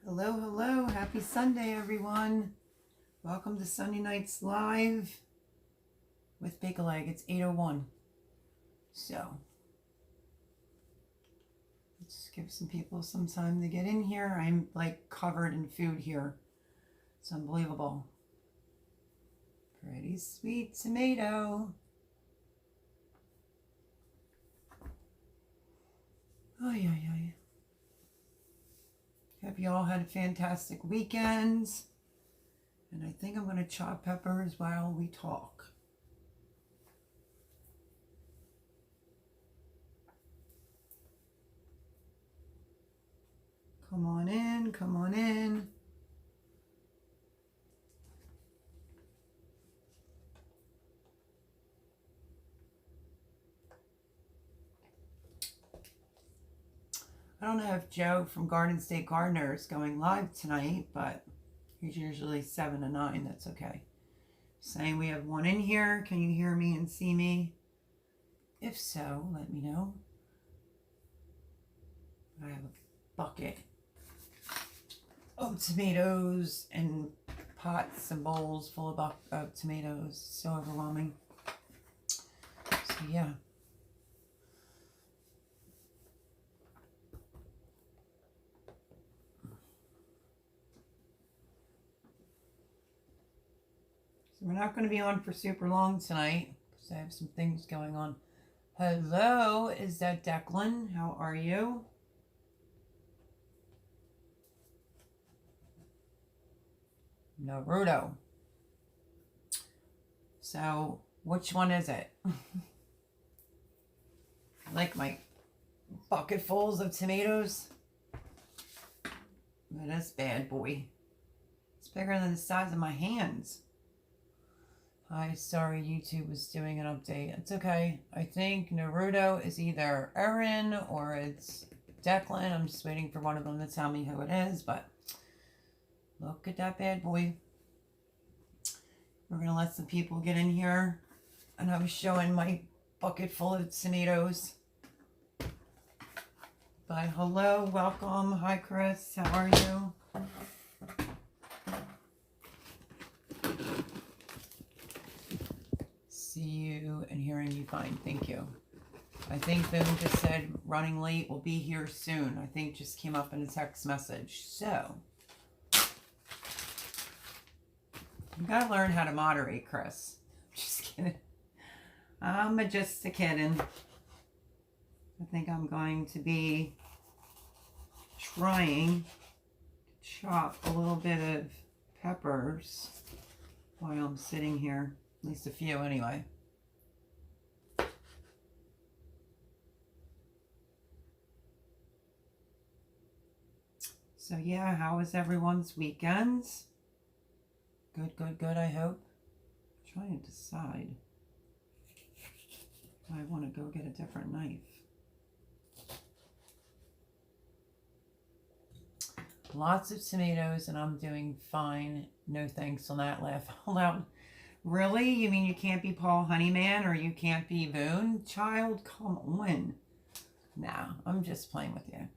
Hello, hello. Happy Sunday, everyone. Welcome to Sunday Nights Live with Big Leg. It's 8:01. So, let's give some people some time to get in here. I'm like covered in food here. It's unbelievable. Pretty sweet tomato. Oh, yeah. Hope you all had fantastic weekends. And I think I'm going to chop peppers while we talk. Come on in, come on in. I don't know if Joe from Garden State Gardener is going live tonight, but he's usually 7 to 9. That's okay. Saying we have one in here. Can you hear me and see me? If so, let me know. I have a bucket of tomatoes and pots and bowls full of tomatoes. So overwhelming. So yeah. So we're not going to be on for super long tonight because I have some things going on. Hello, is that Declan? How are you? Naruto. So, which one is it? I like my bucketfuls of tomatoes. Look at this bad boy. It's bigger than the size of my hands. Hi, sorry YouTube was doing an update. It's okay. I think Naruto is either Erin or it's Declan. I'm just waiting for one of them to tell me who it is, but look at that bad boy. We're going to let some people get in here. And I was showing my bucket full of tomatoes. But hello, welcome. Hi, Chris. How are you? See you and hearing you fine. Thank you. I think Boone just said running late. Will be here soon. I think just came up in a text message. So, you gotta learn how to moderate, Chris. Just kidding. I'm just a kidding. I think I'm going to be trying to chop a little bit of peppers while I'm sitting here. At least a few anyway. So yeah, how was everyone's weekends? Good, I hope. I'm trying to decide if I want to go get a different knife. Lots of tomatoes and I'm doing fine. No thanks on that. Laugh out loud. Really? You mean you can't be Paul Honeyman or you can't be Boone? Child, come on. Nah, I'm just playing with you.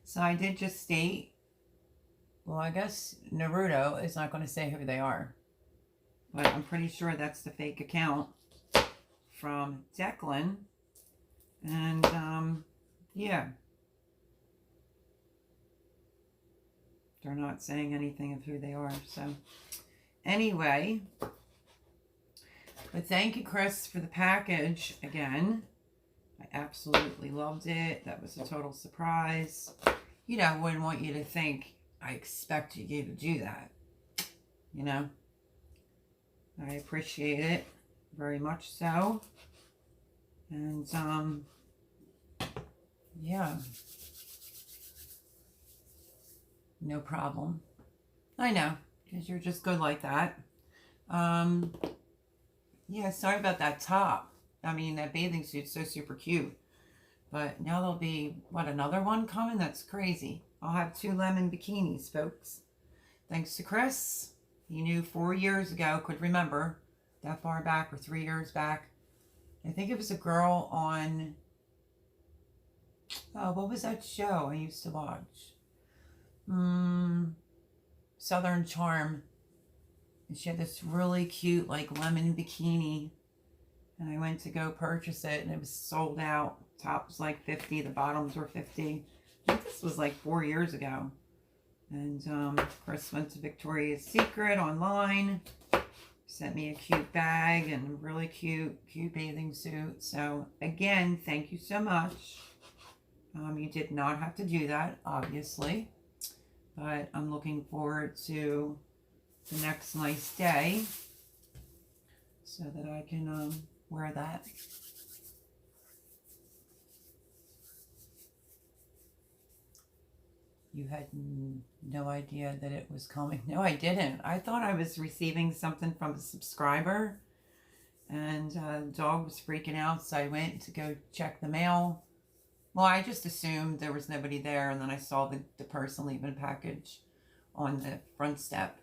So I did just state, well, I guess Naruto is not going to say who they are. But I'm pretty sure that's the fake account from Declan. And, yeah. They're not saying anything of who they are, so... Anyway, but thank you, Chris, for the package again. I absolutely loved it. That was a total surprise. You know, I wouldn't want you to think I expected you to do that. You know, I appreciate it very much so. And, yeah. No problem. I know. Because you're just good like that. Yeah, sorry about that top. I mean, that bathing suit's so super cute. But now there'll be, what, another one coming? That's crazy. I'll have 2 lemon bikinis, folks. Thanks to Chris. He knew 4 years ago, could remember that far back, or 3 years back. I think it was a girl on, oh, what was that show I used to watch? Southern Charm. And she had this really cute, like, lemon bikini. And I went to go purchase it, and it was sold out. Top was like 50, the bottoms were 50. I think this was like 4 years ago. And Chris went to Victoria's Secret online. Sent me a cute bag and a really cute bathing suit. So again, thank you so much. You did not have to do that, obviously. But I'm looking forward to the next nice day so that I can wear that. You had no idea that it was coming. No, I didn't. I thought I was receiving something from a subscriber, and the dog was freaking out, so I went to go check the mail. Well, I just assumed there was nobody there, and then I saw the person leaving a package on the front step.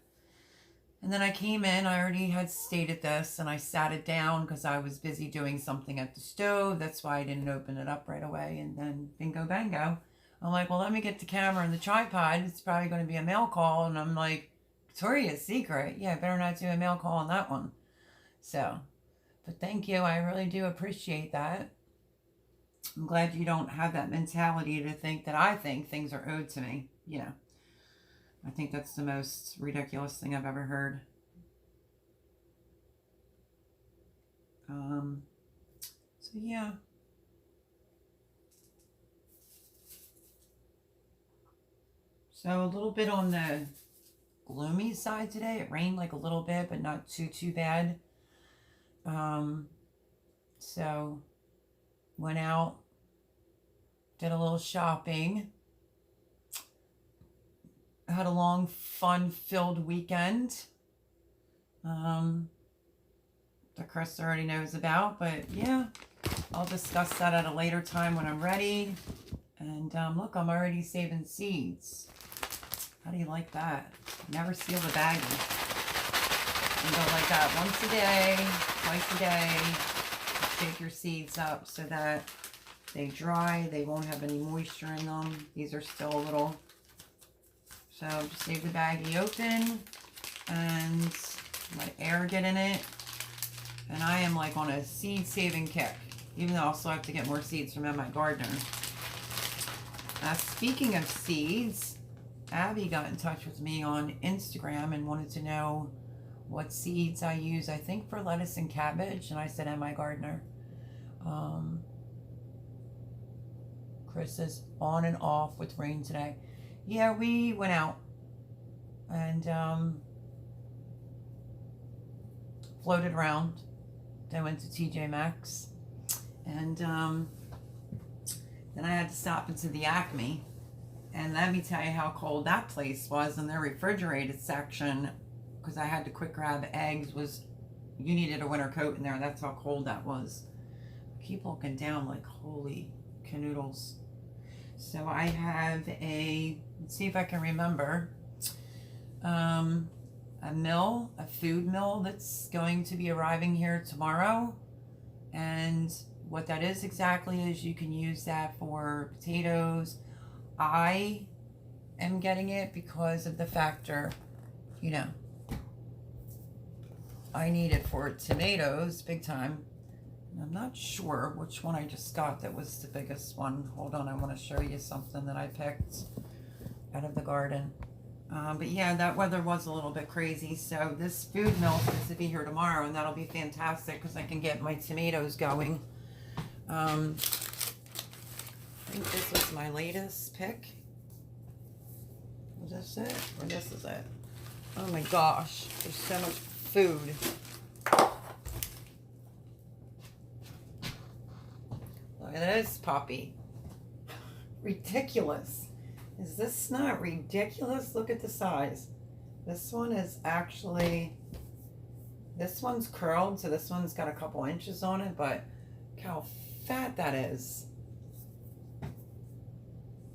And then I came in, I already had stated this, and I sat it down because I was busy doing something at the stove. That's why I didn't open it up right away. And then bingo bango, I'm like, well, let me get the camera and the tripod. It's probably going to be a mail call. And I'm like, Victoria's Secret? Yeah, better not do a mail call on that one. So, but thank you. I really do appreciate that. I'm glad you don't have that mentality to think that I think things are owed to me. You know, I think that's the most ridiculous thing I've ever heard. So yeah. So a little bit on the gloomy side today. It rained like a little bit, but not too bad. So went out, did a little shopping. Had a long, fun-filled weekend. That Chris already knows about, but yeah, I'll discuss that at a later time when I'm ready. And look, I'm already saving seeds. How do you like that? Never seal the baggie. And go like that once a day, twice a day. Shake your seeds up so that they dry. They won't have any moisture in them. These are still a little. So just leave the baggie open and let air get in it. And I am like on a seed saving kick, even though I'll still have to get more seeds from my gardener. Speaking of seeds, Abby got in touch with me on Instagram and wanted to know what seeds I use, I think for lettuce and cabbage. And I said, am I gardener? Chris is on and off with rain today. Yeah, we went out and floated around. Then went to TJ Maxx. And then I had to stop into the Acme. And let me tell you how cold that place was in their refrigerated section, because I had to quick grab eggs. You needed a winter coat in there. That's how cold that was. I keep looking down like holy canoodles. So I have let's see if I can remember, a food mill that's going to be arriving here tomorrow. And what that is exactly is you can use that for potatoes. I am getting it because of the factor, I need it for tomatoes big time. And I'm not sure which one I just got that was the biggest one. Hold on, I want to show you something that I picked out of the garden. But yeah, that weather was a little bit crazy. So this food mill is supposed to be here tomorrow, and that'll be fantastic because I can get my tomatoes going. I think this was my latest pick. Was this it? Or this is it? Oh my gosh, there's so much food. Look at this puppy. Ridiculous. Is this not ridiculous? Look at the size. This one is actually, this one's curled, so this one's got a couple inches on it, but look how fat that is.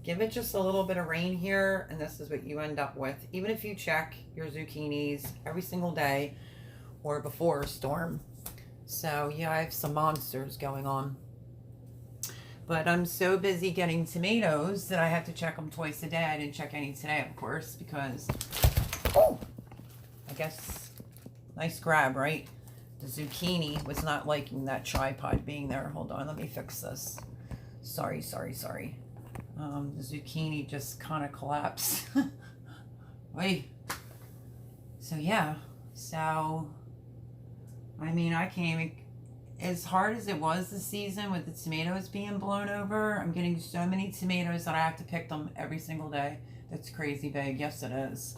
Give it just a little bit of rain here, and this is what you end up with. Even if you check your zucchinis every single day or before a storm. So yeah, I have some monsters going on. But I'm so busy getting tomatoes that I have to check them twice a day. I didn't check any today, of course, because, oh, I guess, nice grab, right? The zucchini was not liking that tripod being there. Hold on, let me fix this. Sorry. The zucchini just kind of collapsed. Wait. So, yeah. So, I mean, I can't even, as hard as it was this season with the tomatoes being blown over, I'm getting so many tomatoes that I have to pick them every single day. That's crazy big. Yes, it is.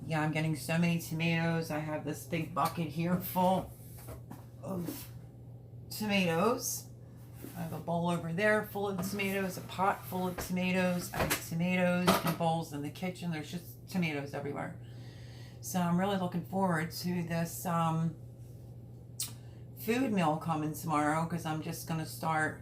Yeah, I'm getting so many tomatoes. I have this big bucket here full of tomatoes. I have a bowl over there full of tomatoes, a pot full of tomatoes. I have tomatoes and bowls in the kitchen. There's just tomatoes everywhere. So I'm really looking forward to this food meal coming tomorrow, because I'm just going to start,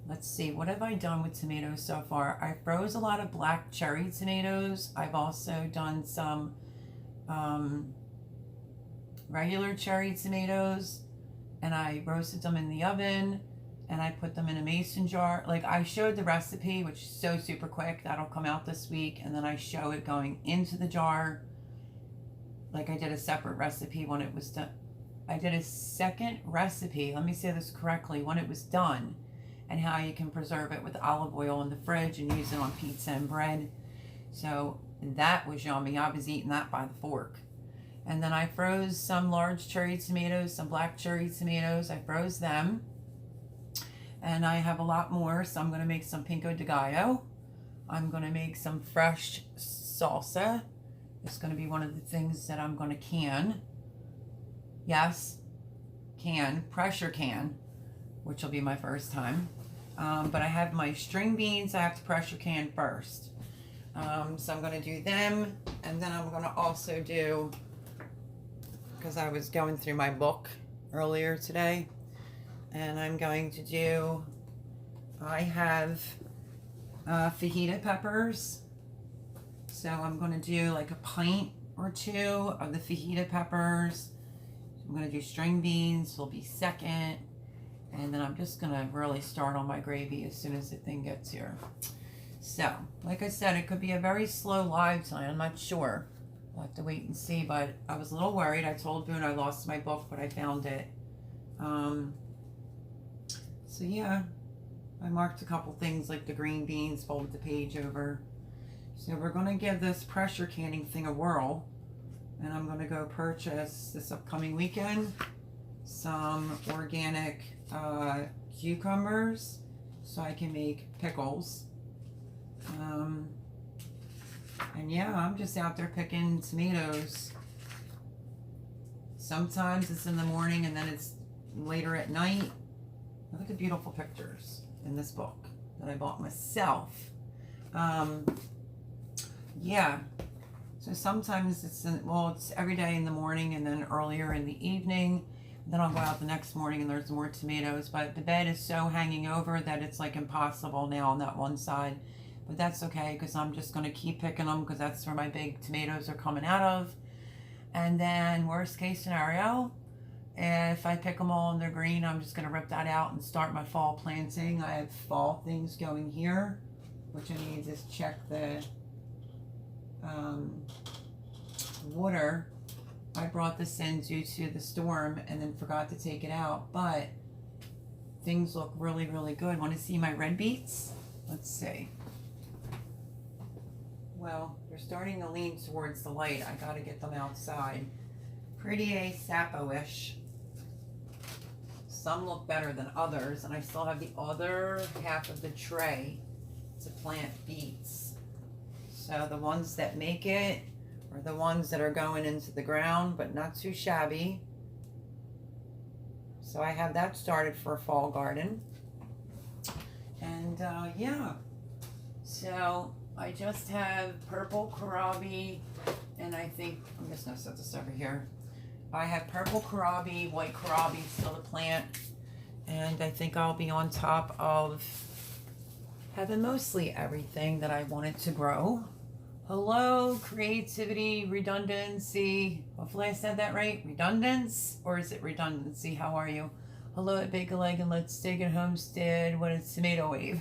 let's see, what have I done with tomatoes so far? I froze a lot of black cherry tomatoes. I've also done some regular cherry tomatoes, and I roasted them in the oven, and I put them in a mason jar. Like, I showed the recipe, which is so super quick. That'll come out this week, and then I show it going into the jar. Like, I did a separate recipe when it was done. I did a second recipe, let me say this correctly, when it was done, and how you can preserve it with olive oil in the fridge and use it on pizza and bread. So that was yummy. I was eating that by the fork. And then I froze some large cherry tomatoes, some black cherry tomatoes. I froze them. And I have a lot more, so I'm going to make some pico de gallo. I'm going to make some fresh salsa. It's going to be one of the things that I'm going to can. Yes, pressure can, which will be my first time. But I have my string beans I have to pressure can first. So I'm going to do them, and then I'm going to also do, because I was going through my book earlier today, and I'm going to do, I have fajita peppers. So I'm going to do like a pint or two of the fajita peppers. I'm going to do string beans, will be second. And then I'm just going to really start on my gravy as soon as the thing gets here. So, like I said, it could be a very slow live tonight. I'm not sure. We'll have to wait and see. But I was a little worried. I told Boone I lost my book, but I found it. So, yeah. I marked a couple things like the green beans, folded the page over. So we're going to give this pressure canning thing a whirl. And I'm going to go purchase this upcoming weekend some organic cucumbers so I can make pickles. And yeah, I'm just out there picking tomatoes. Sometimes it's in the morning and then it's later at night. Look at the beautiful pictures in this book that I bought myself. Yeah. So sometimes it's every day in the morning and then earlier in the evening. Then I'll go out the next morning and there's more tomatoes. But the bed is so hanging over that it's like impossible now on that one side. But that's okay, because I'm just going to keep picking them, because that's where my big tomatoes are coming out of. And then worst case scenario, if I pick them all and they're green, I'm just going to rip that out and start my fall planting. I have fall things going here, which I need to just check the water. I brought this in due to the storm and then forgot to take it out, but things look really, really good. Want to see my red beets? Let's see. Well, they're starting to lean towards the light. I got to get them outside. Pretty sapo-ish. Some look better than others, and I still have the other half of the tray to plant beets. So the ones that make it are the ones that are going into the ground, but not too shabby. So I have that started for a fall garden. And yeah, so I just have purple kohlrabi, and I think I'm just gonna set this over here. I have purple kohlrabi, white kohlrabi still to plant, and I think I'll be on top of having mostly everything that I wanted to grow. Hello, creativity, redundancy. Hopefully I said that right. Redundance? Or is it redundancy? How are you? Hello at Bake a Leg and Let's Steak at Homestead. What is Tomato Wave?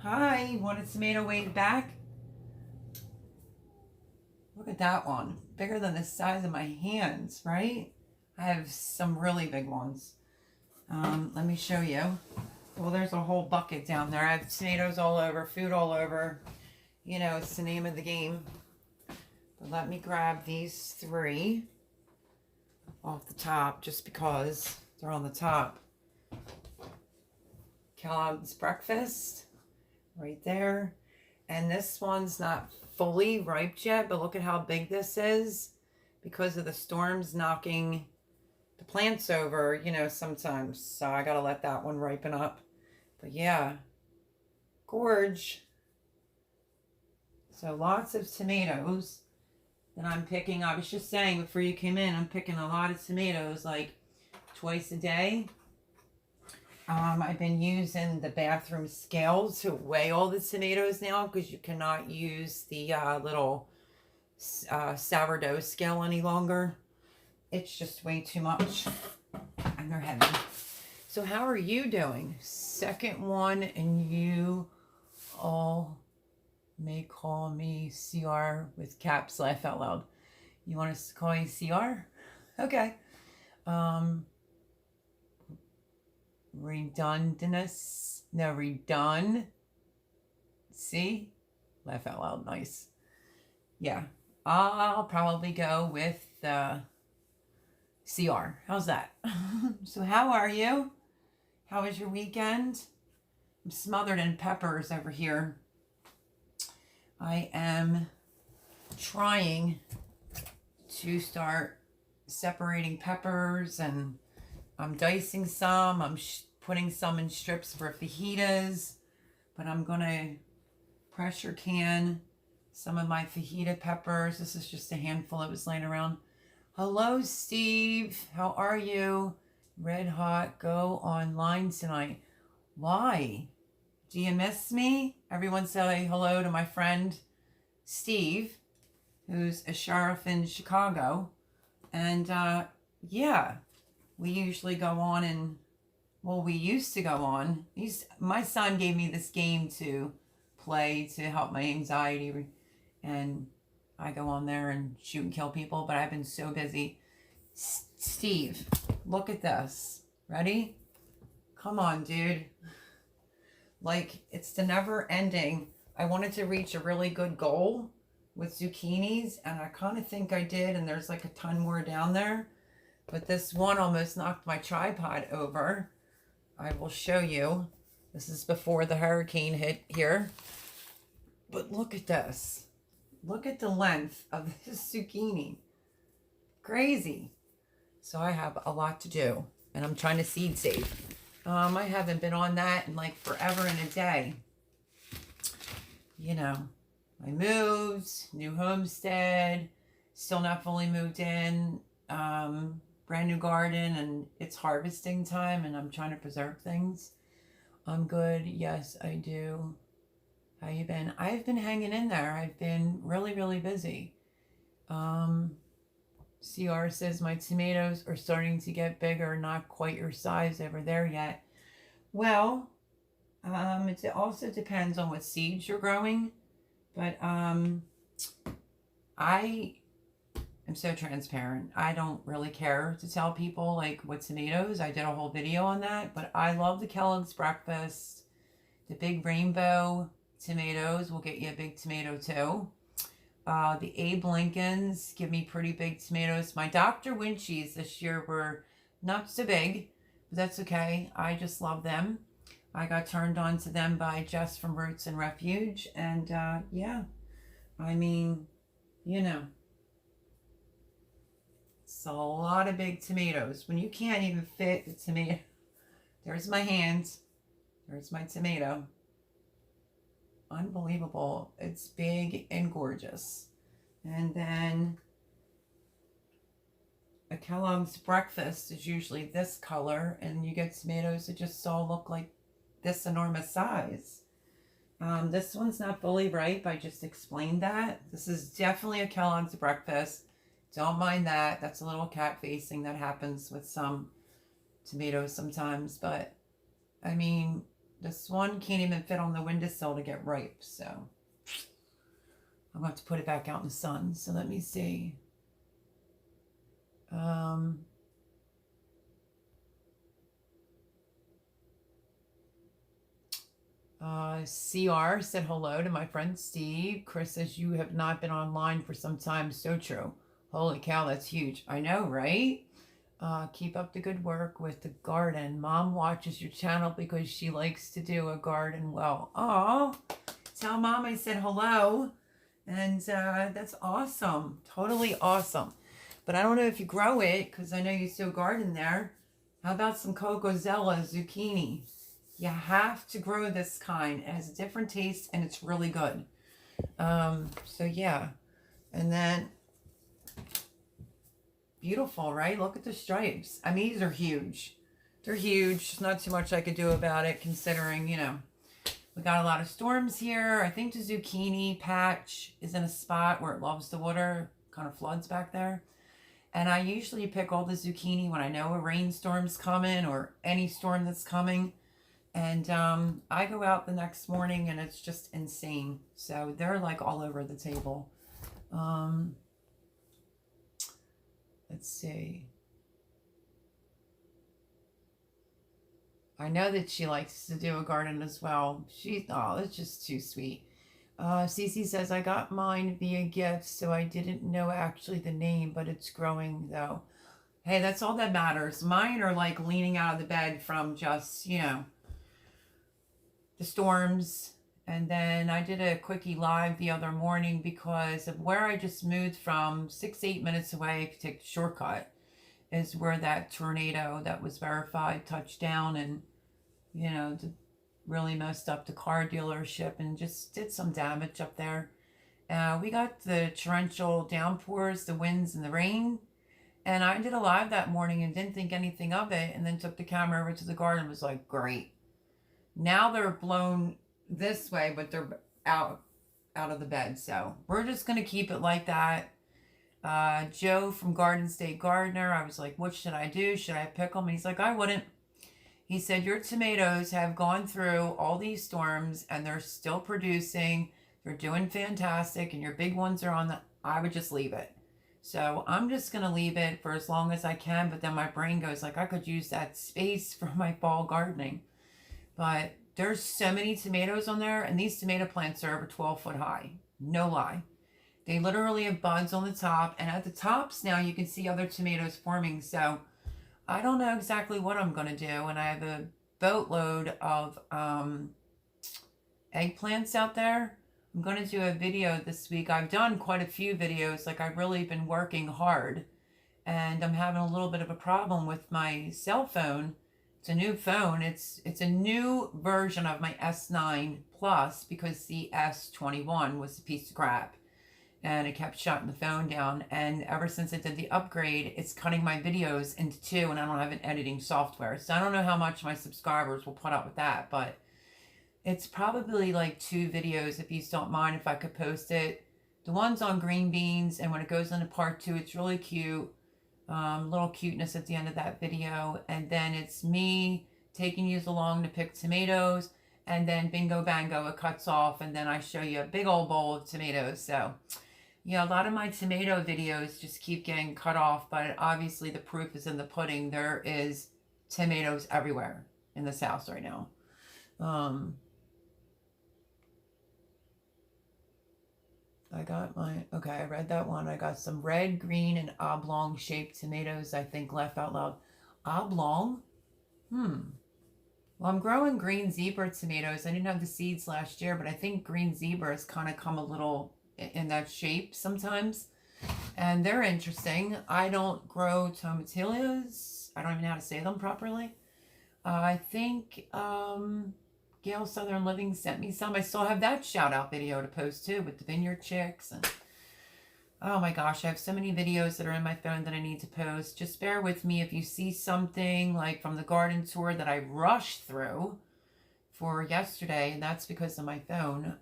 Hi, want a Tomato Wave back? Look at that one. Bigger than the size of my hands, right? I have some really big ones. Let me show you. Well, there's a whole bucket down there. I have tomatoes all over, food all over. You know, it's the name of the game. But let me grab these 3 off the top just because they're on the top. Kellogg's Breakfast, right there. And this one's not fully ripe yet, but look at how big this is because of the storms knocking the plants over, you know, sometimes. So I gotta let that one ripen up. But yeah, gorge. So lots of tomatoes that I'm picking. I was just saying before you came in, I'm picking a lot of tomatoes like twice a day. I've been using the bathroom scale to weigh all the tomatoes now because you cannot use the little sourdough scale any longer. It's just way too much and they're heavy. So how are you doing? Second one, and you all may call me CR with caps, laugh out loud. You want us to call you CR? Okay. Redundance. No, redone. See? Laugh out loud. Nice. Yeah. I'll probably go with CR. How's that? So how are you? How was your weekend? I'm smothered in peppers over here. I am trying to start separating peppers, and I'm dicing some. I'm putting some in strips for fajitas, but I'm going to pressure can some of my fajita peppers. This is just a handful that was laying around. Hello, Steve. How are you? Red Hot, go online tonight. Why? Do you miss me? Everyone say hello to my friend Steve, who's a sheriff in Chicago. And yeah, we usually go on and, well, we used to go on. My son gave me this game to play to help my anxiety. And I go on there and shoot and kill people, but I've been so busy. Steve, look at this. Ready? Come on, dude. Like, it's the never ending. I wanted to reach a really good goal with zucchinis, and I kind of think I did, and there's like a ton more down there. But this one almost knocked my tripod over. I will show you. This is before the hurricane hit here. But look at this. Look at the length of this zucchini. Crazy. So I have a lot to do, and I'm trying to seed save. I haven't been on that in like forever and a day. You know, I moved, new homestead, still not fully moved in, brand new garden, and it's harvesting time, and I'm trying to preserve things. I'm good. Yes, I do. How you been? I've been hanging in there. I've been really, really busy. CR says my tomatoes are starting to get bigger, not quite your size over there yet. Well, it also depends on what seeds you're growing, but I am so transparent. I don't really care to tell people like what tomatoes. I did a whole video on that, but I love the Kellogg's Breakfast. The big rainbow tomatoes will get you a big tomato too. The Abe Lincolns give me pretty big tomatoes. My Dr. Winchies this year were not so big, but that's okay. I just love them. I got turned on to them by Jess from Roots and Refuge. And yeah, I mean, you know, it's a lot of big tomatoes. When you can't even fit the tomato. There's my hands. There's my tomato. Unbelievable. It's big and gorgeous. And then a Kellogg's Breakfast is usually this color, and you get tomatoes that just all look like this enormous size. This one's not fully ripe. I just explained that. This is definitely a Kellogg's breakfast. Don't mind that. That's a little cat facing that happens with some tomatoes sometimes. But, I mean, this one can't even fit on the windowsill to get ripe. So, I'm going to have to put it back out in the sun. So, let me see. CR said hello to my friend Steve. Chris says you have not been online for some time. So true. Holy cow, that's huge. I know, right? Keep up the good work with the garden. Mom watches your channel because she likes to do a garden well. Oh, tell Mom I said hello. And that's awesome. Totally awesome. But I don't know if you grow it because I know you still garden there. How about some Cocozella zucchini? You have to grow this kind. It has a different taste and it's really good. So yeah. And then, beautiful, right? Look at the stripes. I mean, these are huge. They're huge. There's not too much I could do about it considering, you know, we got a lot of storms here. I think the zucchini patch is in a spot where it loves the water. Kind of floods back there. And I usually pick all the zucchini when I know a rainstorm's coming or any storm that's coming. And I go out the next morning and it's just insane. So they're like all over the table. Let's see. I know that she likes to do a garden as well. Oh, it's just too sweet. Cece says, I got mine via gift, so I didn't know actually the name, but it's growing though. Hey, that's all that matters. Mine are like leaning out of the bed from just, you know, the storms. And then I did a quickie live the other morning because of where I just moved from 6-8 minutes away, if you take the shortcut, is where that tornado that was verified touched down and, you know, really messed up the car dealership and just did some damage up there. We got the torrential downpours, the winds and the rain. And I did a live that morning and didn't think anything of it, and then took the camera over to the garden and was like, great. Now they're blown this way, but they're out of the bed. So we're just going to keep it like that. Joe from Garden State Gardener, I was like, what should I do? Should I pick them? And he's like, I wouldn't. He said, your tomatoes have gone through all these storms and they're still producing. They're doing fantastic. And your big ones are on the, I would just leave it. So I'm just going to leave it for as long as I can. But then my brain goes like, I could use that space for my fall gardening. But there's so many tomatoes on there. And these tomato plants are over 12 foot high. No lie. They literally have buds on the top. And at the tops now you can see other tomatoes forming. So I don't know exactly what I'm going to do. And I have a boatload of eggplants out there. I'm going to do a video this week. I've done quite a few videos. Like, I've really been working hard. And I'm having a little bit of a problem with my cell phone. It's a new phone. It's a new version of my S9 Plus because the S21 was a piece of crap. And it kept shutting the phone down. And ever since I did the upgrade, it's cutting my videos into two, and I don't have an editing software. So I don't know how much my subscribers will put up with that, but it's probably like 2 videos, if you don't mind if I could post it. The one's on green beans, and when it goes into part 2, it's really cute. Little cuteness at the end of that video. And then it's me taking you along to pick tomatoes, and then bingo bango, it cuts off, and then I show you a big old bowl of tomatoes. So yeah, a lot of my tomato videos just keep getting cut off, but obviously the proof is in the pudding. There is tomatoes everywhere in this house right now. I got okay, I read that one. I got some red, green, and oblong shaped tomatoes, I think, laugh out loud. Oblong? Well, I'm growing green zebra tomatoes. I didn't have the seeds last year, but I think green zebra has kind of come a little in that shape sometimes, and they're interesting. I don't grow tomatillas. I don't even know how to say them properly. I think Gail Southern Living sent me some. I still have that shout out video to post too with the vineyard chicks. And oh my gosh, I have so many videos that are in my phone that I need to post. Just bear with me if you see something like from the garden tour that I rushed through. for yesterday, and that's because of my phone.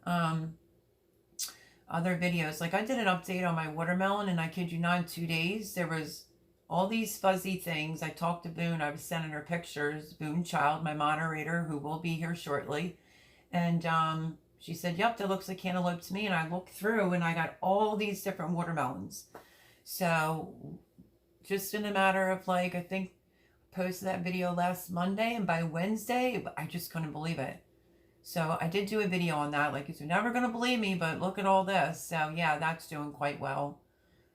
Other videos, like I did an update on my watermelon, and I kid you not, in 2 days there was all these fuzzy things. I talked to Boone. I was sending her pictures. Boone Child, my moderator, who will be here shortly, and she said, "Yep, that looks like cantaloupe to me." And I looked through, and I got all these different watermelons. So just in a matter of like, I think I posted that video last Monday, and by Wednesday, I just couldn't believe it. So I did do a video on that. Like, you're never going to believe me, but look at all this. So yeah, that's doing quite well.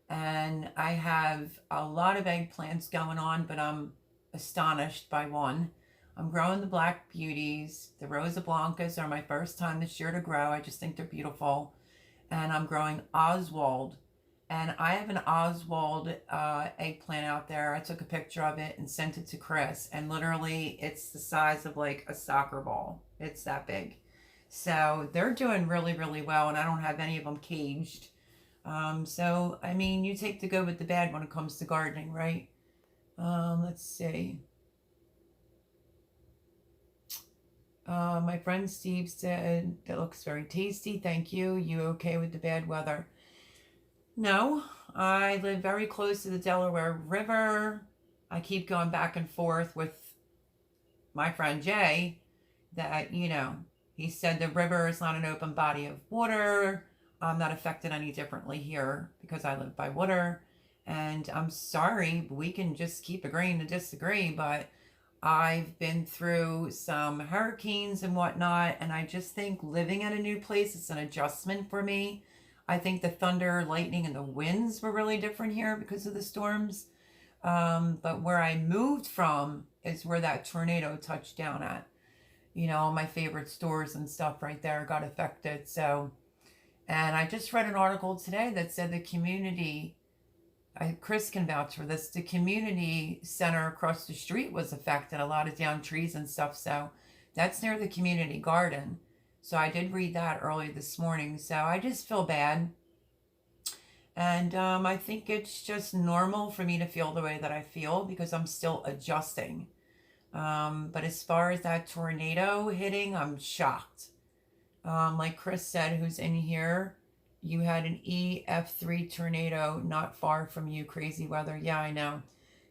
And I have a lot of eggplants going on, but I'm astonished by one. I'm growing the Black Beauties. The Rosa Blancas are my first time this year to grow. I just think they're beautiful. And I'm growing Oswald. And I have an Oswald eggplant out there. I took a picture of it and sent it to Chris. And literally, it's the size of like a soccer ball. It's that big. So they're doing really, really well. And I don't have any of them caged. So, I mean, you take the good with the bad when it comes to gardening, right? Let's see. My friend Steve said, that looks very tasty. Thank you. You okay with the bad weather? No, I live very close to the Delaware River. I keep going back and forth with my friend Jay that, you know, he said the river is not an open body of water. I'm not affected any differently here because I live by water. And I'm sorry, we can just keep agreeing to disagree, but I've been through some hurricanes and whatnot, and I just think living in a new place is an adjustment for me. I think the thunder, lightning, and the winds were really different here because of the storms. But where I moved from is where that tornado touched down at. You know, my favorite stores and stuff right there got affected. So, and I just read an article today that said the community, Chris can vouch for this, the community center across the street was affected, a lot of down trees and stuff. So that's near the community garden. So I did read that early this morning. So I just feel bad. And I think it's just normal for me to feel the way that I feel because I'm still adjusting. But as far as that tornado hitting, I'm shocked. Like Chris said, who's in here, you had an EF3 tornado not far from you. Crazy weather. Yeah, I know.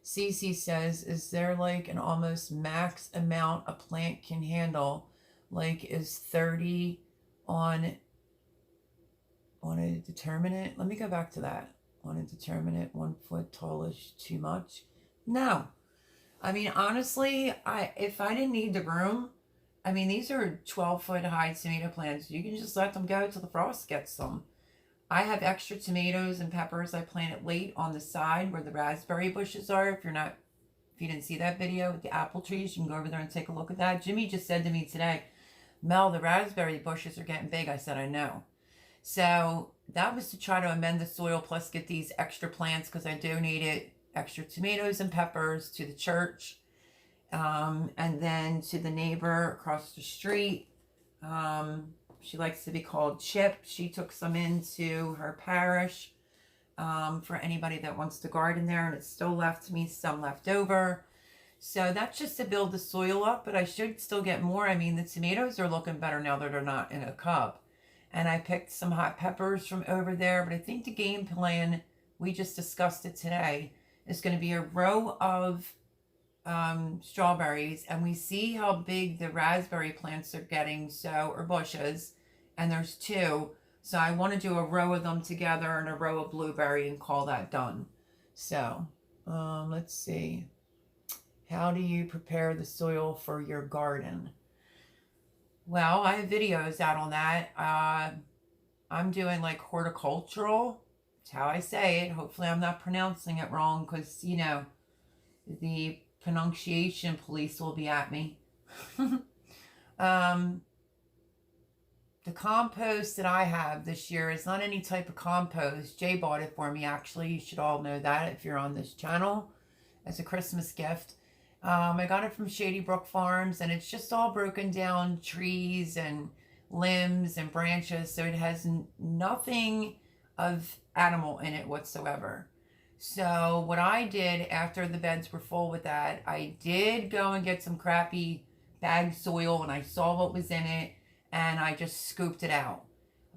Cece says, is there like an almost max amount a plant can handle? Like, is 30 on a determinate? Let me go back to that. On a determinate 1 foot tallish too much? No. I mean, honestly, if I didn't need the room, I mean, these are 12-foot high tomato plants. You can just let them go till the frost gets them. I have extra tomatoes and peppers I planted late on the side where the raspberry bushes are. If you didn't see that video with the apple trees, you can go over there and take a look at that. Jimmy just said to me today, Mel, the raspberry bushes are getting big. I said, I know. So that was to try to amend the soil plus get these extra plants because I donated extra tomatoes and peppers to the church. And then to the neighbor across the street. She likes to be called Chip. She took some into her parish for anybody that wants to garden there. And it's still left me some left over. So that's just to build the soil up, but I should still get more. I mean, the tomatoes are looking better now that they're not in a cup. And I picked some hot peppers from over there, but I think the game plan, we just discussed it today, is going to be a row of strawberries, and we see how big the raspberry plants are getting, so, or bushes, and there's 2. So I want to do a row of them together and a row of blueberry and call that done. So, let's see. How do you prepare the soil for your garden? Well, I have videos out on that. I'm doing like horticultural. That's how I say it. Hopefully I'm not pronouncing it wrong because, you know, the pronunciation police will be at me. The compost that I have this year is not any type of compost. Jay bought it for me, actually. You should all know that if you're on this channel as a Christmas gift. I got it from Shady Brook Farms, and it's just all broken down trees and limbs and branches, so it has nothing of animal in it whatsoever. So what I did after the beds were full with that, I did go and get some crappy bagged soil and I saw what was in it and I just scooped it out.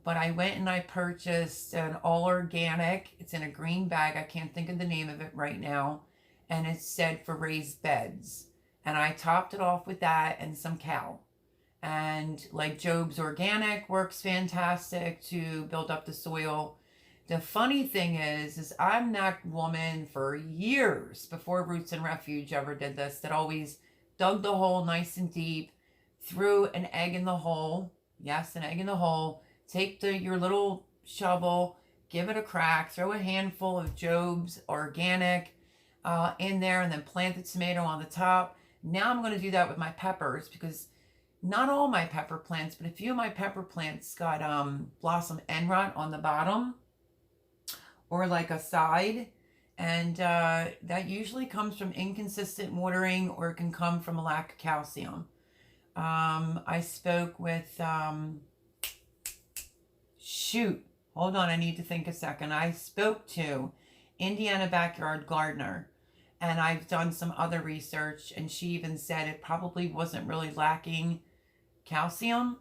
But I went and I purchased an all organic, it's in a green bag, I can't think of the name of it right now, and it said for raised beds. And I topped it off with that and some cow. And like Job's Organic works fantastic to build up the soil. The funny thing is I'm that woman for years before Roots and Refuge ever did this that always dug the hole nice and deep, threw an egg in the hole. Yes, an egg in the hole. Take your little shovel, give it a crack, throw a handful of Job's Organic in there, and then plant the tomato on the top. Now I'm going to do that with my peppers because not all my pepper plants, but a few of my pepper plants got blossom end rot on the bottom or like a side. And that usually comes from inconsistent watering, or it can come from a lack of calcium. I spoke with, hold on, I need to think a second. I spoke to Indiana Backyard Gardener, and I've done some other research, and she even said it probably wasn't really lacking calcium.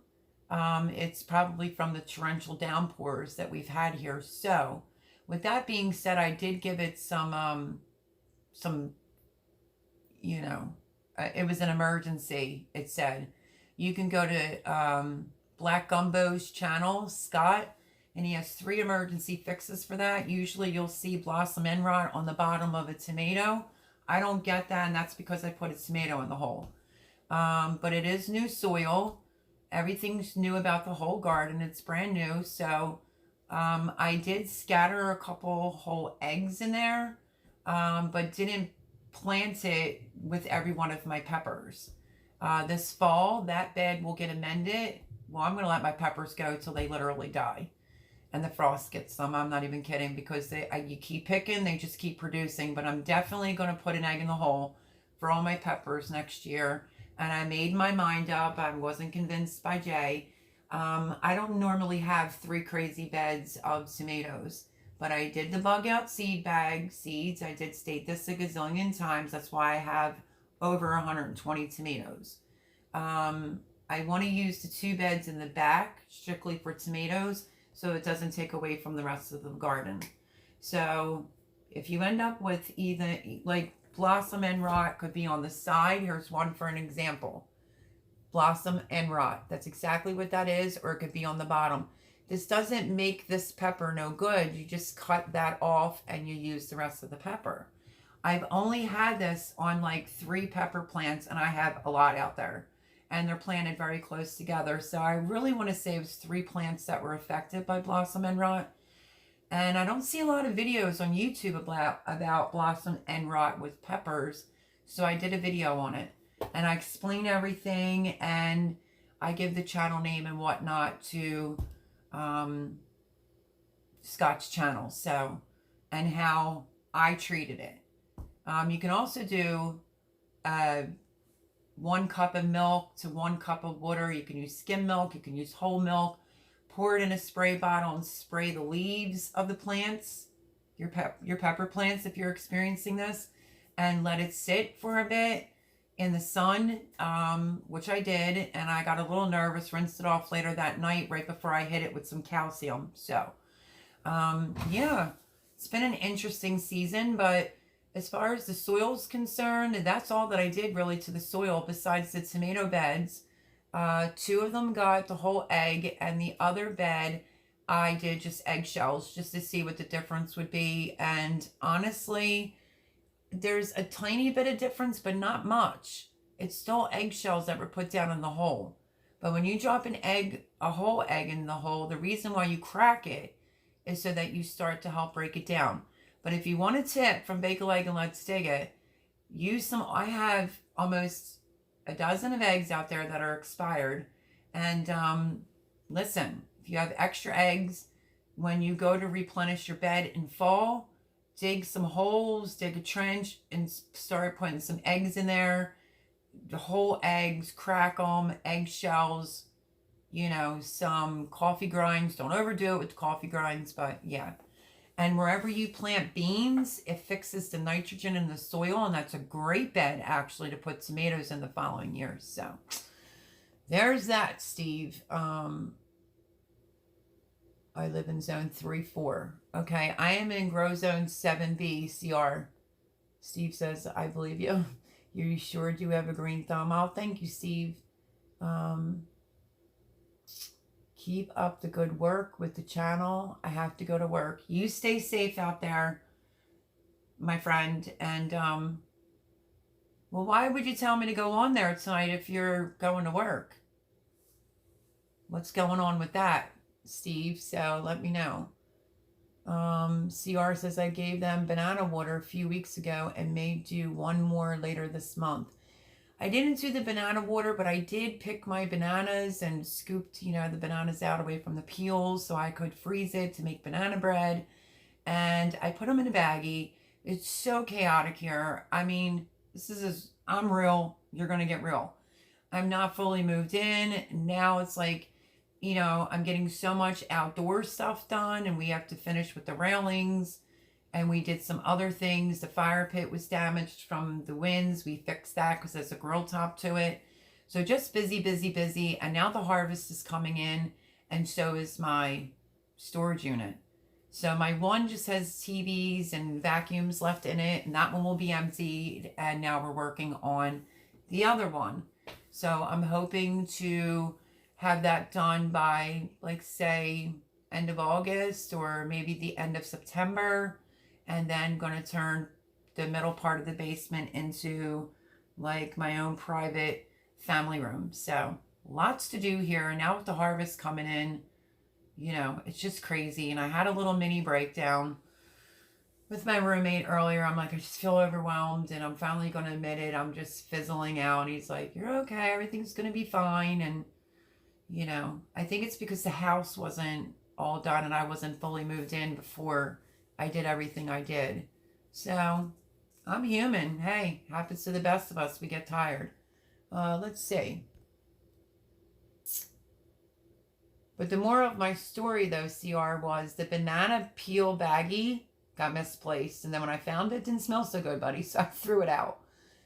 It's probably from the torrential downpours that we've had here. So with that being said, I did give it some, it was an emergency, it said. You can go to Black Gumbo's channel, Scott, and he has 3 emergency fixes for that. Usually you'll see blossom end rot on the bottom of a tomato. I don't get that, and that's because I put a tomato in the hole. But it is new soil. Everything's new about the whole garden. It's brand new. So I did scatter a couple whole eggs in there, but didn't plant it with every one of my peppers. This fall, that bed will get amended. Well, I'm going to let my peppers go till they literally die. And the frost gets them. I'm not even kidding, because you keep picking, they just keep producing. But I'm definitely going to put an egg in the hole for all my peppers next year. And I made my mind up. I wasn't convinced by Jay. I don't normally have 3 crazy beds of tomatoes, but I did the bug out seeds. I did state this a gazillion times. That's why I have over 120 tomatoes. I want to use the 2 beds in the back strictly for tomatoes, so it doesn't take away from the rest of the garden. So if you end up with either like blossom end rot, could be on the side. Here's one for an example. Blossom end rot. That's exactly what that is. Or it could be on the bottom. This doesn't make this pepper no good. You just cut that off and you use the rest of the pepper. I've only had this on like 3 pepper plants, and I have a lot out there. And they're planted very close together. So I really want to say it was 3 plants that were affected by blossom end rot. And I don't see a lot of videos on YouTube about blossom end rot with peppers. So I did a video on it. And I explain everything, and I give the channel name and whatnot to Scott's channel. So, and how I treated it. You can also do 1 cup of milk to 1 cup of water. You can use skim milk. You can use whole milk. Pour it in a spray bottle and spray the leaves of the plants, your pepper plants, if you're experiencing this, and let it sit for a bit in the sun, which I did, and I got a little nervous, rinsed it off later that night right before I hit it with some calcium. So, yeah, it's been an interesting season, but as far as the soil's concerned, that's all that I did really to the soil besides the tomato beds. 2 of them got the whole egg, and the other bed I did just eggshells just to see what the difference would be. And honestly, there's a tiny bit of difference, but not much. It's still eggshells that were put down in the hole. But when you drop a whole egg in the hole, the reason why you crack it is so that you start to help break it down. But if you want a tip from Bake a Leg and Let's Dig It, use some. I have almost a dozen of eggs out there that are expired. And listen, if you have extra eggs, when you go to replenish your bed in fall, dig some holes, dig a trench, and start putting some eggs in there. The whole eggs, crack them, eggshells, some coffee grinds. Don't overdo it with the coffee grinds, but yeah. And wherever you plant beans, it fixes the nitrogen in the soil, and that's a great bed actually to put tomatoes in the following year. So there's that, Steve. I live in zone 3-4. Okay, I am in grow zone 7B, CR. Steve says, I believe you. You sure do have a green thumb. Oh, thank you, Steve. Keep up the good work with the channel. I have to go to work. You stay safe out there, my friend. And, well, why would you tell me to go on there tonight if you're going to work? What's going on with that, Steve? So let me know. CR says, I gave them banana water a few weeks ago and may do one more later this month. I didn't do the banana water, but I did pick my bananas and scooped, the bananas out away from the peels so I could freeze it to make banana bread. And I put them in a baggie. It's so chaotic here. I mean, I'm real. You're going to get real. I'm not fully moved in. Now it's like, I'm getting so much outdoor stuff done, and we have to finish with the railings, and we did some other things. The fire pit was damaged from the winds. We fixed that because there's a grill top to it. So just busy, busy, busy. And now the harvest is coming in, and so is my storage unit. So my one just has TVs and vacuums left in it, and that one will be emptied. And now we're working on the other one. So I'm hoping to have that done by, like, say, end of August or maybe the end of September, and then going to turn the middle part of the basement into like my own private family room. So lots to do here. And now with the harvest coming in, it's just crazy. And I had a little mini breakdown with my roommate earlier. I'm like, I just feel overwhelmed, and I'm finally going to admit it. I'm just fizzling out. And he's like, you're okay. Everything's going to be fine. And I think it's because the house wasn't all done and I wasn't fully moved in before I did everything I did. So I'm human. Hey, happens to the best of us. We get tired. Let's see. But the moral of my story, though, CR, was the banana peel baggie got misplaced. And then when I found it, it didn't smell so good, buddy. So I threw it out.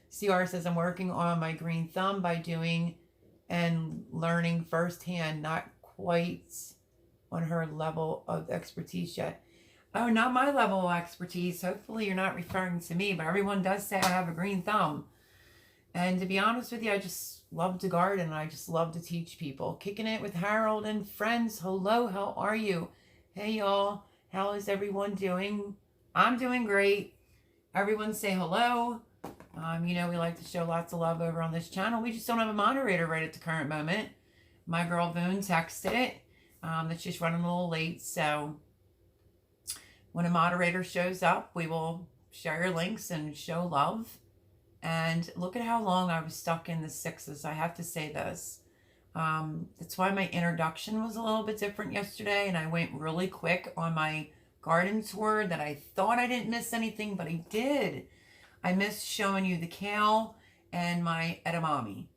CR says, I'm working on my green thumb by doing and learning firsthand, not quite on her level of expertise yet. Oh, not my level of expertise. Hopefully you're not referring to me, but everyone does say I have a green thumb. And to be honest with you, I just love to garden. I just love to teach people. Kicking it with Harold and friends. Hello, how are you? Hey, y'all. How is everyone doing? I'm doing great. Everyone say hello. We like to show lots of love over on this channel. We just don't have a moderator right at the current moment. My girl Boone texted it that she's running a little late. So when a moderator shows up, we will share your links and show love. And look at how long I was stuck in the 6s. I have to say this. That's why my introduction was a little bit different yesterday. And I went really quick on my garden tour that I thought I didn't miss anything, but I did. I missed showing you the kale and my edamame.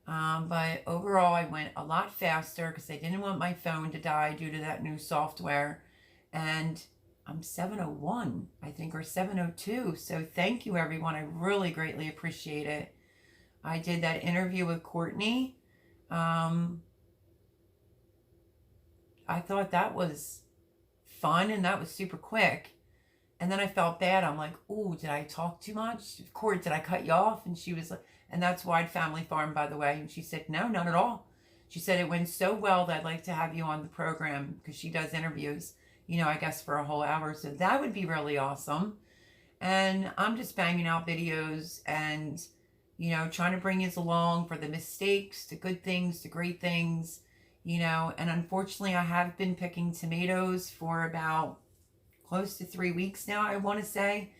But overall, I went a lot faster because I didn't want my phone to die due to that new software. And I'm 701, I think, or 702. So thank you, everyone. I really greatly appreciate it. I did that interview with Courtney. I thought that was fun, and that was super quick. And then I felt bad. I'm like, oh, did I talk too much? Court, did I cut you off? And she was like, and that's Wide Family Farm, by the way. And she said, no, not at all. She said, it went so well that I'd like to have you on the program, because she does interviews, I guess for a whole hour. So that would be really awesome. And I'm just banging out videos and, trying to bring you along for the mistakes, the good things, the great things, and unfortunately I have been picking tomatoes for about close to 3 weeks now, I want to say.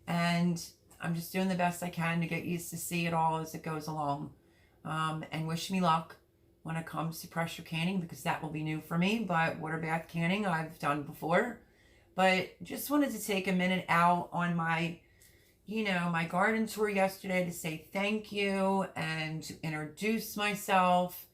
And I'm just doing the best I can to get used to see it all as it goes along. And wish me luck when it comes to pressure canning, because that will be new for me. But water bath canning I've done before. But just wanted to take a minute out on my, my garden tour yesterday to say thank you and to introduce myself,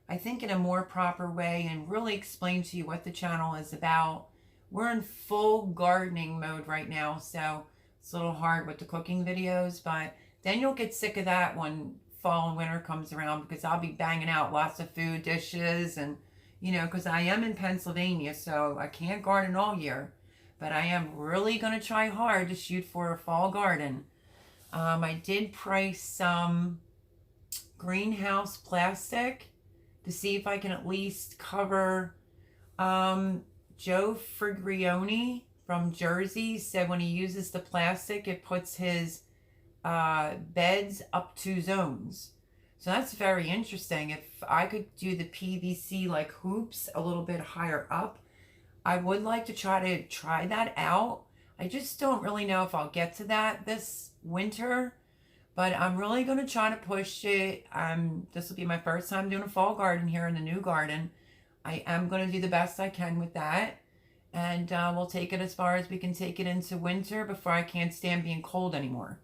I think in a more proper way, and really explain to you what the channel is about, we're in full gardening mode right now, so it's a little hard with the cooking videos, but then you'll get sick of that when fall and winter comes around, because I'll be banging out lots of food dishes, and because I am in Pennsylvania, so I can't garden all year, but I am really going to try hard to shoot for a fall garden. I did price some greenhouse plastic to see if I can at least cover. Joe Frigioni from Jersey said when he uses the plastic, it puts his beds up 2 zones. So that's very interesting. If I could do the PVC like hoops a little bit higher up, I would like to try that out. I just don't really know if I'll get to that this winter, but I'm really going to try to push it. This will be my first time doing a fall garden here in the new garden. I am going to do the best I can with that, and we'll take it as far as we can take it into winter before I can't stand being cold anymore.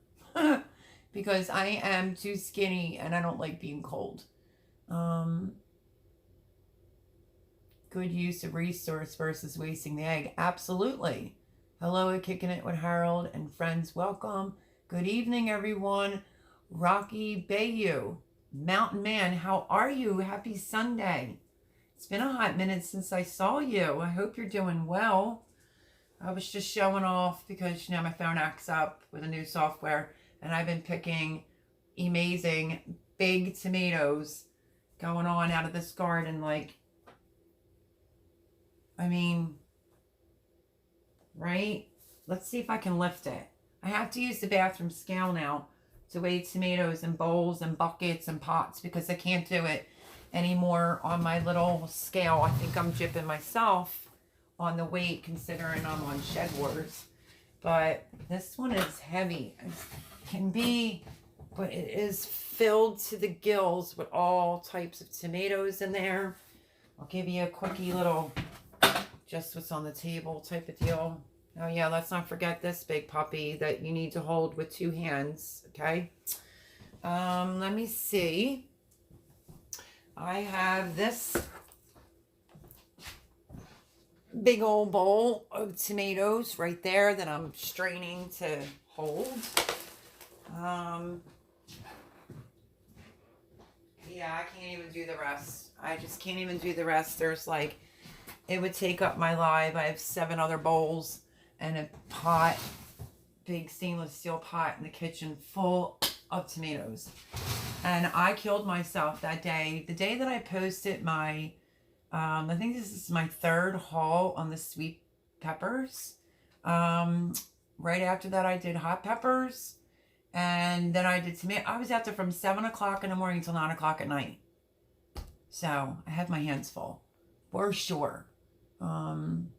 Because I am too skinny and I don't like being cold. Good use of resource versus wasting the egg. Absolutely. Hello, Kicking It with Harold and friends. Welcome. Good evening, everyone. Rocky Bayou, Mountain Man, how are you? Happy Sunday. It's been a hot minute since I saw you. I hope you're doing well. I was just showing off because, my phone acts up with a new software, and I've been picking amazing big tomatoes going on out of this garden. Right? Let's see if I can lift it. I have to use the bathroom scale now to weigh tomatoes in bowls and buckets and pots, because I can't do it anymore on my little scale. I think I'm jipping myself on the weight, considering I'm on Shed Wars. But this one is heavy. It can be, but it is filled to the gills with all types of tomatoes in there. I'll give you a quickie little, just what's on the table type of deal. Oh yeah, let's not forget this big puppy that you need to hold with 2 hands, okay? Let me see. I have this big old bowl of tomatoes right there that I'm straining to hold. Yeah, I can't even do the rest. I just can't even do the rest. There's it would take up my life. I have 7 other bowls and a pot, big stainless steel pot in the kitchen full of tomatoes. And I killed myself that day. The day that I posted my, I think this is my 3rd haul on the sweet peppers. Right after that, I did hot peppers. And then I did tomato. I was out there from 7 o'clock in the morning till 9 o'clock at night. So I had my hands full, for sure. But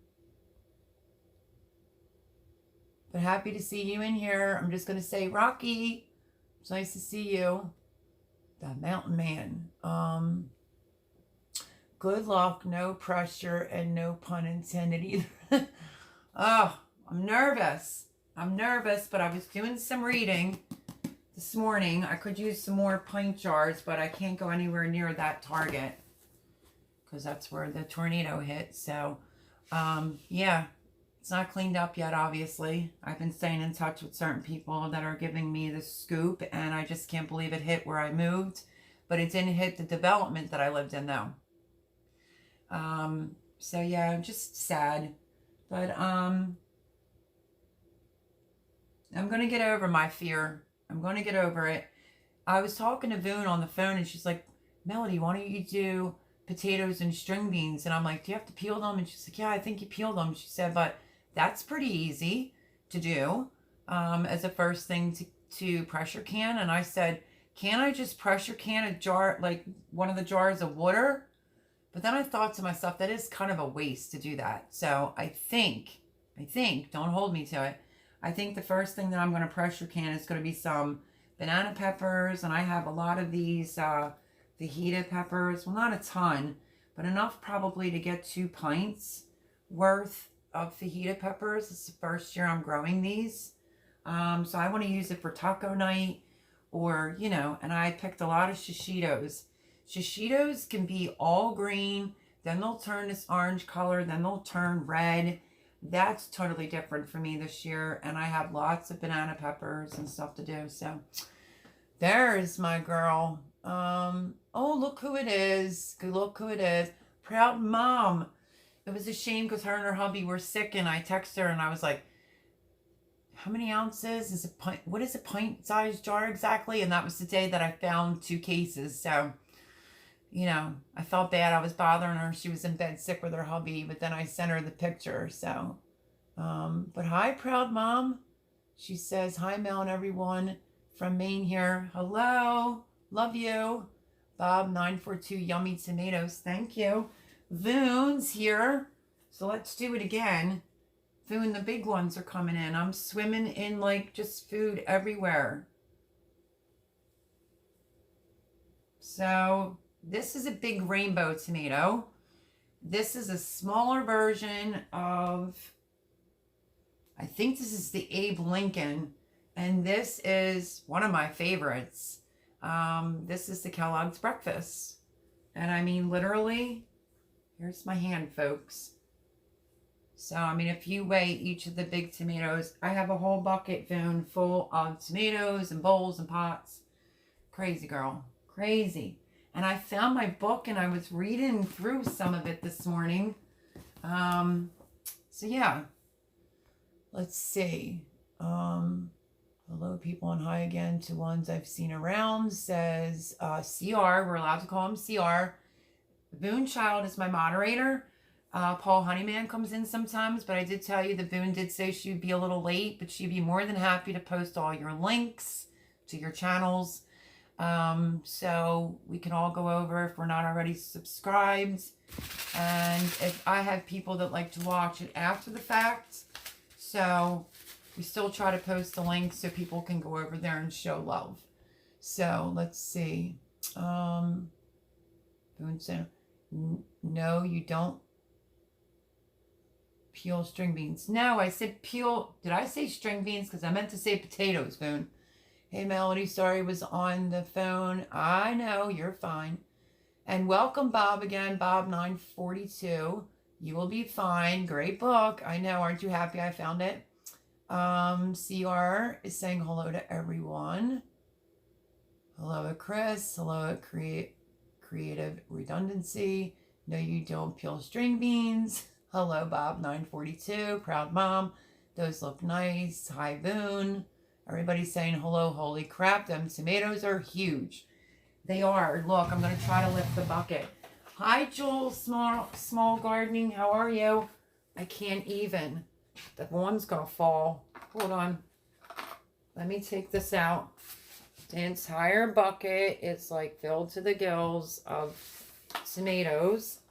happy to see you in here. I'm just going to say, Rocky, it's nice to see you. The Mountain Man. Good luck, no pressure, and no pun intended either. Oh, I'm nervous. But I was doing some reading this morning. I could use some more pint jars, but I can't go anywhere near that target because that's where the tornado hit. So, yeah, it's not cleaned up yet, obviously. I've been staying in touch with certain people that are giving me the scoop, and I just can't believe it hit where I moved. But it didn't hit the development that I lived in, though. So, yeah, I'm just sad. But, I'm going to get over my fear. I'm going to get over it. I was talking to Voon on the phone, and she's like, Melody, why don't you do potatoes and string beans? And I'm like, do you have to peel them? And she's like, yeah, I think you peel them. She said, but that's pretty easy to do as a first thing to pressure can. And I said, can't I just pressure can a jar, like one of the jars of water? But then I thought to myself, that is kind of a waste to do that. So I think, don't hold me to it, I think the first thing that I'm going to pressure can is going to be some banana peppers. And I have a lot of these fajita peppers. Well, not a ton, but enough probably to get 2 pints worth of fajita peppers. It's the first year I'm growing these. So I want to use it for taco night or, and I picked a lot of shishitos. Shishitos can be all green. Then they'll turn this orange color. Then they'll turn red. that's totally different for me this year. And I have lots of banana peppers and stuff to do. So there's my girl. Oh, look who it is. Look who it is. Proud mom. It was a shame because her and her hubby were sick, and I texted her and I was like, how many ounces is a pint? What is a pint size jar exactly? And that was the day that I found 2 cases. So, you know, I felt bad. I was bothering her. She was in bed sick with her hubby, but then I sent her the picture. So, but hi, proud mom. She says, hi, Mel and everyone from Maine here. Hello. Love you. Bob 942 yummy tomatoes. Thank you. Voon's here. So let's do it again. Voon, the big ones are coming in. I'm swimming in like just food everywhere. So this is a big rainbow tomato. This is a smaller version of, I think this is the Abe Lincoln. And this is one of my favorites. This is the Kellogg's breakfast. And I mean, literally, here's my hand, folks. So, I mean, if you weigh each of the big tomatoes, I have a whole bucket, Voon, full of tomatoes and bowls and pots. Crazy, girl. Crazy. And I found my book and I was reading through some of it this morning. So, yeah. Let's see. Hello, people, and hi again to ones I've seen around, says CR. We're allowed to call him CR. Boone Child is my moderator. Paul Honeyman comes in sometimes, but I did tell you that Boone did say she'd be a little late, but she'd be more than happy to post all your links to your channels. So we can all go over if we're not already subscribed. And if I have people that like to watch it after the fact, so we still try to post the links so people can go over there and show love. So let's see. Boone said, no, you don't peel string beans. No, I said peel. Did I say string beans? Because I meant to say potatoes, Boone. Hey, Melody, sorry I was on the phone. I know, you're fine. And welcome, Bob, again. Bob 942. You will be fine. Great book. I know. Aren't you happy I found it? CR is saying hello to everyone. Hello, Chris. Hello, Creative Redundancy. No, you don't peel string beans. Hello, Bob 942. Proud mom. Those look nice. Hi, Boone. Everybody's saying hello. Holy crap, them tomatoes are huge. They are. Look, I'm going to try to lift the bucket. Hi, Joel, small gardening. How are you? I can't even. The one's going to fall. Hold on. Let me take this out. The entire bucket is like filled to the gills of tomatoes.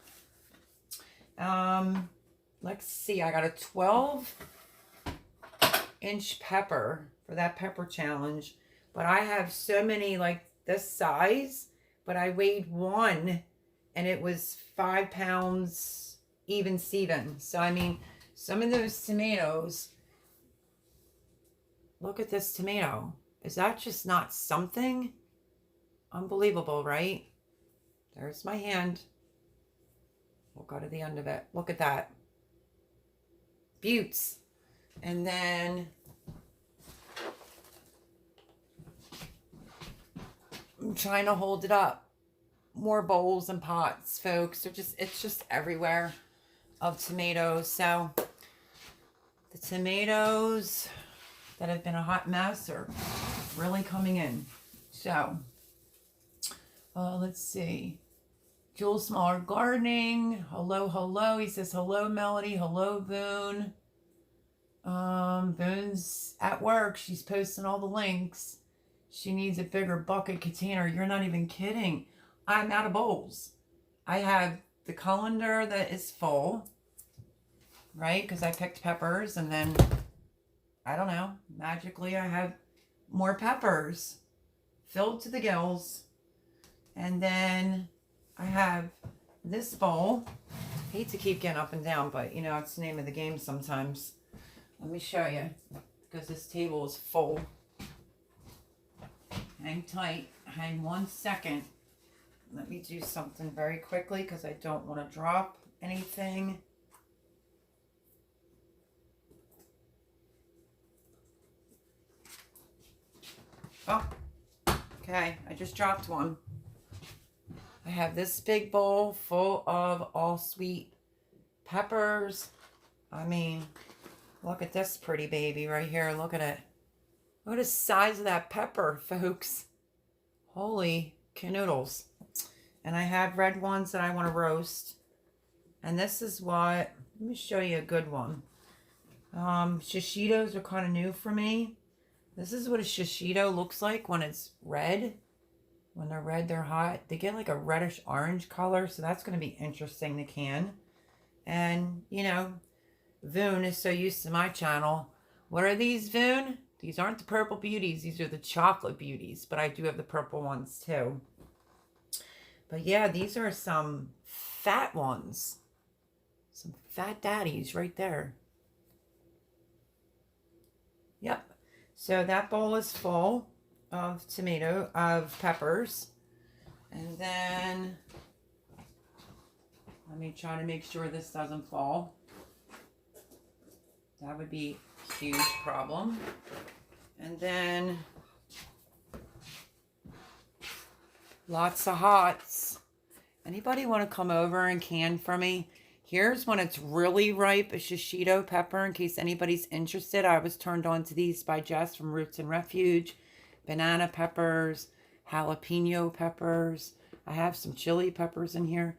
Let's see. I got a 12-inch pepper for that pepper challenge. But I have so many like this size. But I weighed one and it was 5 pounds even Steven. So, I mean, some of those tomatoes, look at this tomato. Is that just not something? Unbelievable, right? There's my hand. We'll go to the end of it. Look at that. Buttes. And then I'm trying to hold it up. More bowls and pots, folks. It's just everywhere of tomatoes. So the tomatoes that have been a hot mess are really coming in. So let's see. Jewel Smaller Gardening. Hello, hello. He says hello, Melody. Hello, Boone. Boone's at work. She's posting all the links. She needs a bigger bucket container. You're not even kidding. I'm out of bowls. I have the colander that is full, right? Because I picked peppers, and then, I don't know, magically I have more peppers filled to the gills. And then I have this bowl. I hate to keep getting up and down, but, you know, it's the name of the game sometimes. Let me show you, because this table is full. Hang tight. Hang 1 second. Let me do something very quickly because I don't want to drop anything. Oh, okay. I just dropped one. I have this big bowl full of all sweet peppers. I mean, look at this pretty baby right here. Look at it. Look at the size of that pepper, folks. Holy canoodles. And I have red ones that I want to roast. And this is what, let me show you a good one. Shishitos are kind of new for me. This is what a shishito looks like when it's red. When they're red, they're hot. They get like a reddish orange color, so that's going to be interesting to can. And, you know, Voon is so used to my channel. What are these, Voon? These aren't the purple beauties. These are the chocolate beauties, but I do have the purple ones too. But yeah, these are some fat ones. Some fat daddies right there. Yep. So that bowl is full of peppers. And then, let me try to make sure this doesn't fall. That would be a huge problem. And then, lots of hots. Anybody want to come over and can for me? Here's when it's really ripe, a shishito pepper, in case anybody's interested. I was turned on to these by Jess from Roots and Refuge. Banana peppers, jalapeno peppers. I have some chili peppers in here.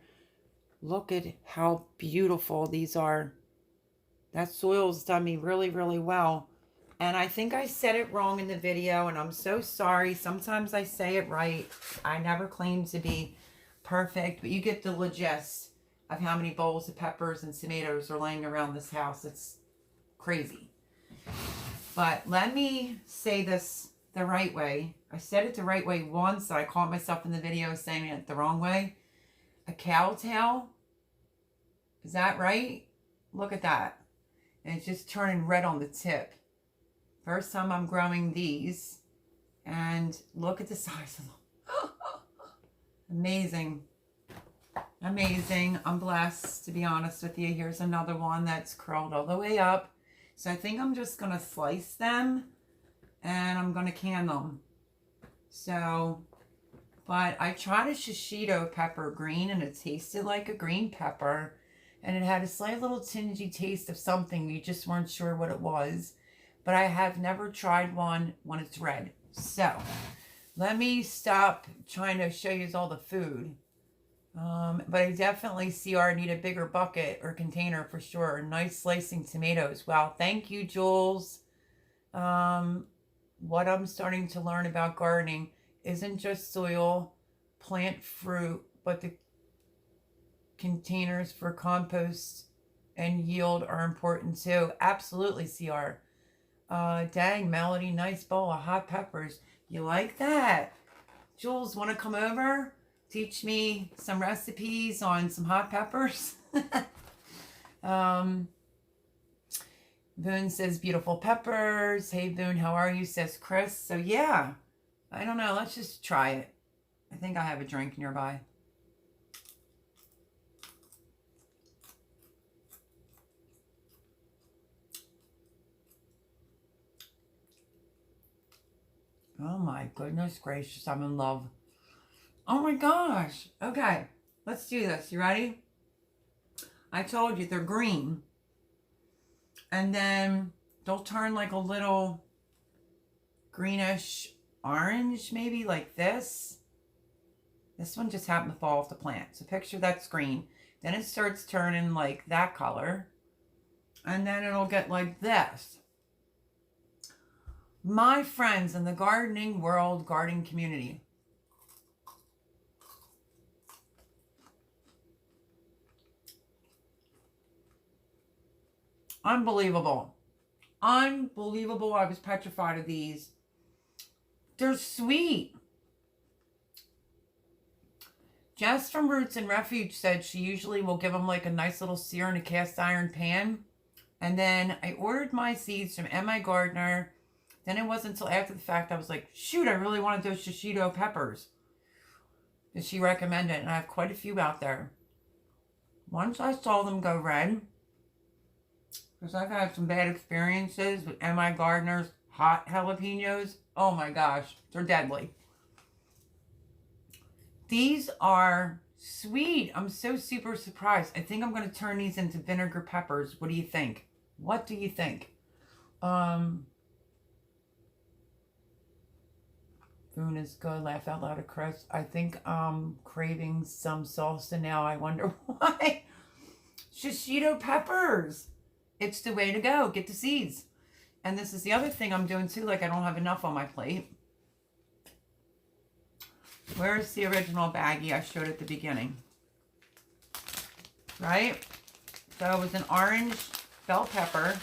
Look at how beautiful these are. That soil's done me really, really well. And I think I said it wrong in the video, and I'm so sorry. Sometimes I say it right. I never claim to be perfect, but you get the gist of how many bowls of peppers and tomatoes are laying around this house. It's crazy. But let me say this the right way. I said it the right way once, and I caught myself in the video saying it the wrong way. A cow tail. Is that right? Look at that. And it's just turning red on the tip. First time I'm growing these. And look at the size of them. Amazing. Amazing. I'm blessed, to be honest with you. Here's another one that's curled all the way up. So I think I'm just going to slice them. And I'm going to can them. So, but I tried a shishito pepper green, and it tasted like a green pepper. And it had a slight little tingy taste of something. You just weren't sure what it was. But I have never tried one when it's red. So, let me stop trying to show you all the food. But I definitely see I need a bigger bucket or container for sure. Nice slicing tomatoes. Wow, thank you, Jules. What I'm starting to learn about gardening isn't just soil, plant fruit, but the containers for compost and yield are important too. Absolutely, CR. Dang, Melody, nice bowl of hot peppers. You like that? Jules, want to come over? Teach me some recipes on some hot peppers? Boone says, beautiful peppers. Hey, Boone, how are you? Says Chris. So, yeah. I don't know. Let's just try it. I think I have a drink nearby. Oh, my goodness gracious. I'm in love. Oh, my gosh. Okay. Let's do this. You ready? I told you they're green. And then they'll turn like a little greenish orange, maybe like this. This one just happened to fall off the plant. So picture that's green. Then it starts turning like that color. And then it'll get like this. My friends in the gardening world, gardening community. Unbelievable. Unbelievable. I was petrified of these. They're sweet. Jess from Roots and Refuge said she usually will give them like a nice little sear in a cast iron pan. And then I ordered my seeds from M.I. Gardner. Then it wasn't until after the fact I was like, shoot, I really wanted those shishito peppers. Did she recommend it? And I have quite a few out there. Once I saw them go red, because I've had some bad experiences with M.I. Gardner's hot jalapenos. Oh my gosh, they're deadly. These are sweet. I'm so super surprised. I think I'm going to turn these into vinegar peppers. What do you think? What do you think? Food is good. Laugh out loud at Chris. I think I'm craving some salsa now. I wonder why. Shishito peppers. It's the way to go. Get the seeds. And this is the other thing I'm doing too. Like, I don't have enough on my plate. Where's the original baggie I showed at the beginning? Right? So it was an orange bell pepper.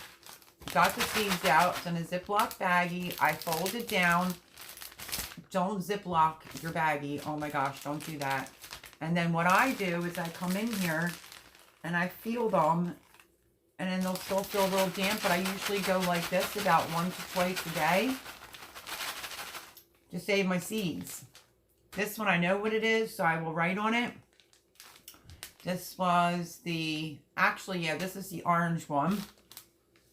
Got the seeds out. It's in a Ziploc baggie. I fold it down. Don't Ziploc your baggie. Oh my gosh, don't do that. And then what I do is I come in here and I feel them. And then they'll still feel a little damp, but I usually go like this about 1 to twice a day to save my seeds. This one I know what it is, so I will write on it. This was the, actually, yeah, this is the orange one.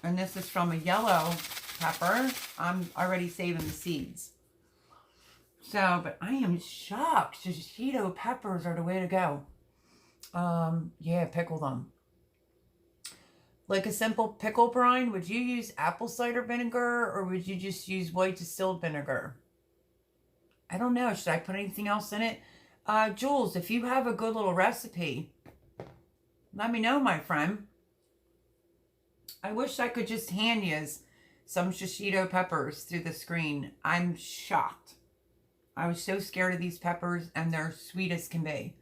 And this is from a yellow pepper. I'm already saving the seeds. So, but I am shocked. Shishito peppers are the way to go. Yeah, pickle them. Like a simple pickle brine, would you use apple cider vinegar or would you just use white distilled vinegar? I don't know. Should I put anything else in it? Jules, if you have a good little recipe, let me know, my friend. I wish I could just hand you some shishito peppers through the screen. I'm shocked. I was so scared of these peppers, and they're sweet as can be.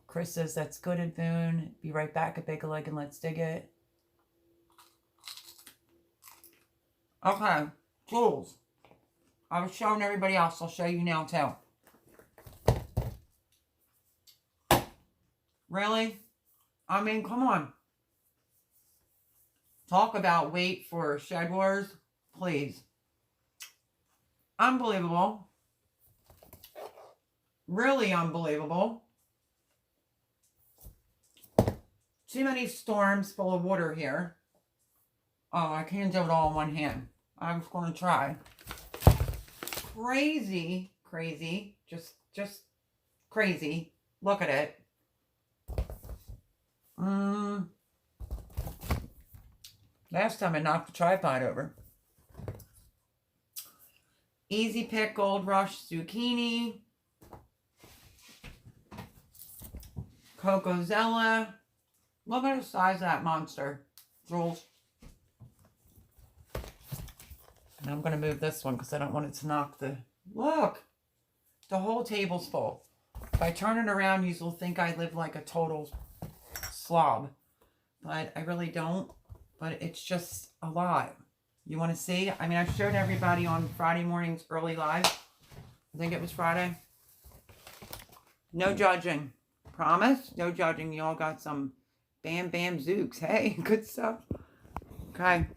Chris says, that's good at Boone. Be right back at Bake a Leg and let's dig it. Okay, Jules. I was showing everybody else. I'll show you now, too. Really? I mean, come on. Talk about wait for Shed Wars. Please. Unbelievable. Really unbelievable. Too many storms full of water here. Oh, I can't do it all in one hand. I was going to try. Crazy, crazy. Just crazy. Look at it. Last time I knocked the tripod over. Easy Pick Gold Rush Zucchini. Cocozella. Look at the size of that monster, Jules. And I'm going to move this one because I don't want it to knock the... Look! The whole table's full. If I turn it around, you will think I live like a total slob. But I really don't. But it's just a lot. You want to see? I mean, I showed everybody on Friday morning's early live. I think it was Friday. No judging. Promise? No judging. You all got some bam bam zooks. Hey, good stuff. Okay.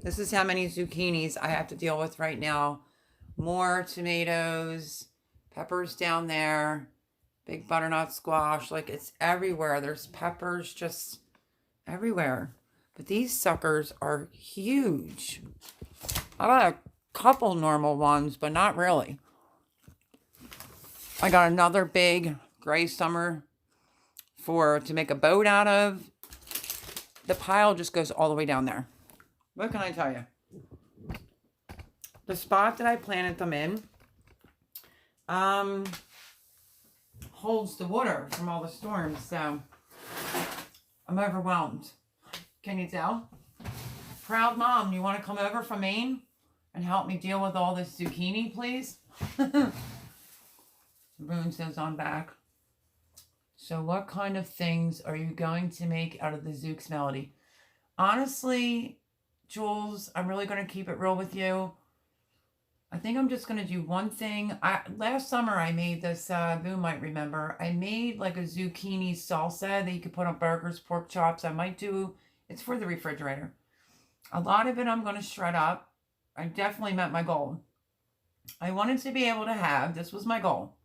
This is how many zucchinis I have to deal with right now. More tomatoes. Peppers down there. Big butternut squash. Like, it's everywhere. There's peppers just everywhere. But these suckers are huge. I got a couple normal ones, but not really. I got another big gray summer to make a boat out of. The pile just goes all the way down there. What can I tell you? The spot that I planted them in holds the water from all the storms, so I'm overwhelmed. Can you tell? Proud mom, you want to come over from Maine and help me deal with all this zucchini, please? Boone says I'm back. So what kind of things are you going to make out of the Zooks melody? Honestly, Jules, I'm really going to keep it real with you. I think I'm just going to do one thing. Last summer I made this, Boone might remember. I made like a zucchini salsa that you could put on burgers, pork chops. I might do... It's for the refrigerator. A lot of it I'm going to shred up. I definitely met my goal. I wanted to be able to have, this was my goal.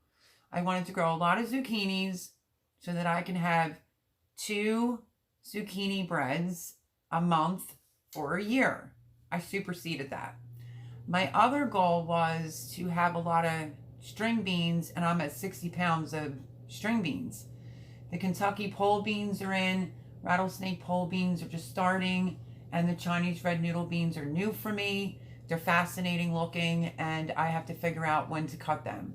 I wanted to grow a lot of zucchinis so that I can have 2 zucchini breads a month for a year. I superseded that. My other goal was to have a lot of string beans, and I'm at 60 pounds of string beans. The Kentucky pole beans are in, rattlesnake pole beans are just starting, and the Chinese red noodle beans are new for me. They're fascinating looking, and I have to figure out when to cut them.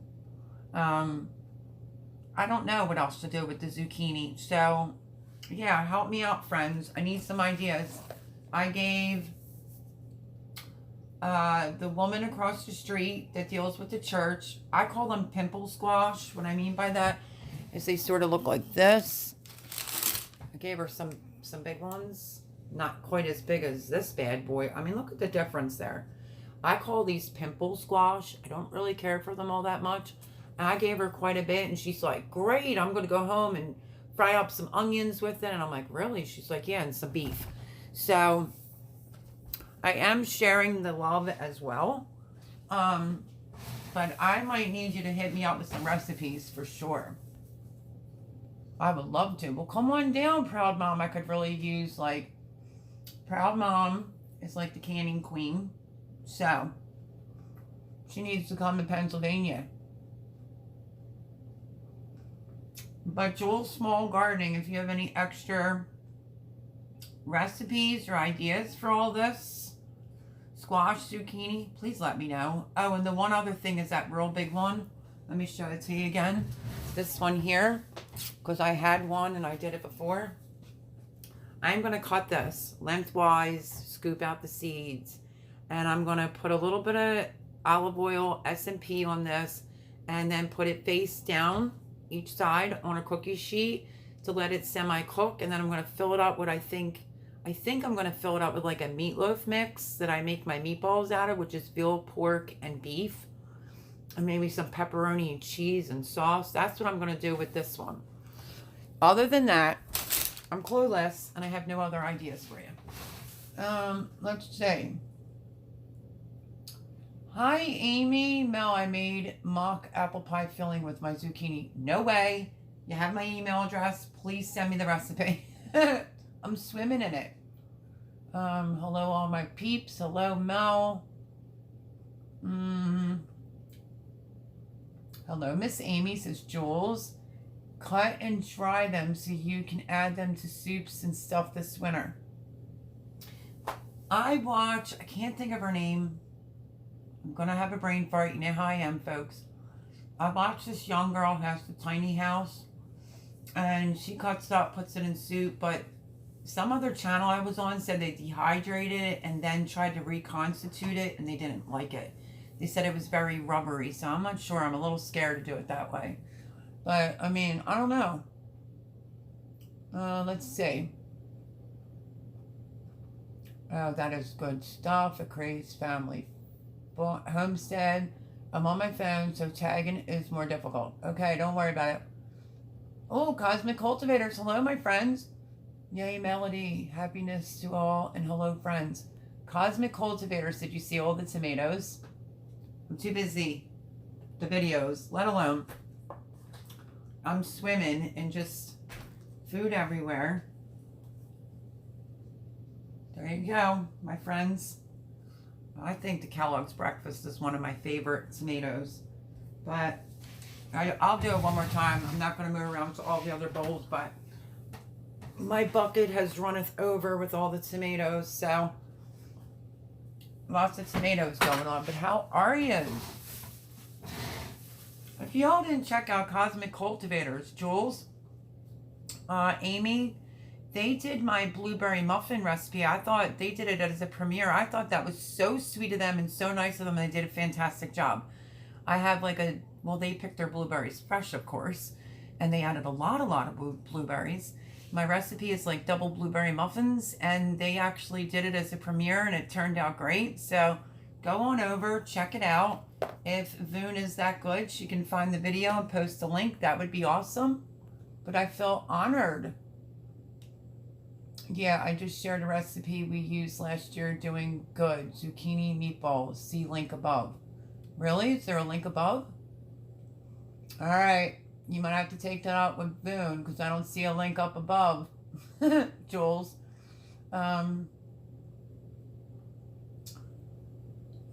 I don't know what else to do with the zucchini. So, yeah, help me out, friends. I need some ideas. I gave the woman across the street that deals with the church, I call them pimple squash. What I mean by that is they sort of look like this. I gave her some big ones. Not quite as big as this bad boy. I mean, look at the difference there. I call these pimple squash. I don't really care for them all that much. And I gave her quite a bit, and she's like, great, I'm going to go home and fry up some onions with it. And I'm like, really? She's like, yeah, and some beef. So I am sharing the love as well. But I might need you to hit me up with some recipes for sure. I would love to. Well, come on down, Proud Mom. I could really use, like, Proud Mom is like the canning queen. So she needs to come to Pennsylvania. But Jules Small Gardening, if you have any extra recipes or ideas for all this, squash, zucchini, please let me know. Oh, and the one other thing is that real big one. Let me show it to you again. This one here, because I had one and I did it before. I'm going to cut this lengthwise, scoop out the seeds, and I'm going to put a little bit of olive oil, S&P on this, and then put it face down each side on a cookie sheet to let it semi-cook, and then I'm going to fill it up with, I think I'm going to fill it up with like a meatloaf mix that I make my meatballs out of, which is veal, pork, and beef, and maybe some pepperoni and cheese and sauce. That's what I'm going to do with this one. Other than that, I'm clueless, and I have no other ideas for you. Let's see. Hi, Amy. Mel, I made mock apple pie filling with my zucchini. No way. You have my email address. Please send me the recipe. I'm swimming in it. Hello, all my peeps. Hello, Mel. Hello, Miss Amy, says Jules. Cut and dry them so you can add them to soups and stuff this winter. I can't think of her name. I'm going to have a brain fart. You know how I am, folks. I watched this young girl who has the tiny house, and she cuts it up, puts it in soup, but some other channel I was on said they dehydrated it and then tried to reconstitute it, and they didn't like it. They said it was very rubbery, so I'm not sure. I'm a little scared to do it that way. But, I mean, I don't know. Let's see. Oh, that is good stuff. A crazed family. Homestead. I'm on my phone, so tagging is more difficult. Okay, don't worry about it. Oh, Cosmic Cultivators. Hello, my friends. Yay, Melody. Happiness to all, and hello, friends. Cosmic Cultivators. Did you see all the tomatoes? I'm too busy. The videos, let alone. I'm swimming in just food everywhere. There you go, my friends. I think the Kellogg's breakfast is one of my favorite tomatoes. But I'll do it one more time. I'm not going to move around to all the other bowls, but my bucket has runneth over with all the tomatoes. So lots of tomatoes going on. But how are you? If y'all didn't check out Cosmic Cultivators, Jules, Amy, they did my blueberry muffin recipe. I thought they did it as a premiere. I thought that was so sweet of them and so nice of them. They did a fantastic job. I have like they picked their blueberries fresh, of course, and they added a lot of blueberries. My recipe is like double blueberry muffins, and they actually did it as a premiere, and it turned out great. So go on over, check it out. If Voon is that good, she can find the video and post a link. That would be awesome. But I feel honored. Yeah, I just shared a recipe we used last year doing good. Zucchini meatballs. See link above. Really? Is there a link above? All right. You might have to take that out with Voon because I don't see a link up above. Jules.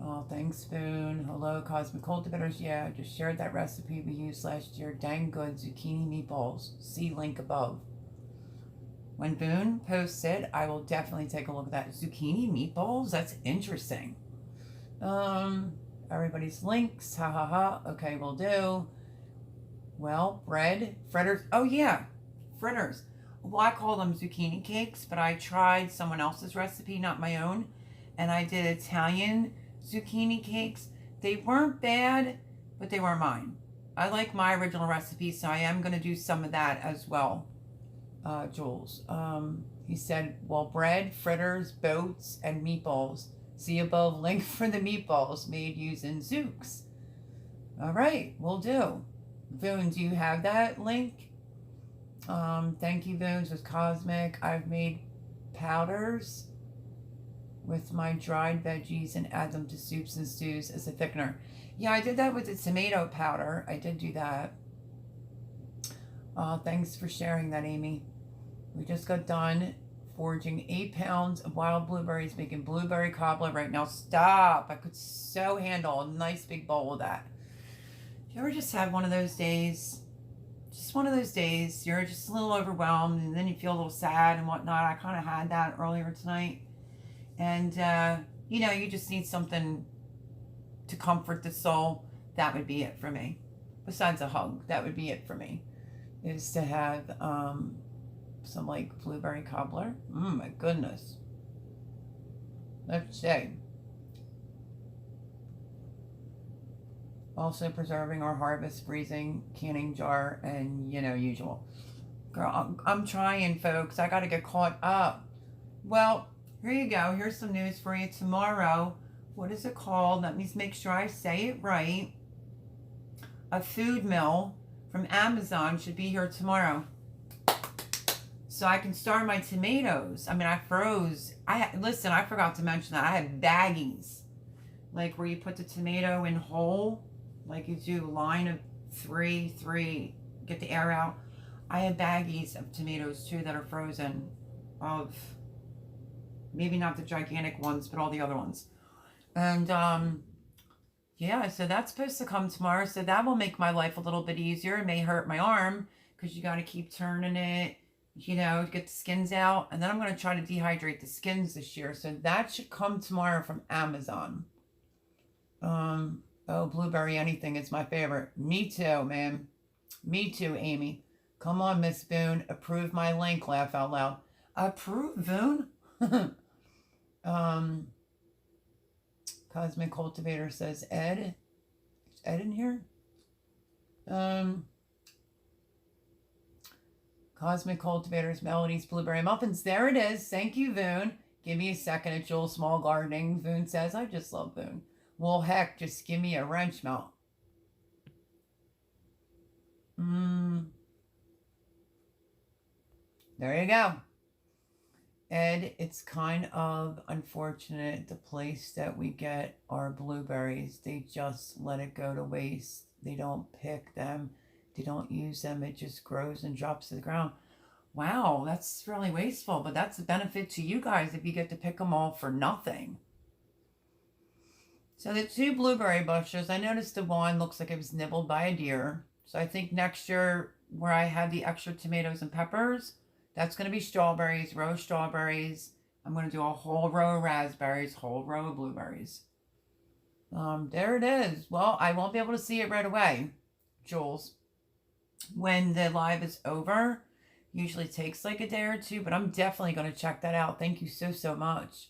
Oh, thanks, Spoon. Hello, Cosmic Cultivators. Yeah, I just shared that recipe we used last year. Dang good zucchini meatballs. See link above. When Boone posts it, I will definitely take a look at that. Zucchini meatballs? That's interesting. Everybody's links. Ha ha ha. Okay, we'll do. Well, bread. Fritters. Oh, yeah. Fritters. Well, I call them zucchini cakes, but I tried someone else's recipe, not my own. And I did Italian zucchini cakes. They weren't bad, but they weren't mine. I like my original recipe, so I am going to do some of that as well. Jules. He said, well, bread, fritters, boats, and meatballs. See above link for the meatballs made using Zooks. All right, we'll do. Voon, do you have that link? Thank you, Voons with Cosmic. I've made powders with my dried veggies and add them to soups and stews as a thickener. Yeah, I did that with the tomato powder. I did do that. Thanks for sharing that, Amy. We just got done foraging 8 pounds of wild blueberries, making blueberry cobbler right now. Stop! I could so handle a nice big bowl of that. Do you ever just have one of those days? Just one of those days. You're just a little overwhelmed and then you feel a little sad and whatnot. I kind of had that earlier tonight. And, you know, you just need something to comfort the soul. That would be it for me. Besides a hug, that would be it for me. Is to have some like blueberry cobbler. My goodness. Let's see. Also preserving our harvest, freezing, canning jar, and you know, usual. Girl, I'm trying, folks. I got to get caught up. Well, here you go. Here's some news for you tomorrow. What is it called? Let me make sure I say it right. A food mill from Amazon should be here tomorrow. So I can store my tomatoes. I mean, I froze. Listen, I forgot to mention that. I had baggies. Like where you put the tomato in whole. Like you do a line of three, get the air out. I have baggies of tomatoes too that are frozen. Of maybe not the gigantic ones, but all the other ones. And yeah, so that's supposed to come tomorrow. So that will make my life a little bit easier. It may hurt my arm because you got to keep turning it, you know, to get the skins out. And then I'm going to try to dehydrate the skins this year. So that should come tomorrow from Amazon. Oh, blueberry anything is my favorite. Me too, man. Me too, Amy. Come on, Miss Boone. Approve my link. Laugh out loud. Approve, Boone? Cosmic Cultivator says, Ed. Is Ed in here? Cosmic Cultivators, Melodies, Blueberry Muffins. There it is. Thank you, Boone. Give me a second at Joel Small Gardening. Boone says, I just love Boone. Well, heck, just give me a wrench melt. There you go. Ed, it's kind of unfortunate the place that we get our blueberries. They just let it go to waste. They don't pick them. They don't use them. It just grows and drops to the ground. Wow, that's really wasteful, but that's a benefit to you guys if you get to pick them all for nothing. So the 2 blueberry bushes, I noticed the one looks like it was nibbled by a deer. So I think next year where I have the extra tomatoes and peppers, that's going to be strawberries, row strawberries. I'm going to do a whole row of raspberries, whole row of blueberries. There it is. Well, I won't be able to see it right away, Jules. When the live is over, usually takes like a day or 2, but I'm definitely going to check that out. Thank you so much.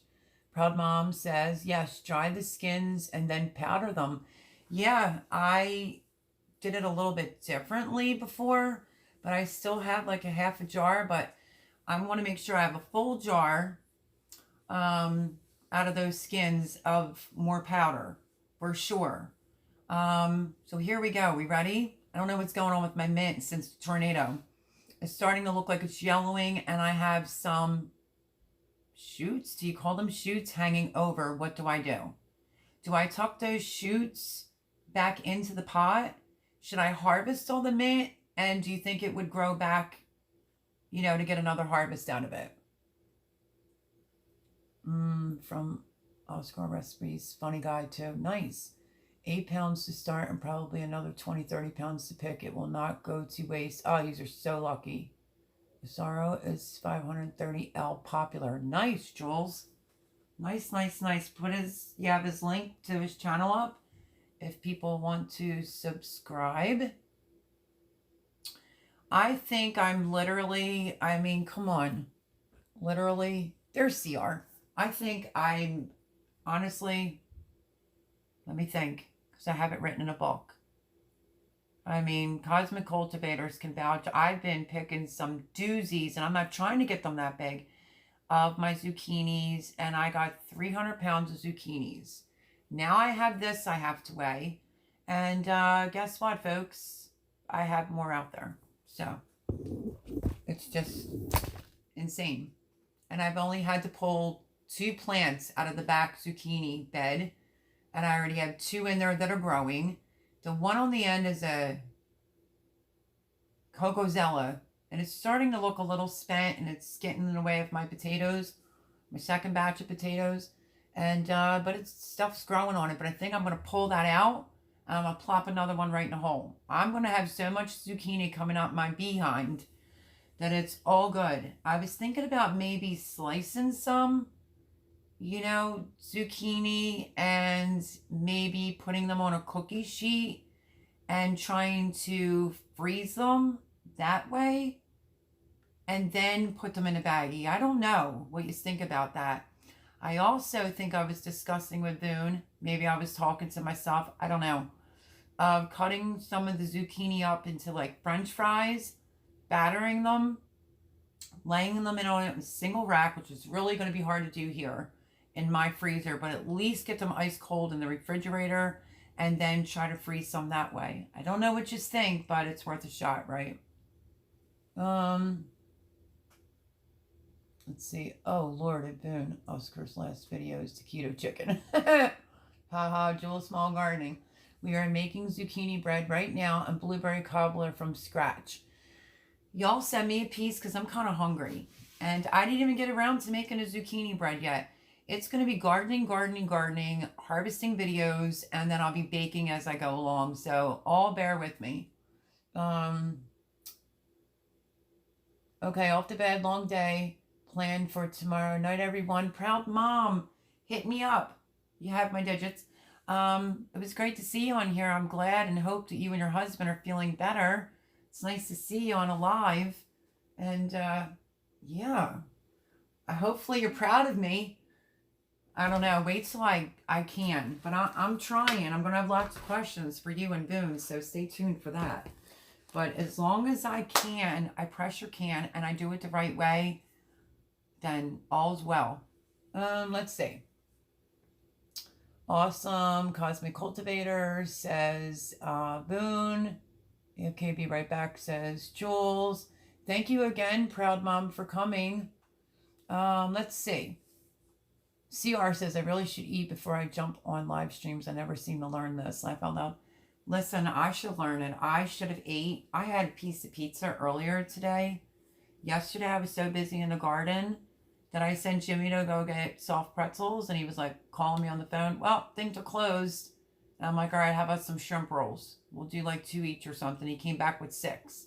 Proud Mom says, yes, dry the skins and then powder them. Yeah, I did it a little bit differently before, but I still have like a half a jar, but I want to make sure I have a full jar out of those skins of more powder, for sure. So here we go. We ready? I don't know what's going on with my mint since the tornado. It's starting to look like it's yellowing, and I have some shoots. Do you call them shoots hanging over? What do I do? Do I tuck those shoots back into the pot? Should I harvest all the mint? And do you think it would grow back, you know, to get another harvest out of it? From Oscar recipes, funny guy too. Nice. 8 pounds to start and probably another 20-30 pounds to pick. It will not go to waste. Oh, these are so lucky. Sorrow is 530L popular. Nice, Jules. Nice, nice, nice. You have his link to his channel up if people want to subscribe. I think I'm literally, I mean, come on. Literally, there's CR. I think I'm, honestly, let me think, because I have it written in a book. I mean, Cosmic Cultivators can vouch. I've been picking some doozies, and I'm not trying to get them that big, of my zucchinis, and I got 300 pounds of zucchinis. Now I have this I have to weigh, and guess what, folks? I have more out there. So, it's just insane. And I've only had to pull 2 plants out of the back zucchini bed, and I already have 2 in there that are growing. The one on the end is a Cocozella, and it's starting to look a little spent, and it's getting in the way of my potatoes, my second batch of potatoes. And but it's stuff's growing on it. But I think I'm going to pull that out, and I'm going to plop another one right in the hole. I'm going to have so much zucchini coming out my behind that it's all good. I was thinking about maybe slicing some, you know, zucchini, and maybe putting them on a cookie sheet and trying to freeze them that way and then put them in a baggie. I don't know what you think about that. I also think I was discussing with Boone, maybe I was talking to myself, I don't know, of cutting some of the zucchini up into like French fries, battering them, laying them in on a single rack, which is really going to be hard to do here in my freezer, but at least get them ice cold in the refrigerator and then try to freeze some that way. I don't know what you think, but it's worth a shot, right? Let's see. Oh, Lord, at Boone. Oscar's last video is taquito chicken. Haha, Jewel Small Gardening. We are making zucchini bread right now and blueberry cobbler from scratch. Y'all send me a piece because I'm kind of hungry. And I didn't even get around to making a zucchini bread yet. It's going to be gardening, harvesting videos, and then I'll be baking as I go along. So all bear with me. Okay, off to bed, long day. Plan for tomorrow night, everyone. Proud mom, hit me up. You have my digits. It was great to see you on here. I'm glad and hope that you and your husband are feeling better. It's nice to see you on a live. And yeah, hopefully you're proud of me. I don't know. Wait till I can. But I'm trying. I'm going to have lots of questions for you and Boone. So stay tuned for that. But as long as I can, I pressure can, and I do it the right way, then all's well. Let's see. Awesome. Cosmic Cultivator says Boone. Okay, be right back, says Jules. Thank you again, Proud Mom, for coming. Let's see. CR says, I really should eat before I jump on live streams. I never seem to learn this. Laugh out loud. Listen, I should learn it. I should have ate. I had a piece of pizza earlier today. Yesterday, I was so busy in the garden that I sent Jimmy to go get soft pretzels, and he was like calling me on the phone. Well, things are closed. And I'm like, all right, how about some shrimp rolls? We'll do like 2 each or something. He came back with 6.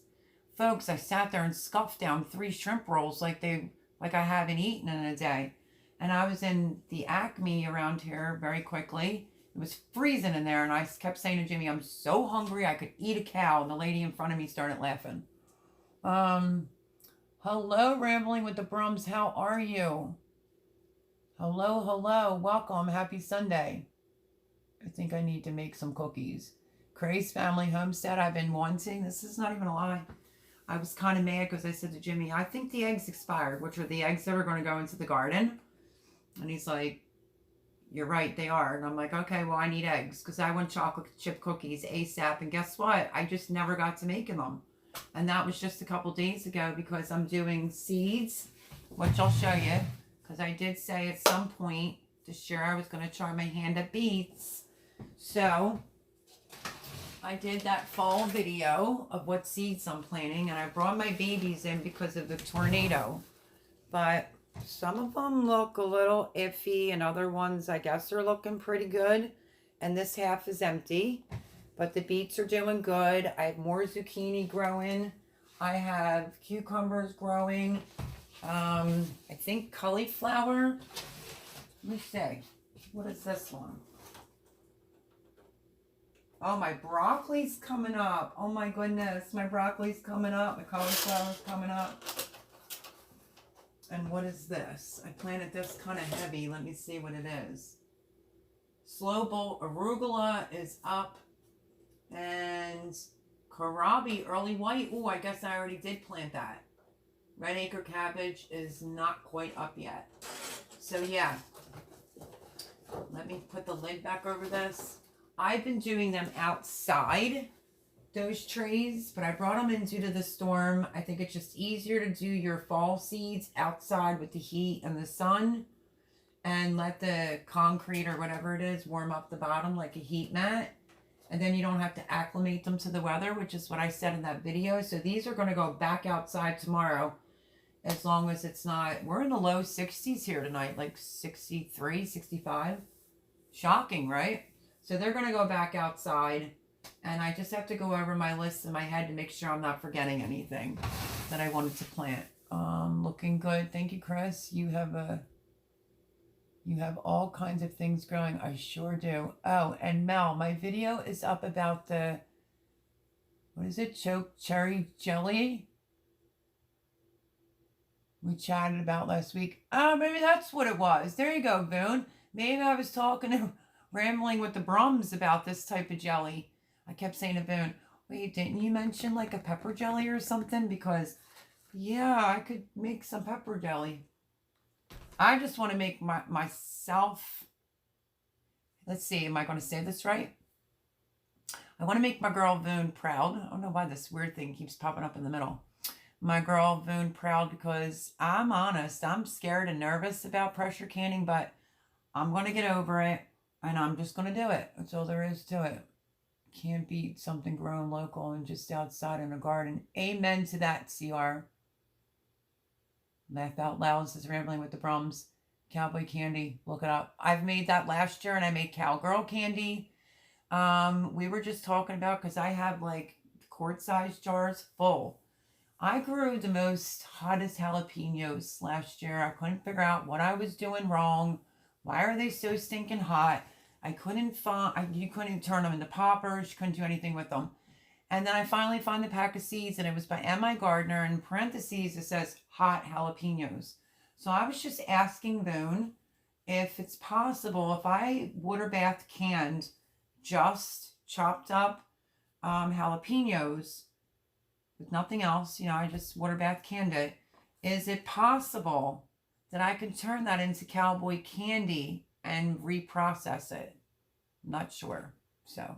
Folks, I sat there and scuffed down 3 shrimp rolls like I haven't eaten in a day. And I was in the Acme around here very quickly. It was freezing in there, and I kept saying to Jimmy, I'm so hungry I could eat a cow. And the lady in front of me started laughing. Hello, Rambling with the Brums. How are you? Hello, hello. Welcome. Happy Sunday. I think I need to make some cookies. Cray's Family Homestead. I've been wanting. This is not even a lie. I was kind of mad because I said to Jimmy, I think the eggs expired, which are the eggs that are going to go into the garden. And he's like, you're right, they are. And I'm like, okay, well, I need eggs because I want chocolate chip cookies ASAP. And guess what? I just never got to making them. And that was just a couple days ago because I'm doing seeds, which I'll show you. Because I did say at some point this year I was going to try my hand at beets. So I did that fall video of what seeds I'm planting. And I brought my babies in because of the tornado. But Some of them look a little iffy, and other ones, I guess, are looking pretty good. And this half is empty, but the beets are doing good. I have more zucchini growing. I have cucumbers growing. I think cauliflower. Let me see. What is this one? Oh, my broccoli's coming up. Oh my goodness, my broccoli's coming up. My cauliflower's coming up. And what is this? I planted this kind of heavy. Let me see what it is. Slow bolt arugula is up. And kohlrabi early white. Oh, I guess I already did plant that. Red acre cabbage is not quite up yet. So yeah. Let me put the lid back over this. I've been doing them outside, those trays, but I brought them in due to the storm. I think it's just easier to do your fall seeds outside with the heat and the sun and let the concrete or whatever it is warm up the bottom like a heat mat. And then you don't have to acclimate them to the weather, which is what I said in that video. So these are going to go back outside tomorrow as long as it's not, we're in the low 60s here tonight, like 63, 65. Shocking, right? So they're going to go back outside, and I just have to go over my list in my head to make sure I'm not forgetting anything that I wanted to plant. Looking good. Thank you, Chris. You have all kinds of things growing. I sure do. Oh, and Mel, my video is up about the, what is it? Choke cherry jelly we chatted about last week. Oh, maybe that's what it was. There you go, Boone. Maybe I was talking to rambling with the Brums about this type of jelly. I kept saying to Boone, wait, didn't you mention like a pepper jelly or something? Because, yeah, I could make some pepper jelly. I just want to make myself, let's see, am I going to say this right? I want to make my girl Boone proud. I don't know why this weird thing keeps popping up in the middle. My girl Boone proud because I'm honest. I'm scared and nervous about pressure canning, but I'm going to get over it. And I'm just going to do it. That's all there is to it. Can't beat something grown local and just outside in a garden. Amen to that, CR. Laugh out loud, says Rambling with the Brums. Cowboy candy, look it up. I've made that last year, and I made cowgirl candy. We were just talking about, because I have like quart-sized jars full. I grew the most hottest jalapenos last year. I couldn't figure out what I was doing wrong. Why are they so stinking hot? I couldn't find, you couldn't turn them into poppers. You couldn't do anything with them. And then I finally found the pack of seeds, and it was by M.I. Gardner. In parentheses, it says hot jalapenos. So I was just asking Boone if it's possible, if I water bath canned just chopped up jalapenos with nothing else, I just water bath canned it. Is it possible that I can turn that into cowboy candy and reprocess it? I'm not sure. So,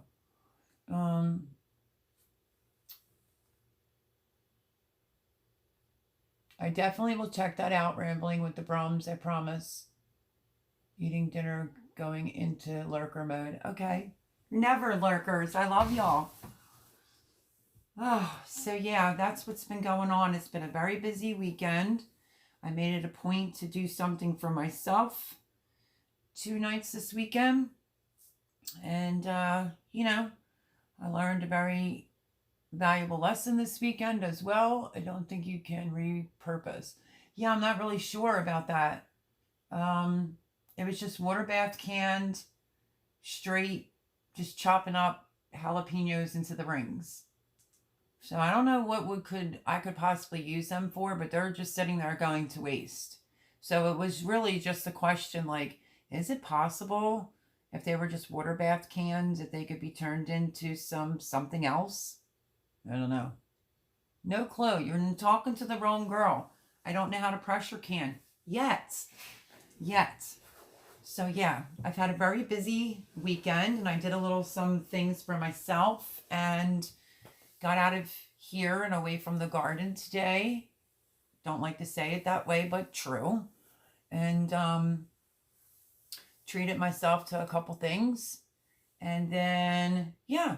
I definitely will check that out, Rambling with the Brums, I promise. Eating dinner, going into lurker mode. Okay. Never lurkers. I love y'all. Oh, so yeah, that's what's been going on. It's been a very busy weekend. I made it a point to do something for myself 2 nights this weekend. And, I learned a very valuable lesson this weekend as well. I don't think you can repurpose. Yeah, I'm not really sure about that. It was just water bath canned, straight, just chopping up jalapenos into the rings. So I don't know what I could possibly use them for, but they're just sitting there going to waste. So it was really just a question like, is it possible if they were just water bath cans, if they could be turned into something else? I don't know. No clue. You're talking to the wrong girl. I don't know how to pressure can yet. So yeah, I've had a very busy weekend, and I did some things for myself and got out of here and away from the garden today. Don't like to say it that way, but true. And treated myself to a couple things. And then, yeah.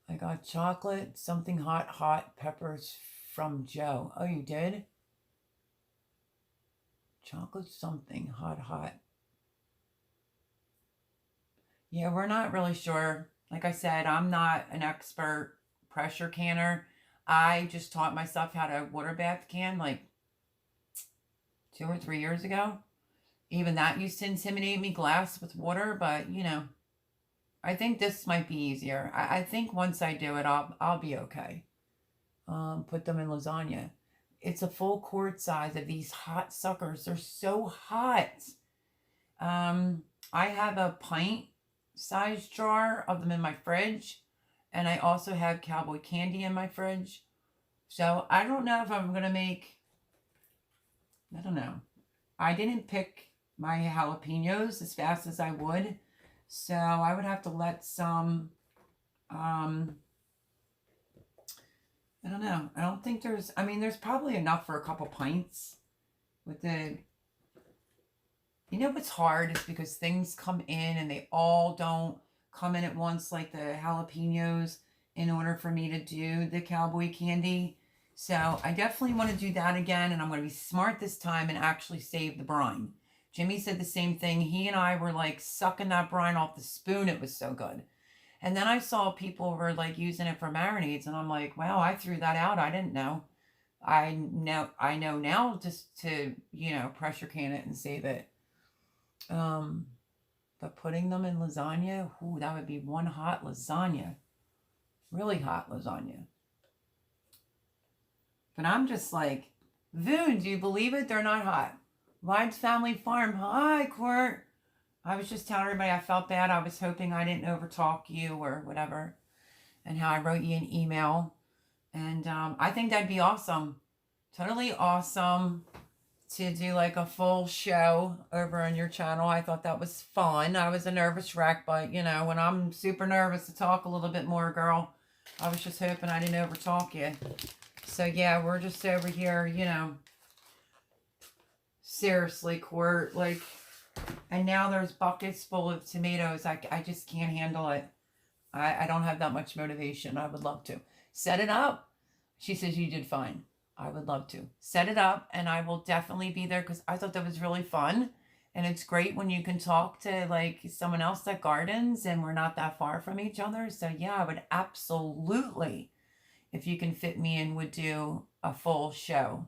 I got chocolate, something hot peppers from Joe. Oh, you did? chocolate something, hot, hot. Yeah, we're not really sure. Like I said, I'm not an expert pressure canner. I just taught myself how to water bath can like 2 or 3 years ago. Even that used to intimidate me, glass with water, but you know, I think this might be easier. I think once I do it, I'll be okay. Put them in lasagna. It's a full quart size of these hot suckers. They're so hot. I have a pint size jar of them in my fridge, and I also have cowboy candy in my fridge. So I don't know if I'm gonna make. I don't know. I didn't pick my jalapenos as fast as I would, so I would have to let some. I don't know. I don't think there's. I mean, there's probably enough for a couple pints. With the. You know what's hard is because things come in and they all don't come in at once, like the jalapenos, in order for me to do the cowboy candy. So I definitely want to do that again, and I'm going to be smart this time and actually save the brine. Jimmy said the same thing. He and I were like sucking that brine off the spoon. It was so good. And then I saw people were like using it for marinades, and I'm like, wow, I threw that out. I didn't know. I know now just to, pressure can it and save it. But putting them in lasagna, ooh, that would be one hot lasagna. Really hot lasagna. But I'm just like, Voon, do you believe it? They're not hot. Lives Family Farm. Hi, Court. I was just telling everybody I felt bad. I was hoping I didn't overtalk you or whatever. And how I wrote you an email. And I think that'd be awesome. Totally awesome to do like a full show over on your channel. I thought that was fun. I was a nervous wreck, but when I'm super nervous to talk a little bit more, girl, I was just hoping I didn't overtalk you. So yeah, we're just over here, seriously, Court, like, and now there's buckets full of tomatoes. I just can't handle it. I don't have that much motivation. I would love to. Set it up. She says you did fine. I would love to. Set it up, and I will definitely be there because I thought that was really fun. And it's great when you can talk to, like, someone else that gardens, and we're not that far from each other. So, yeah, I would absolutely, if you can fit me in, would do a full show.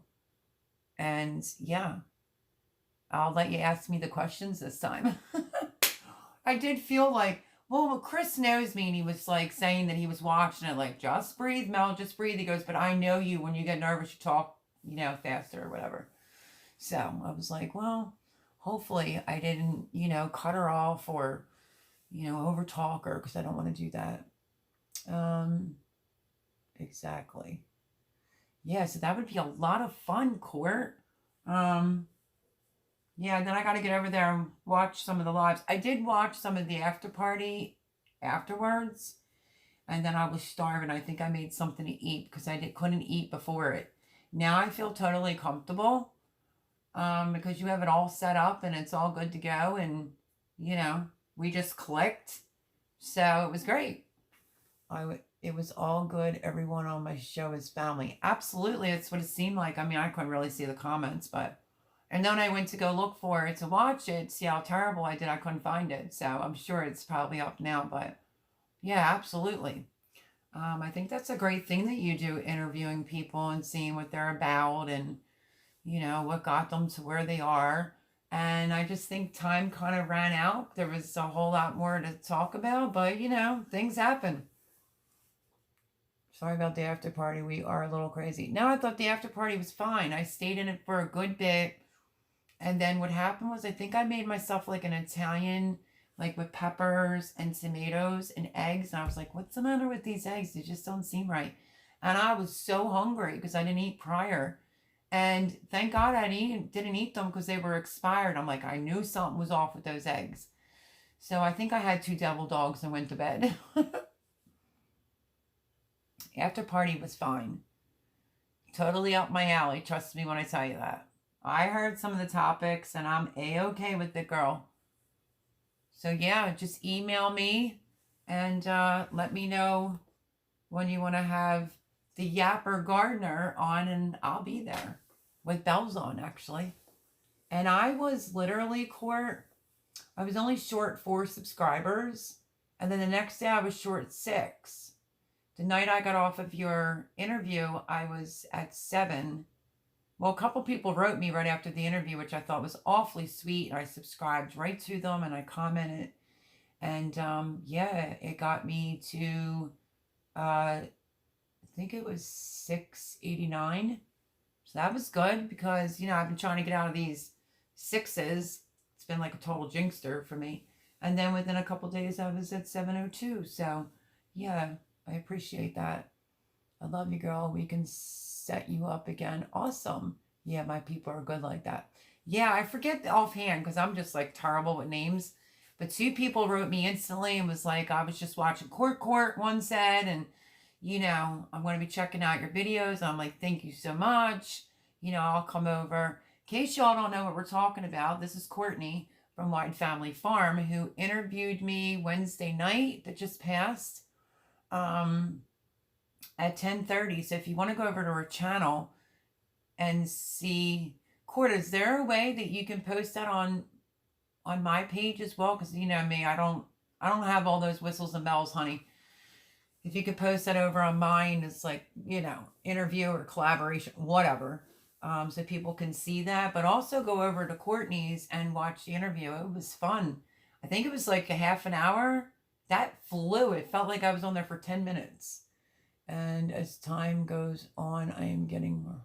And, yeah, I'll let you ask me the questions this time. I did feel like, well, Chris knows me, and he was like saying that he was watching it, like, just breathe, Mel, just breathe. He goes, but I know you, when you get nervous, you talk, faster or whatever. So I was like, well, hopefully I didn't, cut her off or, over talk her, because I don't want to do that. Exactly. Yeah, so that would be a lot of fun, Court. Yeah, then I got to get over there and watch some of the lives. I did watch some of the after party afterwards, and then I was starving. I think I made something to eat because couldn't eat before it. Now I feel totally comfortable because you have it all set up and it's all good to go, and we just clicked, so it was great. It was all good. Everyone on my show is family. Absolutely, that's what it seemed like. I mean, I couldn't really see the comments, but. And then I went to go look for it to watch it, see how terrible I did. I couldn't find it. So I'm sure it's probably up now. But yeah, absolutely. I think that's a great thing that you do, interviewing people and seeing what they're about and, what got them to where they are. And I just think time kind of ran out. There was a whole lot more to talk about. But, things happen. Sorry about the after party. We are a little crazy. No, I thought the after party was fine. I stayed in it for a good bit. And then what happened was I think I made myself like an Italian, like with peppers and tomatoes and eggs. And I was like, what's the matter with these eggs? They just don't seem right. And I was so hungry because I didn't eat prior. And thank God I didn't eat them because they were expired. I'm like, I knew something was off with those eggs. So I think I had 2 devil dogs and went to bed. After party was fine. Totally up my alley. Trust me when I tell you that. I heard some of the topics and I'm A-okay with it, girl. So yeah, just email me and let me know when you want to have the Yapper Gardener on, and I'll be there with bells on, actually. And I was literally, Court, I was only short 4 subscribers. And then the next day I was short 6. The night I got off of your interview, I was at 7. Well, a couple people wrote me right after the interview, which I thought was awfully sweet. I subscribed right to them and I commented. And yeah, it got me to, I think it was 689. So that was good because, you know, I've been trying to get out of these 6s. It's been like a total jinxter for me. And then within a couple days, I was at 702. So yeah, I appreciate that. I love you, girl. We can set you up again. Awesome. Yeah, my people are good like that. Yeah, I forget offhand because I'm just like terrible with names. But 2 people wrote me instantly and was like, I was just watching Court, one said, and, you know, I'm going to be checking out your videos. I'm like, thank you so much. You know, I'll come over. In case y'all don't know what we're talking about, this is Courtney from Wide Family Farm who interviewed me Wednesday night that just passed. At 10:30. So if you want to go over to her channel and see, Court, is there a way that you can post that on my page as well? Because you know me, I don't have all those whistles and bells, honey. If you could post that over on mine, it's like, you know, interview or collaboration, whatever. So people can see that, but also go over to Courtney's and watch the interview. It was fun. I think it was like a half an hour. That flew. It felt like I was on there for 10 minutes. And as time goes on, I am getting more.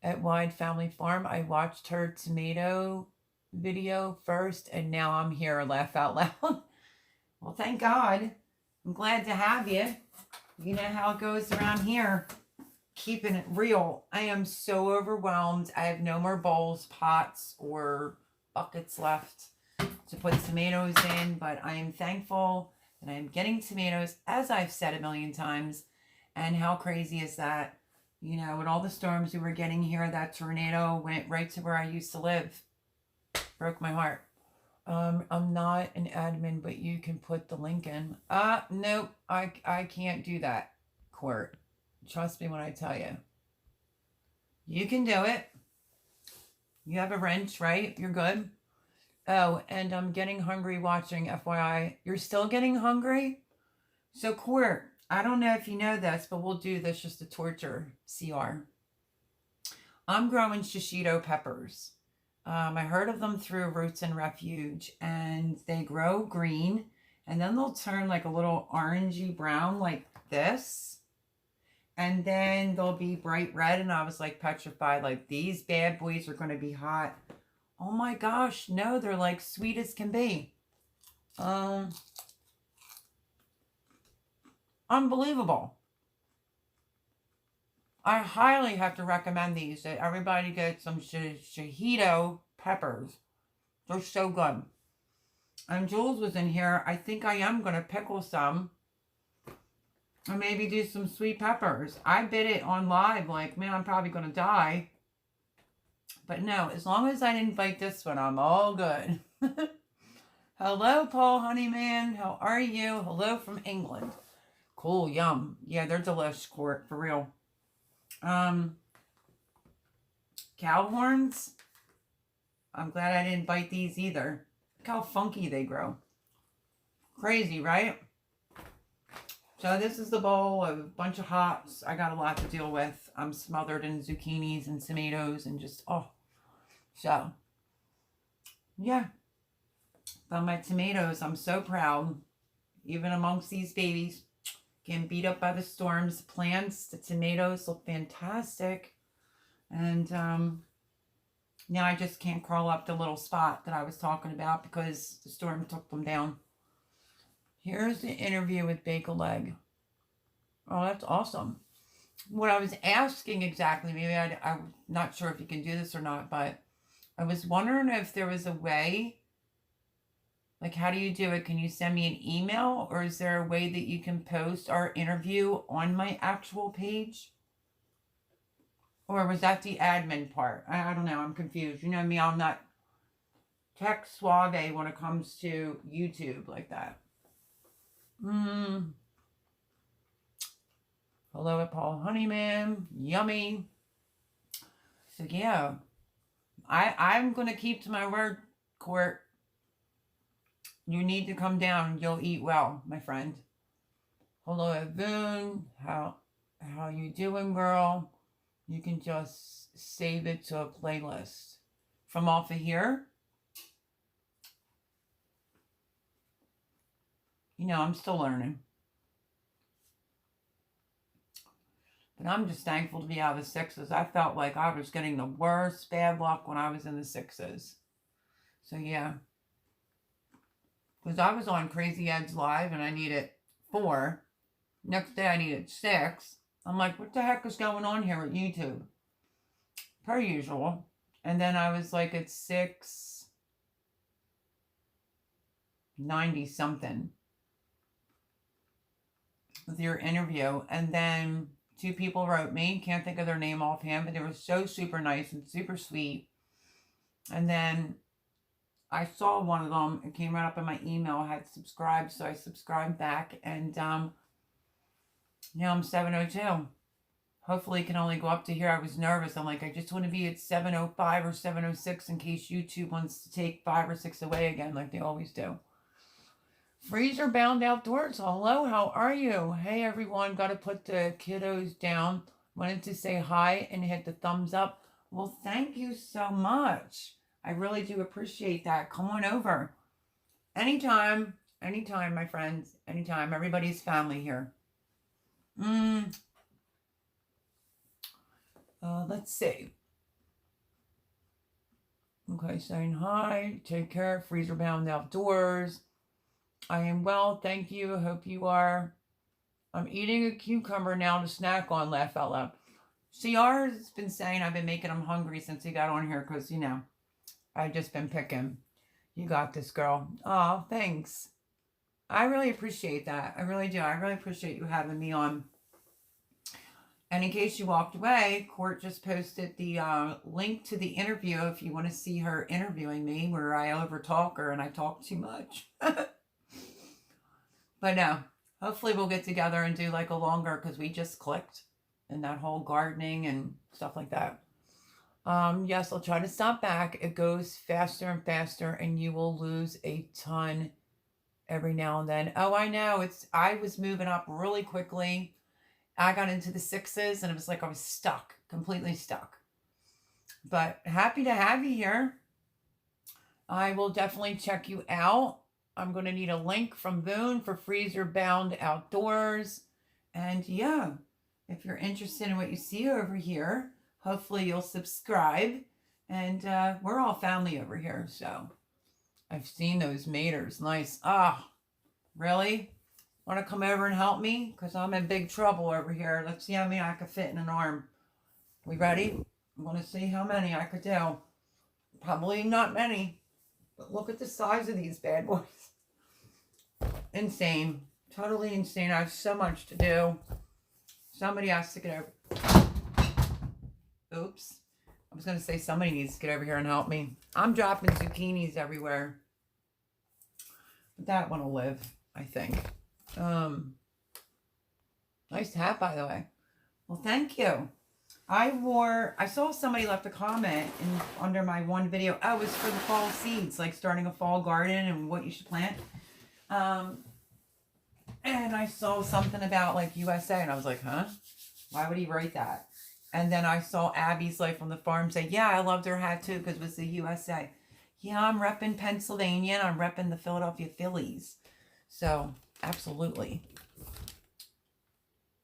At Wide Family Farm, I watched her tomato video first, and now I'm here, laugh out loud. Well, thank God. I'm glad to have you. You know how it goes around here. Keeping it real. I am so overwhelmed. I have no more bowls, pots, or buckets left to put tomatoes in, but I am thankful that I'm getting tomatoes, as I've said a million times. And how crazy is that? You know, with all the storms we were getting here, that tornado went right to where I used to live. Broke my heart. I'm not an admin, but you can put the link in. Nope, I can't do that, Court. Trust me when I tell you. You can do it. You have a wrench, right? You're good. Oh, and I'm getting hungry watching, FYI. You're still getting hungry? So, Court, I don't know if you know this, but we'll do this just to torture CR. I'm growing shishito peppers. I heard of them through Roots and Refuge, and they grow green, and then they'll turn like a little orangey brown like this, and then they'll be bright red, and I was like petrified, like these bad boys are going to be hot. Oh my gosh, no, they're like sweet as can be. Unbelievable. I highly have to recommend these. That everybody get some shishito peppers. They're so good. And Jules was in here. I think I am going to pickle some. And maybe do some sweet peppers. I bit it on live like, man, I'm probably going to die. But no, as long as I didn't bite this one, I'm all good. Hello, Paul Honeyman. How are you? Hello from England. Cool, yum. Yeah, they're delicious, Court, for real. Cow horns. I'm glad I didn't bite these either. Look how funky they grow. Crazy, right? So this is the bowl of a bunch of hops. I got a lot to deal with. I'm smothered in zucchinis and tomatoes and just, oh. So, yeah. But my tomatoes, I'm so proud. Even amongst these babies, getting beat up by the storms. Plants, the tomatoes look fantastic. And now I just can't crawl up the little spot that I was talking about because the storm took them down. Here's the interview with Bake a Leg. Oh, that's awesome. What I was asking exactly, maybe I'm not sure if you can do this or not, but I was wondering if there was a way, like how do you do it? Can you send me an email, or is there a way that you can post our interview on my actual page? Or was that the admin part? I don't know. I'm confused. You know me, I'm not tech suave when it comes to YouTube like that. Hello at Paul Honeyman. Yummy. So yeah, I'm gonna keep to my word, Court. You need to come down. You'll eat well, my friend. Hello, Evan. How you doing, girl? You can just save it to a playlist from off of here. You know, I'm still learning. But I'm just thankful to be out of the sixes. I felt like I was getting the worst bad luck when I was in the sixes. So yeah. Because I was on Crazy Ed's Live and I needed 4. Next day I needed 6. I'm like, what the heck is going on here with YouTube? Per usual. And then I was like at 690 something with your interview. And then 2 people wrote me. Can't think of their name offhand, but they were so super nice and super sweet. And then I saw one of them. It came right up in my email. I had subscribed, so I subscribed back. And now I'm 702. Hopefully it can only go up to here. I was nervous. I'm like, I just want to be at 705 or 706 in case YouTube wants to take 5 or 6 away again like they always do. Freezer Bound Outdoors. Hello, how are you? Hey, everyone. Got to put the kiddos down. Wanted to say hi and hit the thumbs up. Well, thank you so much. I really do appreciate that. Come on over. Anytime, my friends. Anytime. Everybody's family here. Let's see. Okay, saying hi. Take care. Freezer Bound Outdoors. I am well, thank you. Hope you are. I'm eating a cucumber now to snack on. Laugh out loud. CR's been saying I've been making him hungry since he got on here because, you know, I've just been picking. You got this, girl. Oh, thanks. I really appreciate that. I really do. I really appreciate you having me on. And in case you walked away, Court just posted the link to the interview if you want to see her interviewing me, where I overtalk her and I talk too much. But no, hopefully we'll get together and do like a longer, because we just clicked in that whole gardening and stuff like that. Yes, I'll try to stop back. It goes faster and faster and you will lose a ton every now and then. Oh, I know. I was moving up really quickly. I got into the 6s and it was like I was stuck, completely stuck. But happy to have you here. I will definitely check you out. I'm going to need a link from Boone for Freezer Bound Outdoors. And yeah, if you're interested in what you see over here, hopefully you'll subscribe. And we're all family over here. So I've seen those maters. Nice. Ah, really? Want to come over and help me? Because I'm in big trouble over here. Let's see how many I could fit in an arm. We ready? I'm going to see how many I could do. Probably not many. But look at the size of these bad boys. Insane. Totally insane. I have so much to do. Somebody has to get over. Oops. I was going to say somebody needs to get over here and help me. I'm dropping zucchinis everywhere. But that one will live, I think. Nice hat, by the way. Well, thank you. I saw somebody left a comment under my one video. Oh, it was for the fall seeds, like starting a fall garden and what you should plant. And I saw something about like USA and I was like, huh? Why would he write that? And then I saw Abby's Life on the Farm say, yeah, I loved her hat too because it was the USA. Yeah, I'm repping Pennsylvania and I'm repping the Philadelphia Phillies. So, absolutely.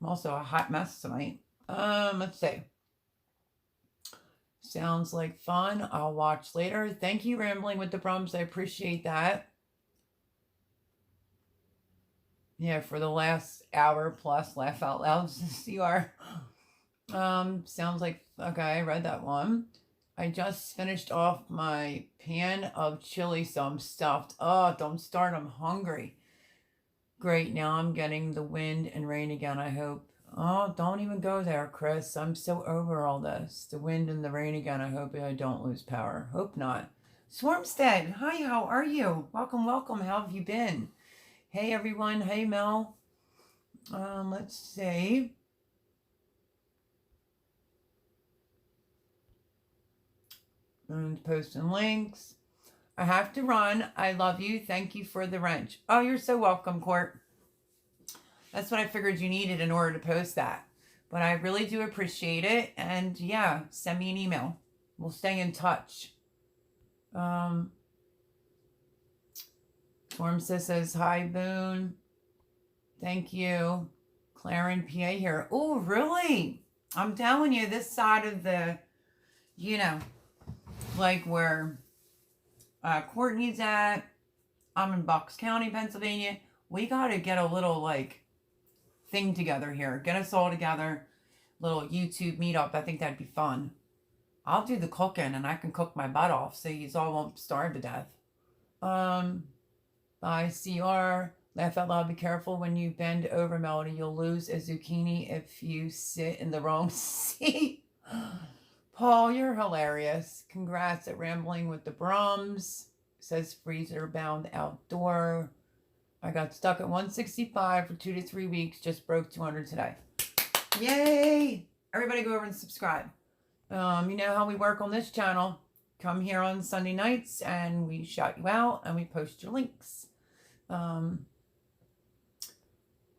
I'm also a hot mess tonight. Let's see. Sounds like fun. I'll watch later. Thank you, Rambling with the Brums. I appreciate that. Yeah, for the last hour plus, laugh out loud. CR. Sounds like, okay, I read that one. I just finished off my pan of chili, so I'm stuffed. Oh, don't start. I'm hungry. Great. Now I'm getting the wind and rain again, I hope. Oh, don't even go there, Chris. I'm so over all this. The wind and the rain again. I hope I don't lose power. Hope not. Homestead. Hi, how are you? Welcome, welcome. How have you been? Hey, everyone. Hey, Mel. Let's see. And posting links. I have to run. I love you. Thank you for the wrench. Oh, you're so welcome, Court. That's what I figured you needed in order to post that. But I really do appreciate it. And yeah, send me an email. We'll stay in touch. Storm says, hi, Boone. Thank you. Claren, PA here. Oh, really? I'm telling you, this side of the, you know, like where Courtney's at, I'm in Bucks County, Pennsylvania. We got to get a little, like, thing together here. Get us all together. Little YouTube meetup. I think that'd be fun. I'll do the cooking, and I can cook my butt off so you all won't starve to death. By CR. Laugh out loud. Be careful when you bend over, Melody. You'll lose a zucchini if you sit in the wrong seat. Paul, you're hilarious. Congrats at Rambling with the Brums. Says Freezer Bound Outdoor. I got stuck at 165 for 2 to 3 weeks. Just broke 200 today. Yay! Everybody go over and subscribe. You know how we work on this channel. Come here on Sunday nights and we shout you out and we post your links.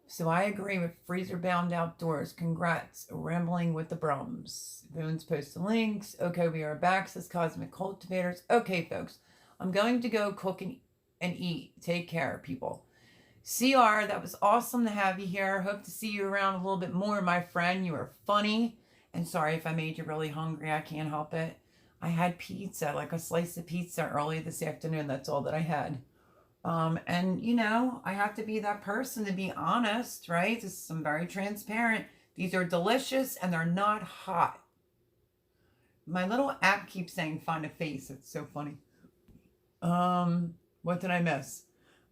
So I agree with Freezer Bound Outdoors. Congrats. Rambling with the Brums. Boone's posting links. Okay, we are back, says Cosmic Cultivators. Okay, folks. I'm going to go cook and eat. Take care, people. CR, that was awesome to have you here. Hope to see you around a little bit more, my friend. You are funny. And sorry if I made you really hungry. I can't help it. I had pizza, like a slice of pizza early this afternoon. That's all that I had. And, you know, I have to be that person to be honest, right? I'm very transparent. These are delicious and they're not hot. My little app keeps saying find a face. It's so funny. What did I miss?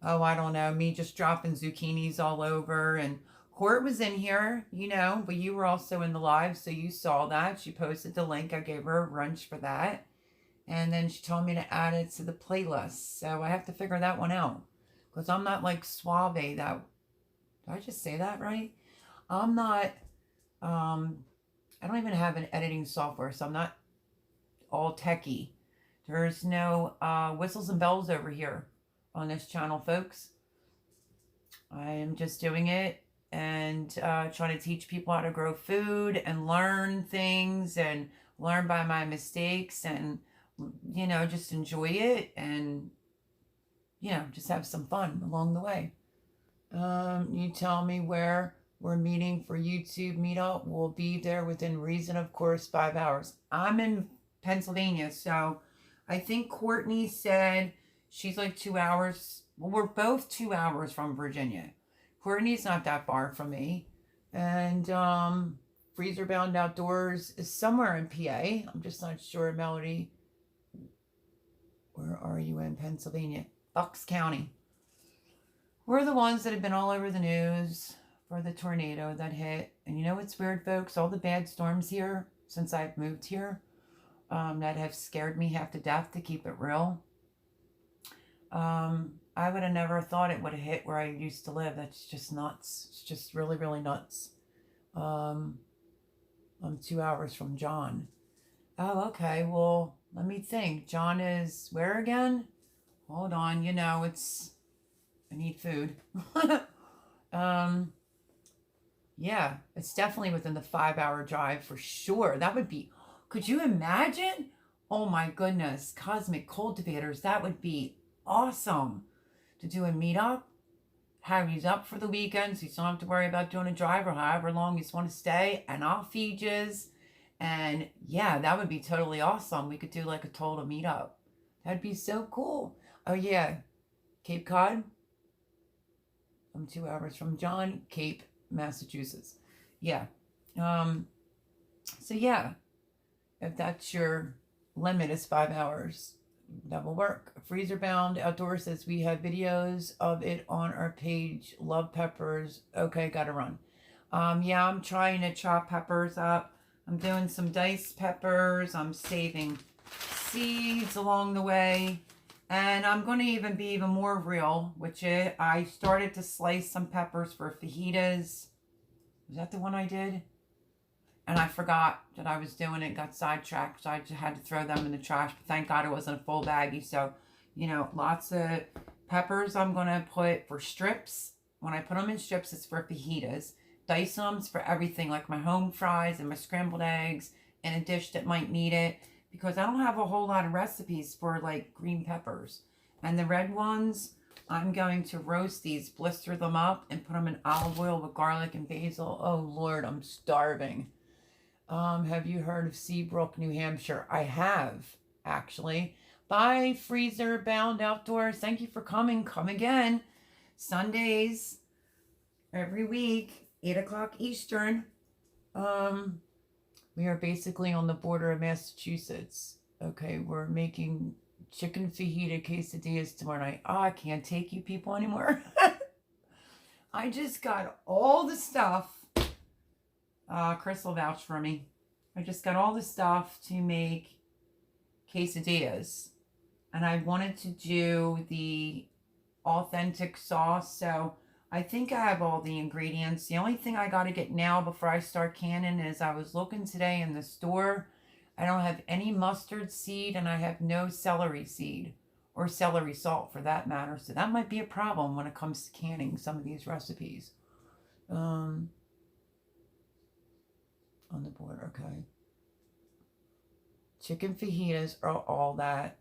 Oh, I don't know. Me just dropping zucchinis all over. And Court was in here, you know, but you were also in the live, so you saw that. She posted the link. I gave her a wrench for that. And then she told me to add it to the playlist. So I have to figure that one out. Because I'm not like Suave. Did I just say that right? I'm not, I don't even have an editing software, so I'm not all techie. There's no whistles and bells over here on this channel, folks. I am just doing it and trying to teach people how to grow food and learn things and learn by my mistakes and, you know, just enjoy it and, you know, just have some fun along the way. You tell me where we're meeting for YouTube meetup. We'll be there within reason, of course, 5 hours. I'm in Pennsylvania, so I think Courtney said she's like 2 hours. Well, we're both 2 hours from Virginia. Courtney's not that far from me. And Freezer Bound Outdoors is somewhere in PA. I'm just not sure, Melody. Where are you in Pennsylvania? Bucks County. We're the ones that have been all over the news for the tornado that hit. And you know what's weird, folks? All the bad storms here since I've moved here that have scared me half to death, to keep it real. I would have never thought it would have hit where I used to live. That's just nuts. It's just really, really nuts. I'm 2 hours from John. Oh, okay. Well, let me think. John is where again? Hold on. You know, I need food. Yeah, it's definitely within the 5 hour drive for sure. That would be, could you imagine? Oh my goodness. Cosmic Cultivators. That would be awesome to do a meetup. Have you up for the weekend so you don't have to worry about doing a drive or however long you just want to stay, and I'll feed yous. And yeah, that would be totally awesome. We could do like a total meetup. That'd be so cool. Oh yeah, Cape Cod. I'm 2 hours from John, Cape, Massachusetts. Yeah. So yeah, if that's your limit is 5 hours, that will work. Freezer Bound Outdoors says we have videos of it on our page. Love peppers. Okay, gotta run. Yeah, I'm trying to chop peppers up. I'm doing some diced peppers. I'm saving seeds along the way. And I'm going to even be even more real, which I started to slice some peppers for fajitas. Was that the one I did? and I forgot that I was doing it, got sidetracked, so I just had to throw them in the trash. But thank God it wasn't a full baggie. So, you know, lots of peppers I'm going to put for strips. When I put them in strips, it's for fajitas. Dice them for everything, like my home fries and my scrambled eggs in a dish that might need it. Because I don't have a whole lot of recipes for, like, green peppers. And the red ones, I'm going to roast these, blister them up, and put them in olive oil with garlic and basil. Oh, Lord, I'm starving. Have you heard of Seabrook, New Hampshire? I have, actually. Bye, Freezer Bound Outdoors. Thank you for coming. Come again. Sundays, every week, 8 o'clock Eastern. We are basically on the border of Massachusetts. Okay, we're making chicken fajita quesadillas tomorrow night. Oh, I can't take you people anymore. I just got all the stuff. Chris will vouch for me. I just got all the stuff to make quesadillas. And I wanted to do the authentic sauce. So I think I have all the ingredients. The only thing I got to get now before I start canning is I was looking today in the store. I don't have any mustard seed and I have no celery seed or celery salt for that matter. So that might be a problem when it comes to canning some of these recipes. On the board, okay. Chicken fajitas are all that.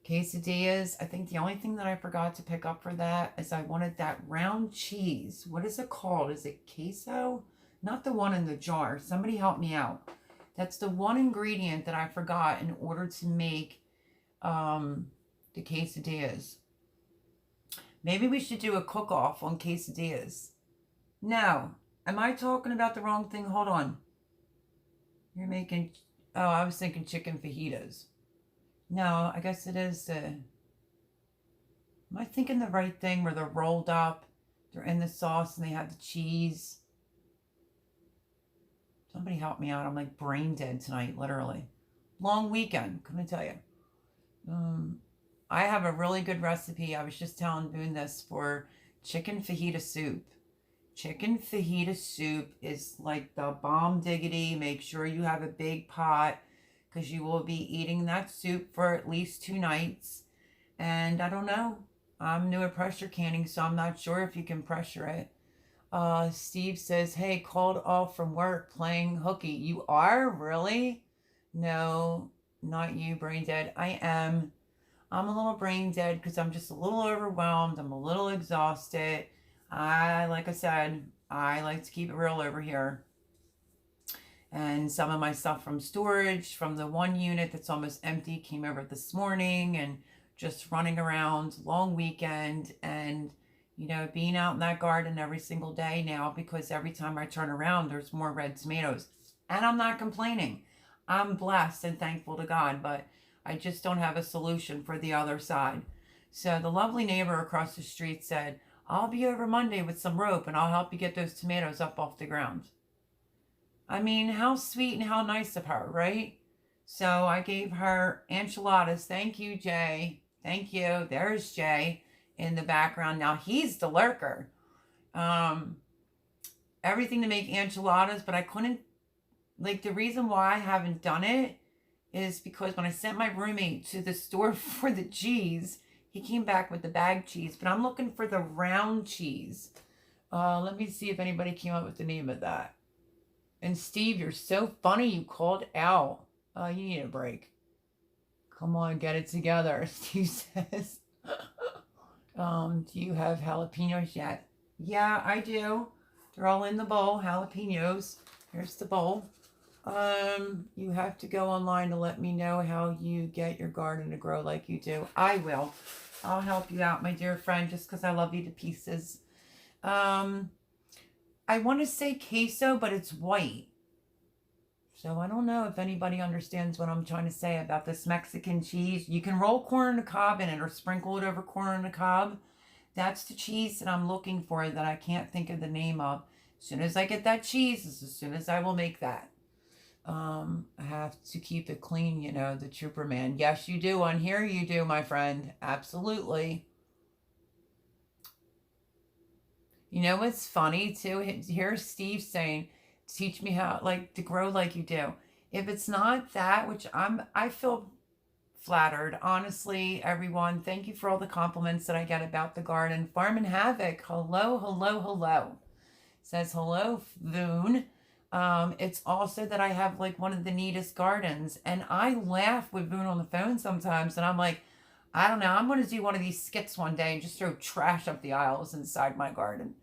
Quesadillas, I think the only thing that I forgot to pick up for that is I wanted that round cheese. What is it called? Is it queso? Not the one in the jar. Somebody help me out. That's the one ingredient that I forgot in order to make the quesadillas. Maybe we should do a cook-off on quesadillas. No. Am I talking about the wrong thing? Hold on. You're making... Oh, I was thinking chicken fajitas. No, I guess it is. Am I thinking the right thing where they're rolled up, they're in the sauce, and they have the cheese? Somebody help me out. I'm like brain dead tonight, literally. Long weekend, can I tell you? I have a really good recipe. I was just telling Boone this for chicken fajita soup. Chicken fajita soup is like the bomb diggity. Make sure you have a big pot because you will be eating that soup for at least 2 nights. And I don't know. I'm new at pressure canning, so I'm not sure if you can pressure it. Steve says, hey, called off from work playing hooky. You are? Really? No, not you, brain dead. I am. I'm a little brain dead because I'm just a little overwhelmed. I'm a little exhausted. Like I said, I like to keep it real over here. And some of my stuff from storage, from the one unit that's almost empty, came over this morning, and just running around, long weekend, and, you know, being out in that garden every single day now, because every time I turn around, there's more red tomatoes. And I'm not complaining. I'm blessed and thankful to God, but I just don't have a solution for the other side. So the lovely neighbor across the street said, I'll be over Monday with some rope and I'll help you get those tomatoes up off the ground. I mean, how sweet and how nice of her, right? So I gave her enchiladas. Thank you, Jay. Thank you. There's Jay in the background. Now he's the lurker. Everything to make enchiladas, but I couldn't, like, the reason why I haven't done it is because when I sent my roommate to the store for the cheese, he came back with the bag cheese, but I'm looking for the round cheese. Let me see if anybody came up with the name of that. And Steve, you're so funny. You called out. You need a break. Come on, get it together, Steve says. Do you have jalapenos yet? Yeah, I do. They're all in the bowl. Jalapenos. Here's the bowl. You have to go online to let me know how you get your garden to grow like you do. I will. I'll help you out, my dear friend, just because I love you to pieces. I want to say queso, but it's white. So I don't know if anybody understands what I'm trying to say about this Mexican cheese. You can roll corn on the cob in it or sprinkle it over corn on the cob. That's the cheese that I'm looking for that I can't think of the name of. As soon as I get that cheese, is as soon as I will make that. I have to keep it clean, you know, the trooper man. Yes, you do. On here, you do, my friend. Absolutely. You know what's funny, too? Here's Steve saying, teach me how, like, to grow like you do. If it's not that, which I feel flattered. Honestly, everyone, thank you for all the compliments that I get about the garden. Farm and Havoc, hello, hello, hello. Says hello, Voon. It's also that I have like one of the neatest gardens, and I laugh with Voon on the phone sometimes, and I'm like, I don't know, I'm going to do one of these skits one day and just throw trash up the aisles inside my garden.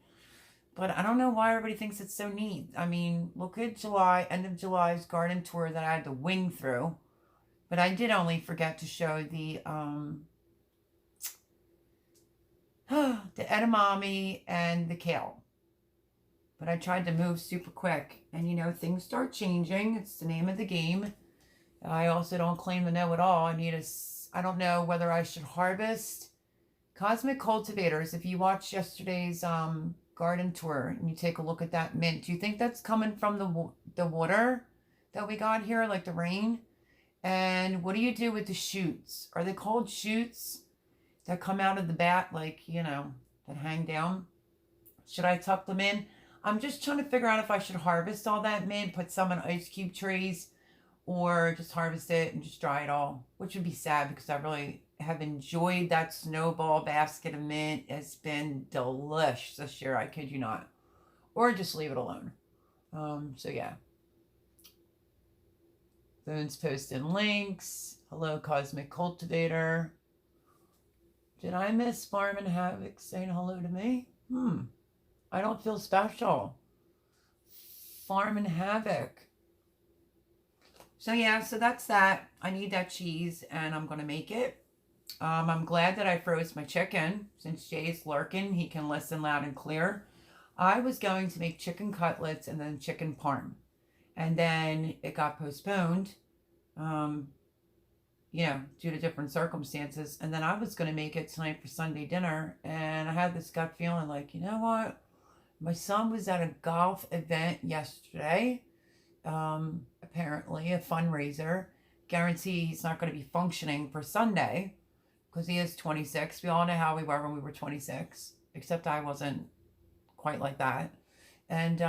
But I don't know why everybody thinks it's so neat. I mean, look at July, end of July's garden tour that I had to wing through. But I did only forget to show the edamame and the kale. But I tried to move super quick. And you know, things start changing. It's the name of the game. I also don't claim to know it all. I don't know whether I should harvest Cosmic Cultivators. If you watched yesterday's garden tour and you take a look at that mint, do you think that's coming from the water that we got here, like the rain? And what do you do with the shoots? Are they called shoots that come out of the bat, like, you know, that hang down? Should I tuck them in? I'm just trying to figure out if I should harvest all that mint, put some in ice cube trays, or just harvest it and just dry it all, which would be sad because I really have enjoyed that snowball basket of mint. It's been delish this year, I kid you not. Or just leave it alone. So yeah. Boon's posting links. Hello, Cosmic Cultivator. Did I miss Farm and Havoc saying hello to me? I don't feel special. Farm and Havoc. So yeah, so that's that. I need that cheese and I'm going to make it. I'm glad that I froze my chicken. Since Jay's lurking, he can listen loud and clear. I was going to make chicken cutlets and then chicken parm. And then it got postponed, you know, due to different circumstances. And then I was going to make it tonight for Sunday dinner. And I had this gut feeling like, you know what? My son was at a golf event yesterday. Apparently a fundraiser. Guarantee he's not going to be functioning for Sunday because he is 26. We all know how we were when we were 26, except I wasn't quite like that. And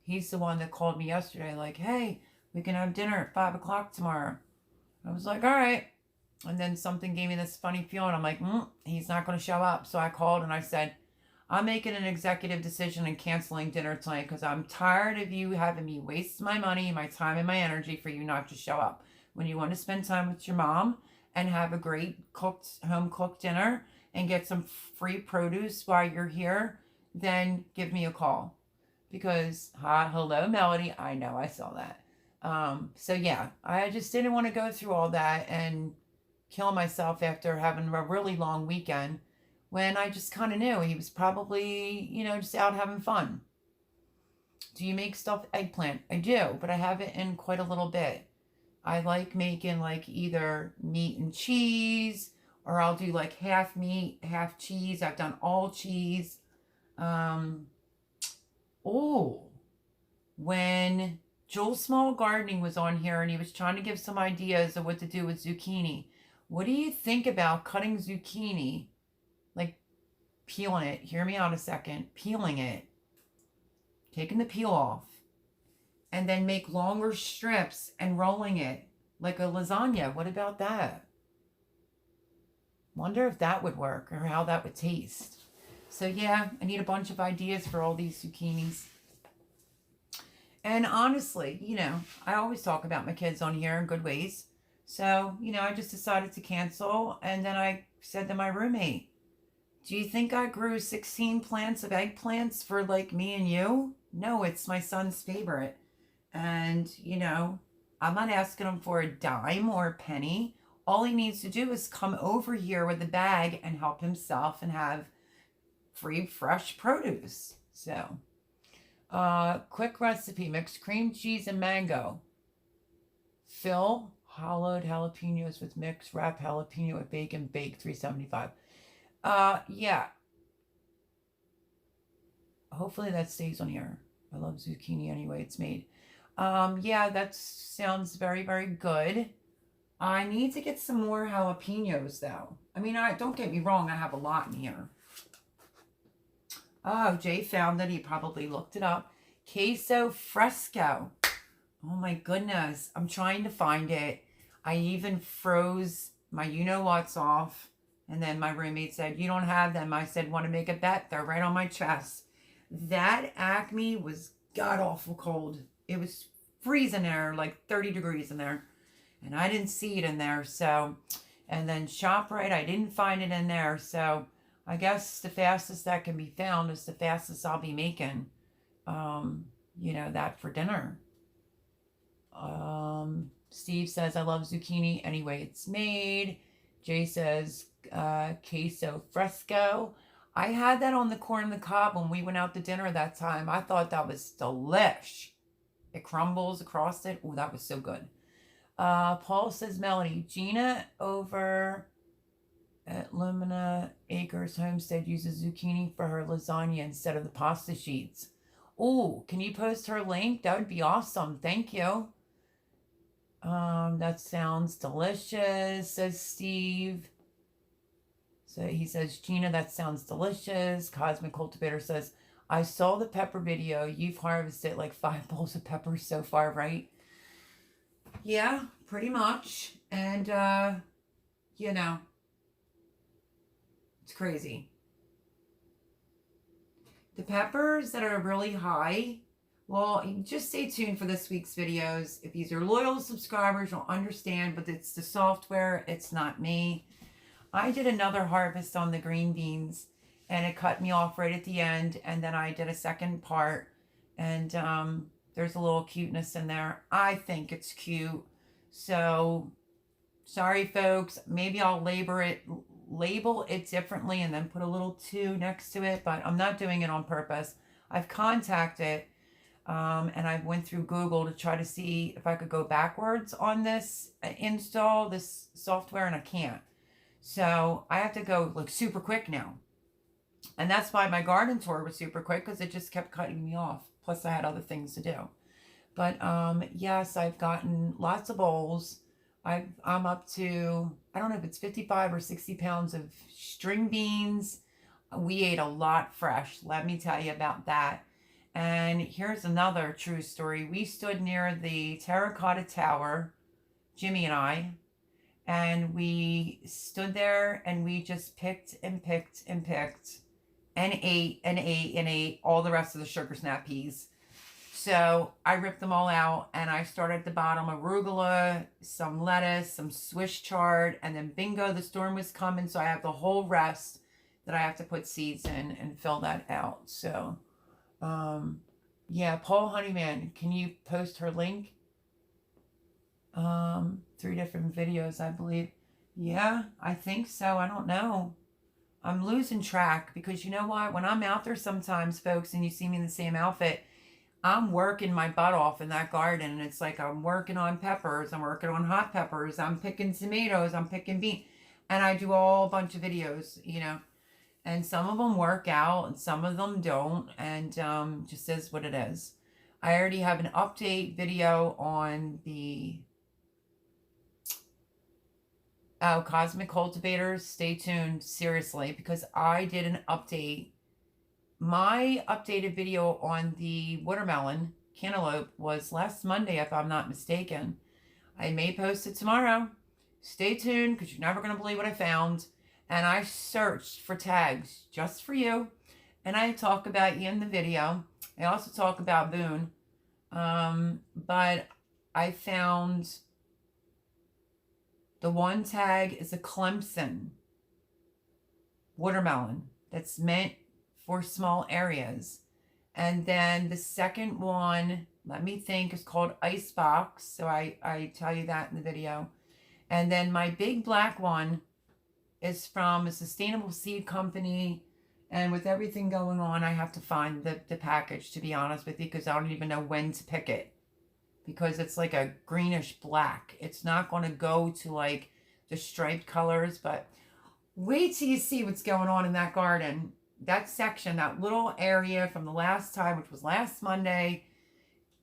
he's the one that called me yesterday like, hey, we can have dinner at 5 o'clock tomorrow. I was like, all right. And then something gave me this funny feeling. I'm like, he's not going to show up. So I called and I said, I'm making an executive decision and canceling dinner tonight because I'm tired of you having me waste my money, my time, and my energy for you not to show up. When you want to spend time with your mom and have a great home cooked dinner and get some free produce while you're here, then give me a call. Because, hello, Melody. I know, I saw that. So yeah, I just didn't want to go through all that and kill myself after having a really long weekend when I just kind of knew he was probably, you know, just out having fun. Do you make stuffed eggplant? I do, but I have it in quite a little bit. I like making like either meat and cheese, or I'll do like half meat, half cheese. I've done all cheese. When Joel Small Gardening was on here and he was trying to give some ideas of what to do with zucchini, what do you think about cutting zucchini, like peeling it? Hear me out a second. Peeling it, taking the peel off, and then make longer strips and rolling it like a lasagna. What about that? Wonder if that would work or how that would taste. So yeah, I need a bunch of ideas for all these zucchinis. And honestly, you know, I always talk about my kids on here in good ways. So, you know, I just decided to cancel. And then I said to my roommate, do you think I grew 16 plants of eggplants for like me and you? No, it's my son's favorite. And, you know, I'm not asking him for a dime or a penny. All he needs to do is come over here with a bag and help himself and have free, fresh produce. So, quick recipe, mix cream cheese and mango. Fill hollowed jalapenos with mix, wrap jalapeno with bacon, bake, $3.75. Yeah. Hopefully that stays on here. I love zucchini anyway it's made. Yeah, that sounds very, very good. I need to get some more jalapenos though. I mean, don't get me wrong, I have a lot in here. Oh, Jay found that. He probably looked it up. Queso fresco. Oh my goodness. I'm trying to find it. I even froze my you-know-whats off. And then my roommate said, you don't have them. I said, want to make a bet? They're right on my chest. That Acme was god-awful cold. It was freezing there, like 30 degrees in there. And I didn't see it in there. So, and then ShopRite, I didn't find it in there. So I guess the fastest that can be found is the fastest I'll be making, you know, that for dinner. Steve says, I love zucchini anyway it's made. Jay says, queso fresco. I had that on the corn on the cob when we went out to dinner that time. I thought that was delish. It crumbles across it. Oh, that was so good. Paul says, Melody, Gina over at Lumina Acres Homestead uses zucchini for her lasagna instead of the pasta sheets. Oh, can you post her link? That would be awesome. Thank you. That sounds delicious, says Steve. So he says, Gina, that sounds delicious. Cosmic Cultivator says, I saw the pepper video. You've harvested like 5 bowls of peppers so far, right? Yeah, pretty much. And, you know, it's crazy. The peppers that are really high, well, just stay tuned for this week's videos. If these are loyal subscribers, you'll understand, but it's the software. It's not me. I did another harvest on the green beans, and it cut me off right at the end, and then I did a second part, and there's a little cuteness in there. I think it's cute. So, sorry, folks. Maybe I'll label it differently and then put a little 2 next to it, but I'm not doing it on purpose. I've contacted, and I went through Google to try to see if I could go backwards on this install, this software, and I can't. So I have to go like super quick now. And that's why my garden tour was super quick, because it just kept cutting me off. Plus I had other things to do. But yes, I've gotten lots of bowls. I'm up to, I don't know if it's 55 or 60 pounds of string beans. We ate a lot fresh. Let me tell you about that. And here's another true story. We stood near the Terracotta Tower, Jimmy and I, and we stood there and we just picked and picked and picked and ate and ate and ate all the rest of the sugar snap peas. So I ripped them all out, and I started at the bottom, arugula, some lettuce, some Swiss chard, and then bingo, the storm was coming, so I have the whole rest that I have to put seeds in and fill that out. So, yeah, Paul Honeyman, can you post her link? 3 different videos, I believe. Yeah, I think so. I don't know. I'm losing track, because you know what? When I'm out there sometimes, folks, and you see me in the same outfit, I'm working my butt off in that garden, and it's like I'm working on peppers, I'm working on hot peppers, I'm picking tomatoes, I'm picking beans, and I do all a bunch of videos, you know, and some of them work out and some of them don't, and just is what it is. I already have an update video on the Cosmic Cultivators. Stay tuned, seriously, because I did an update. My updated video on the watermelon cantaloupe was last Monday, if I'm not mistaken. I may post it tomorrow. Stay tuned, because you're never going to believe what I found. And I searched for tags just for you. And I talk about you in the video. I also talk about Boone. But I found the one tag is a Clemson watermelon that's meant for small areas. And then the second one, let me think, is called Icebox. So I tell you that in the video. And then my big black one is from a sustainable seed company. And with everything going on, I have to find the package, to be honest with you, because I don't even know when to pick it. Because it's like a greenish black. It's not going to go to like the striped colors, but wait till you see what's going on in that garden. That section, that little area from the last time, which was last Monday,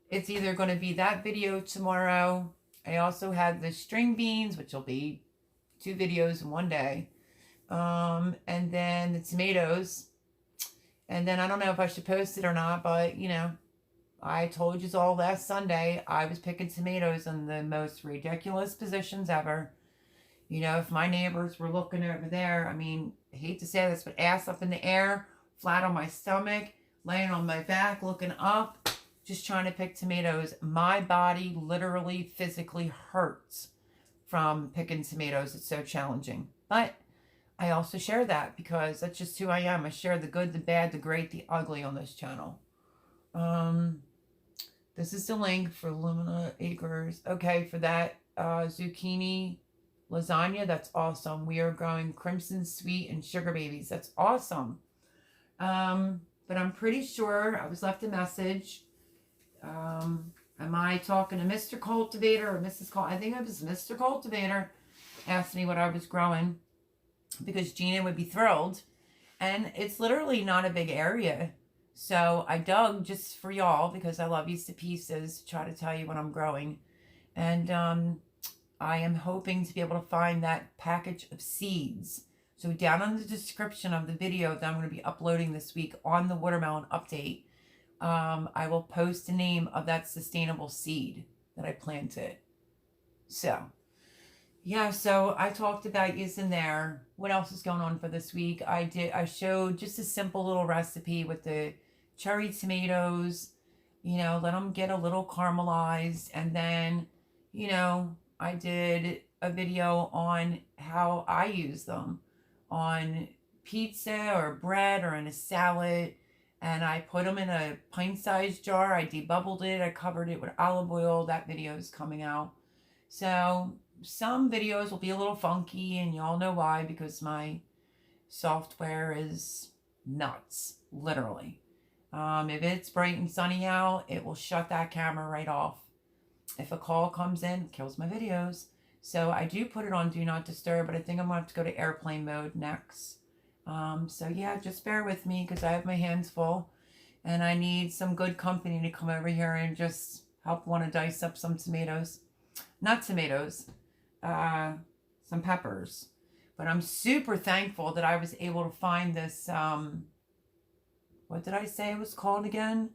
it's either going to be that video tomorrow. I also had the string beans, which will be 2 videos in one day. And then the tomatoes. And then I don't know if I should post it or not, but, you know, I told you all last Sunday, I was picking tomatoes in the most ridiculous positions ever. You know, if my neighbors were looking over there, I mean, I hate to say this, but ass up in the air, flat on my stomach, laying on my back, looking up, just trying to pick tomatoes. My body literally physically hurts from picking tomatoes. It's so challenging. But I also share that because that's just who I am. I share the good, the bad, the great, the ugly on this channel. This is the link for Lumina Acres. Okay, for that zucchini lasagna, that's awesome. We are growing crimson sweet and sugar babies. That's awesome. But I'm pretty sure I was left a message. Am I talking to Mr. Cultivator or Mrs. I think it was Mr. Cultivator asked me what I was growing because Gina would be thrilled. And it's literally not a big area. So I dug just for y'all because I love you to pieces to try to tell you what I'm growing. And I am hoping to be able to find that package of seeds. So down in the description of the video that I'm going to be uploading this week on the watermelon update, I will post the name of that sustainable seed that I planted. So, yeah, so I talked about using there. What else is going on for this week? I showed just a simple little recipe with the cherry tomatoes, you know, let them get a little caramelized. And then, you know, I did a video on how I use them on pizza or bread or in a salad. And I put them in a pint-sized jar. I debubbled it. I covered it with olive oil. That video is coming out. So some videos will be a little funky, and y'all know why, because my software is nuts, literally. If it's bright and sunny out, it will shut that camera right off. If a call comes in, it kills my videos. So I do put it on Do Not Disturb, but I think I'm going to have to go to airplane mode next. So yeah, just bear with me because I have my hands full. And I need some good company to come over here and just help want to dice up some tomatoes. Not tomatoes, some peppers. But I'm super thankful that I was able to find this, what did I say it was called again?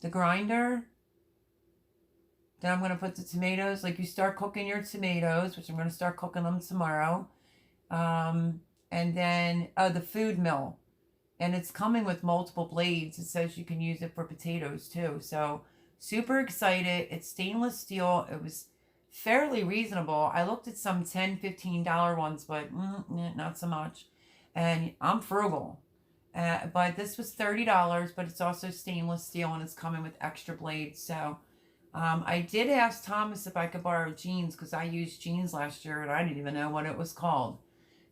The grinder. Then I'm going to put the tomatoes, like you start cooking your tomatoes, which I'm going to start cooking them tomorrow. And then, the food mill. And it's coming with multiple blades. It says you can use it for potatoes too. So super excited. It's stainless steel. It was fairly reasonable. I looked at some $10, $15 ones, but not so much. And I'm frugal. But this was $30, but it's also stainless steel and it's coming with extra blades. So I did ask Thomas if I could borrow jeans because I used jeans last year and I didn't even know what it was called.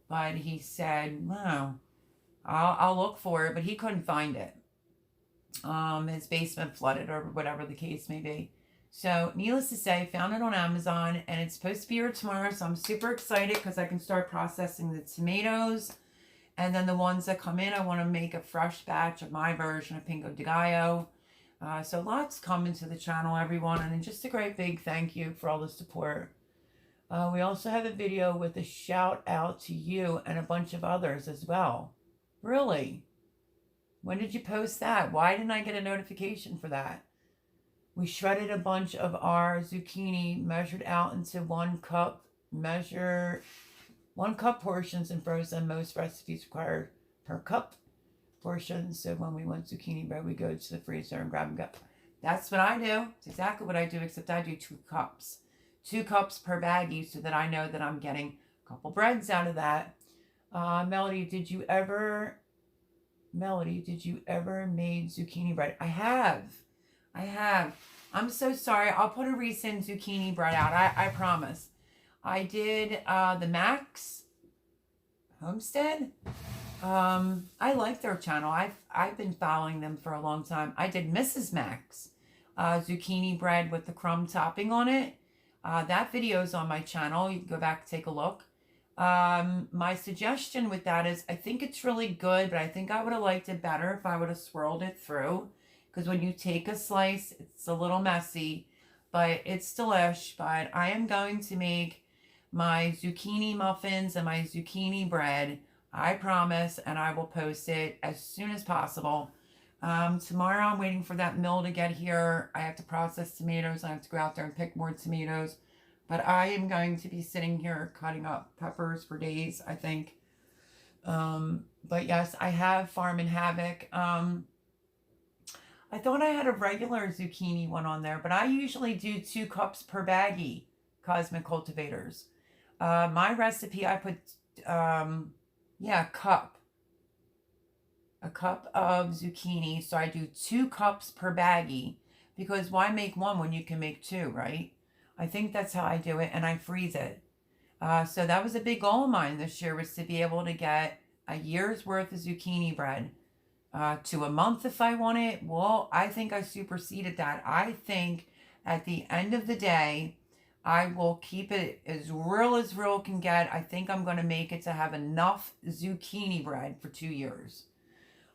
But he said, no, I'll look for it, but he couldn't find it. His basement flooded or whatever the case may be. So needless to say, found it on Amazon and it's supposed to be here tomorrow. So I'm super excited because I can start processing the tomatoes. And then the ones that come in, I want to make a fresh batch of my version of Pico de Gallo. So lots coming to the channel, everyone. And just a great big thank you for all the support. We also have a video with a shout out to you and a bunch of others as well. Really? When did you post that? Why didn't I get a notification for that? We shredded a bunch of our zucchini, measured out into 1 cup, 1 cup portions and frozen. Most recipes require per cup portions. So when we want zucchini bread, we go to the freezer and grab and go. That's what I do. It's exactly what I do, except I do 2 cups. 2 cups per baggie so that I know that I'm getting a couple breads out of that. Melody, did you ever made zucchini bread? I have. I'm so sorry. I'll put a recent zucchini bread out. I promise. I did the Max Homestead. I like their channel. I've been following them for a long time. I did Mrs. Max zucchini bread with the crumb topping on it. That video is on my channel. You can go back and take a look. My suggestion with that is I think it's really good, but I think I would have liked it better if I would have swirled it through. Because when you take a slice, it's a little messy, but it's delish. But I am going to make my zucchini muffins and my zucchini bread, I promise, and I will post it as soon as possible. Tomorrow I'm waiting for that mill to get here. I have to process tomatoes. I have to go out there and pick more tomatoes. But I am going to be sitting here cutting up peppers for days, I think. But yes, I have Farm and Havoc. I thought I had a regular zucchini one on there, but I usually do 2 cups per baggie, Cosmic Cultivators. My recipe, I put, yeah, a cup of zucchini. So I do 2 cups per baggie, because why make one when you can make 2, right? I think that's how I do it, and I freeze it. So that was a big goal of mine this year, was to be able to get a year's worth of zucchini bread to a month if I want it. Well, I think I superseded that. I think at the end of the day, I will keep it as real can get. I think I'm going to make it to have enough zucchini bread for 2 years.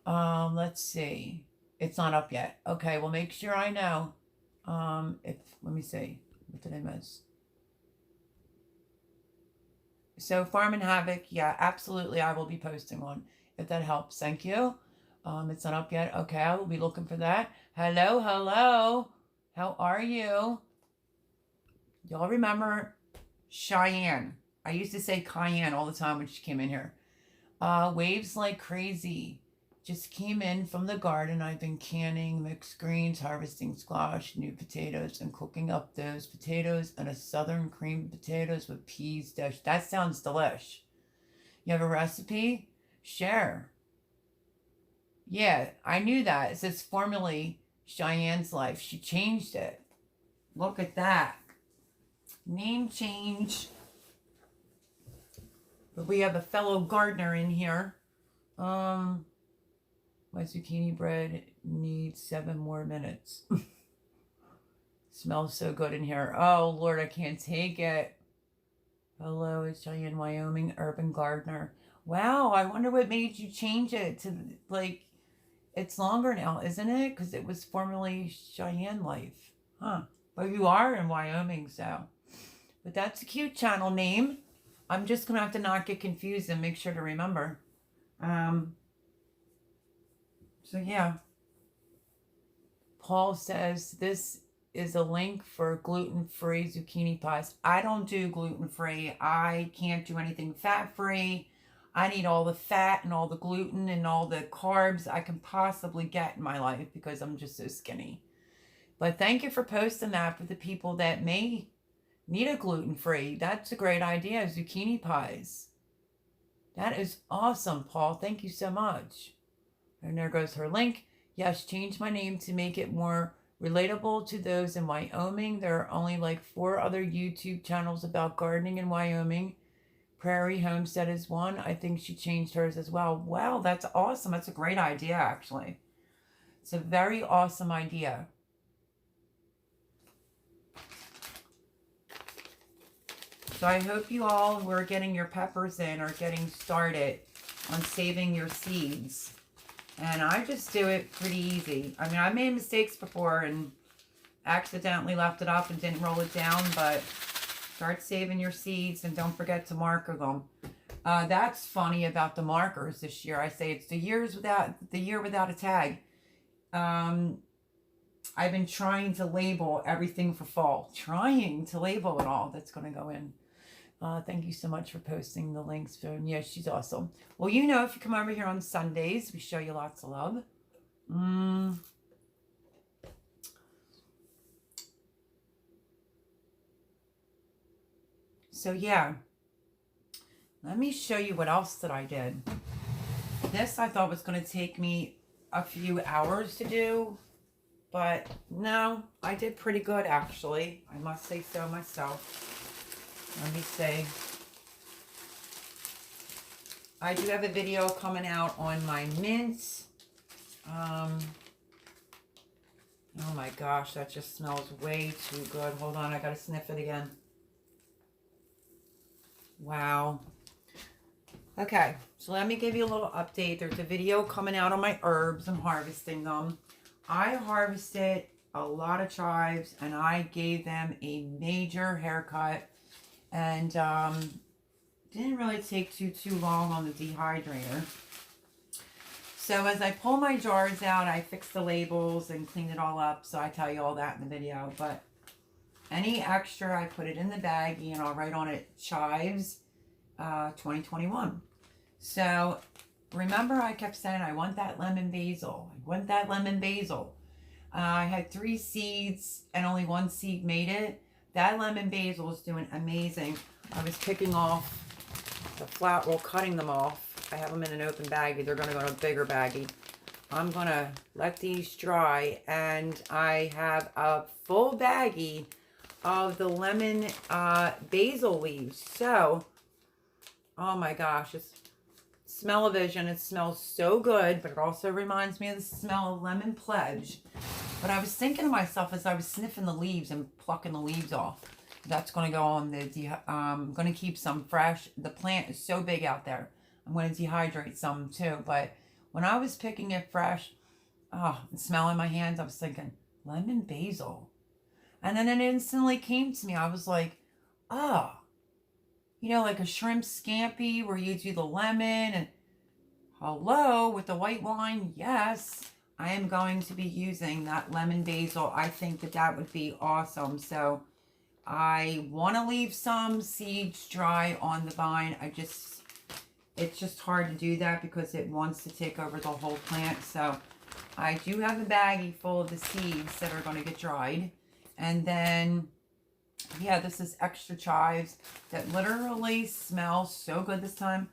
Let's see. It's not up yet. Okay, well, make sure I know. Let me see. What did I miss? So Farm and Havoc, yeah, absolutely. I will be posting one if that helps. Thank you. It's not up yet. Okay, I will be looking for that. Hello, hello. How are you? Y'all remember Cheyenne? I used to say Cayenne all the time when she came in here. Waves like crazy. Just came in from the garden. I've been canning mixed greens, harvesting squash, new potatoes, and cooking up those potatoes and a southern cream potatoes with peas dish. That sounds delish. You have a recipe? Share. Yeah, I knew that. It says formerly Cheyenne's Life. She changed it. Look at that. Name change. But we have a fellow gardener in here. My zucchini bread needs 7 more minutes. Smells so good in here. Oh, Lord, I can't take it. Hello, it's Cheyenne, Wyoming, urban gardener. Wow, I wonder what made you change it to, like, it's longer now, isn't it? Because it was formerly Cheyenne Life. Huh. But you are in Wyoming, so. But that's a cute channel name. I'm just going to have to not get confused and make sure to remember. So yeah, Paul says this is a link for gluten-free zucchini pies. I don't do gluten-free. I can't do anything fat-free. I need all the fat and all the gluten and all the carbs I can possibly get in my life because I'm just so skinny. But thank you for posting that for the people that may need a gluten-free. That's a great idea, zucchini pies. That is awesome, Paul. Thank you so much. And there goes her link. Yes, change my name to make it more relatable to those in Wyoming. There are only like 4 other YouTube channels about gardening in Wyoming. Prairie Homestead is one. I think she changed hers as well. Wow, that's awesome. That's a great idea, actually. It's a very awesome idea. So I hope you all who are getting your peppers in are getting started on saving your seeds. And I just do it pretty easy. I mean, I made mistakes before and accidentally left it up and didn't roll it down, but start saving your seeds and don't forget to marker them. That's funny about the markers this year. I say it's the year without a tag. I've been trying to label everything for fall. Trying to label it all that's going to go in. Thank you so much for posting the links. Yeah, she's awesome. Well, you know, if you come over here on Sundays, we show you lots of love. So, yeah. Let me show you what else that I did. This I thought was going to take me a few hours to do. But, no, I did pretty good, actually. I must say so myself. Let me see. I do have a video coming out on my mints. Oh my gosh, that just smells way too good. Hold on, I gotta sniff it again. Wow. Okay, so let me give you a little update. There's a video coming out on my herbs and harvesting them. I harvested a lot of chives and I gave them a major haircut. And didn't really take too long on the dehydrator. So as I pull my jars out, I fix the labels and clean it all up. So I tell you all that in the video. But any extra, I put it in the baggie and I'll write on it Chives 2021. So remember I kept saying I want that lemon basil. I want that lemon basil. I had 3 seeds and only 1 seed made it. That lemon basil is doing amazing. I was picking off the flat roll, cutting them off. I have them in an open baggie. They're going to go in a bigger baggie. I'm going to let these dry, and I have a full baggie of the lemon basil leaves. So, oh my gosh, it's smell-o-vision. It smells so good, but it also reminds me of the smell of lemon pledge. But I was thinking to myself as I was sniffing the leaves and plucking the leaves off, that's going to go on the, I'm going to keep some fresh. The plant is so big out there. I'm going to dehydrate some too. But when I was picking it fresh, oh, and smelling my hands, I was thinking, lemon basil. And then it instantly came to me. I was like, oh, you know, like a shrimp scampi where you do the lemon and hello with the white wine. Yes, I am going to be using that lemon basil. I think that that would be awesome. So I want to leave some seeds dry on the vine. It's just hard to do that because it wants to take over the whole plant. So I do have a baggie full of the seeds that are going to get dried. And then, yeah, this is extra chives that literally smell so good this time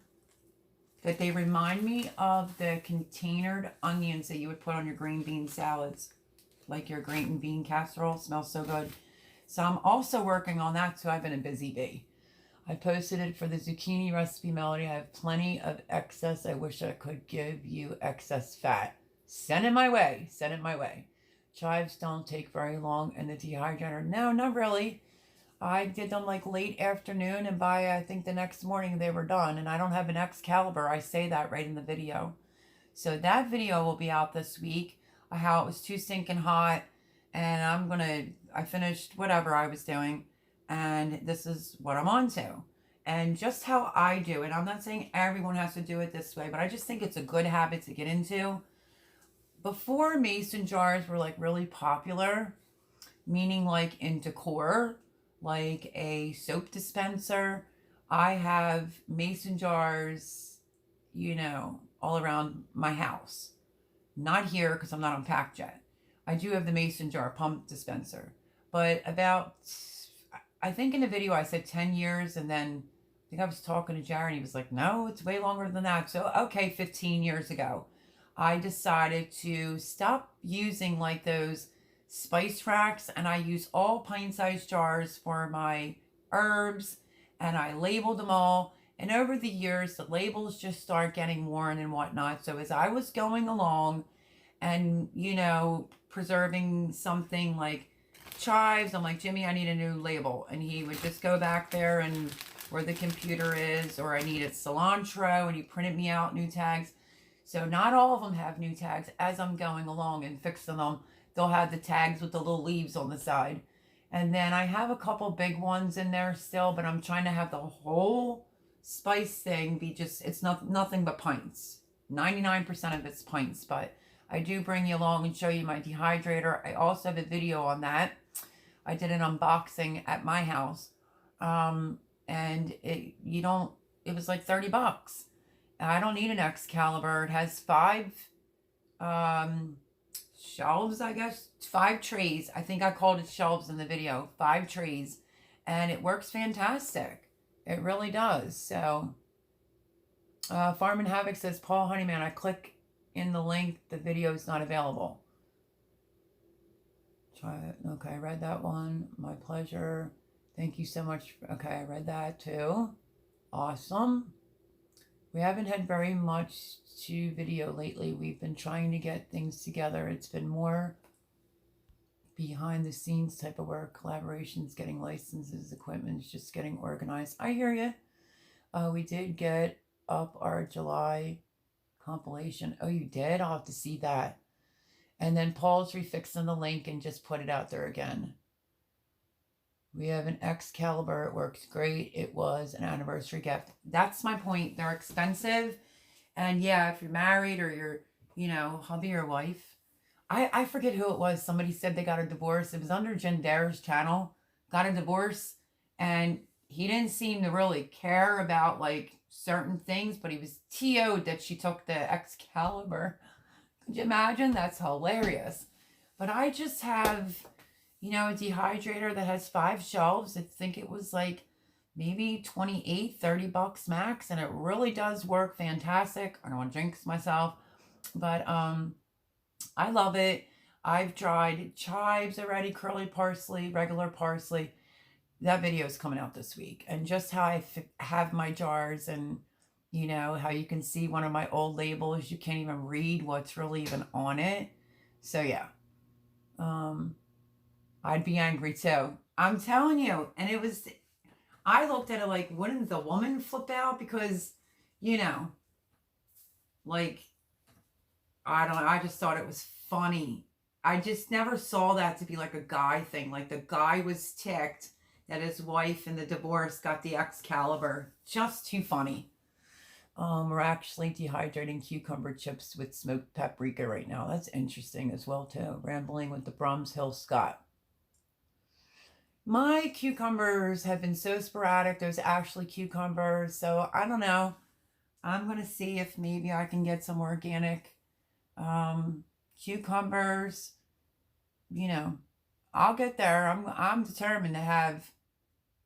that they remind me of the containered onions that you would put on your green bean salads, like your green bean casserole. Smells so good. So I'm also working on that too. I've been a busy bee. I posted it for the zucchini recipe melody. I have plenty of excess. I wish I could give you excess fat. Send it my way. Send it my way. Chives don't take very long in the dehydrator. No, not really. I did them like late afternoon, and by I think the next morning they were done. And I don't have an Excalibur. I say that right in the video. So that video will be out this week. How it was too stinking hot, and I finished whatever I was doing, and this is what I'm on to. And just how I do it. I'm not saying everyone has to do it this way, but I just think it's a good habit to get into. Before mason jars were like really popular, meaning like in decor, like a soap dispenser, I have mason jars, you know, all around my house. Not here because I'm not unpacked yet. I do have the mason jar pump dispenser. But about, I think in the video I said 10 years, and then I think I was talking to Jared and he was like, no, it's way longer than that. So, okay, 15 years ago, I decided to stop using like those spice racks, and I use all pint-sized jars for my herbs, and I labeled them all. And over the years, the labels just start getting worn and whatnot. So as I was going along and, you know, preserving something like chives, I'm like, Jimmy, I need a new label. And he would just go back there and where the computer is, or I needed cilantro, and he printed me out new tags. So not all of them have new tags. As I'm going along and fixing them, they'll have the tags with the little leaves on the side. And then I have a couple big ones in there still, but I'm trying to have the whole spice thing be just, it's nothing but pints. 99% of it's pints, but I do bring you along and show you my dehydrator. I also have a video on that. I did an unboxing at my house. And it was like $30. I don't need an Excalibur. It has 5 shelves, I guess. 5 trays. I think I called it shelves in the video. 5 trays. And it works fantastic. It really does. So, Farm and Havoc says, Paul Honeyman, I click in the link. The video is not available. Try it. Okay, I read that one. My pleasure. Thank you so much. Okay, I read that too. Awesome. We haven't had very much to video lately. We've been trying to get things together. It's been more behind the scenes type of work, collaborations, getting licenses, equipment, just getting organized. I hear you. We did get up our July compilation. Oh, you did? I'll have to see that. And then Paul's refixing the link and just put it out there again. We have an Excalibur. It works great. It was an anniversary gift. That's my point. They're expensive. And yeah, if you're married or you're you know, hubby or wife. I forget who it was. Somebody said they got a divorce. It was under Jen Dare's channel. Got a divorce, and he didn't seem to really care about like certain things, but he was TO'd that she took the Excalibur. Could you imagine? That's hilarious. But I just have, you know, a dehydrator that has 5 shelves. I think it was like maybe 28, 30 bucks max, and it really does work fantastic. I don't want to jinx myself, but I love it. I've tried chives already, curly parsley, regular parsley. That video is coming out this week. And just how have my jars, and you know how you can see one of my old labels, you can't even read what's really even on it. So yeah, I'd be angry too. I'm telling you. And it was, I looked at it like, wouldn't the woman flip out? Because, you know, like, I don't know, I just thought it was funny. I just never saw that to be like a guy thing. Like the guy was ticked that his wife in the divorce got the Excalibur. Just too funny. We're actually dehydrating cucumber chips with smoked paprika right now. That's interesting as well too. Rambling with the Brahms Hill Scott. My cucumbers have been so sporadic. There's actually cucumbers. So I don't know. I'm going to see if maybe I can get some organic cucumbers. You know, I'll get there. I'm determined to have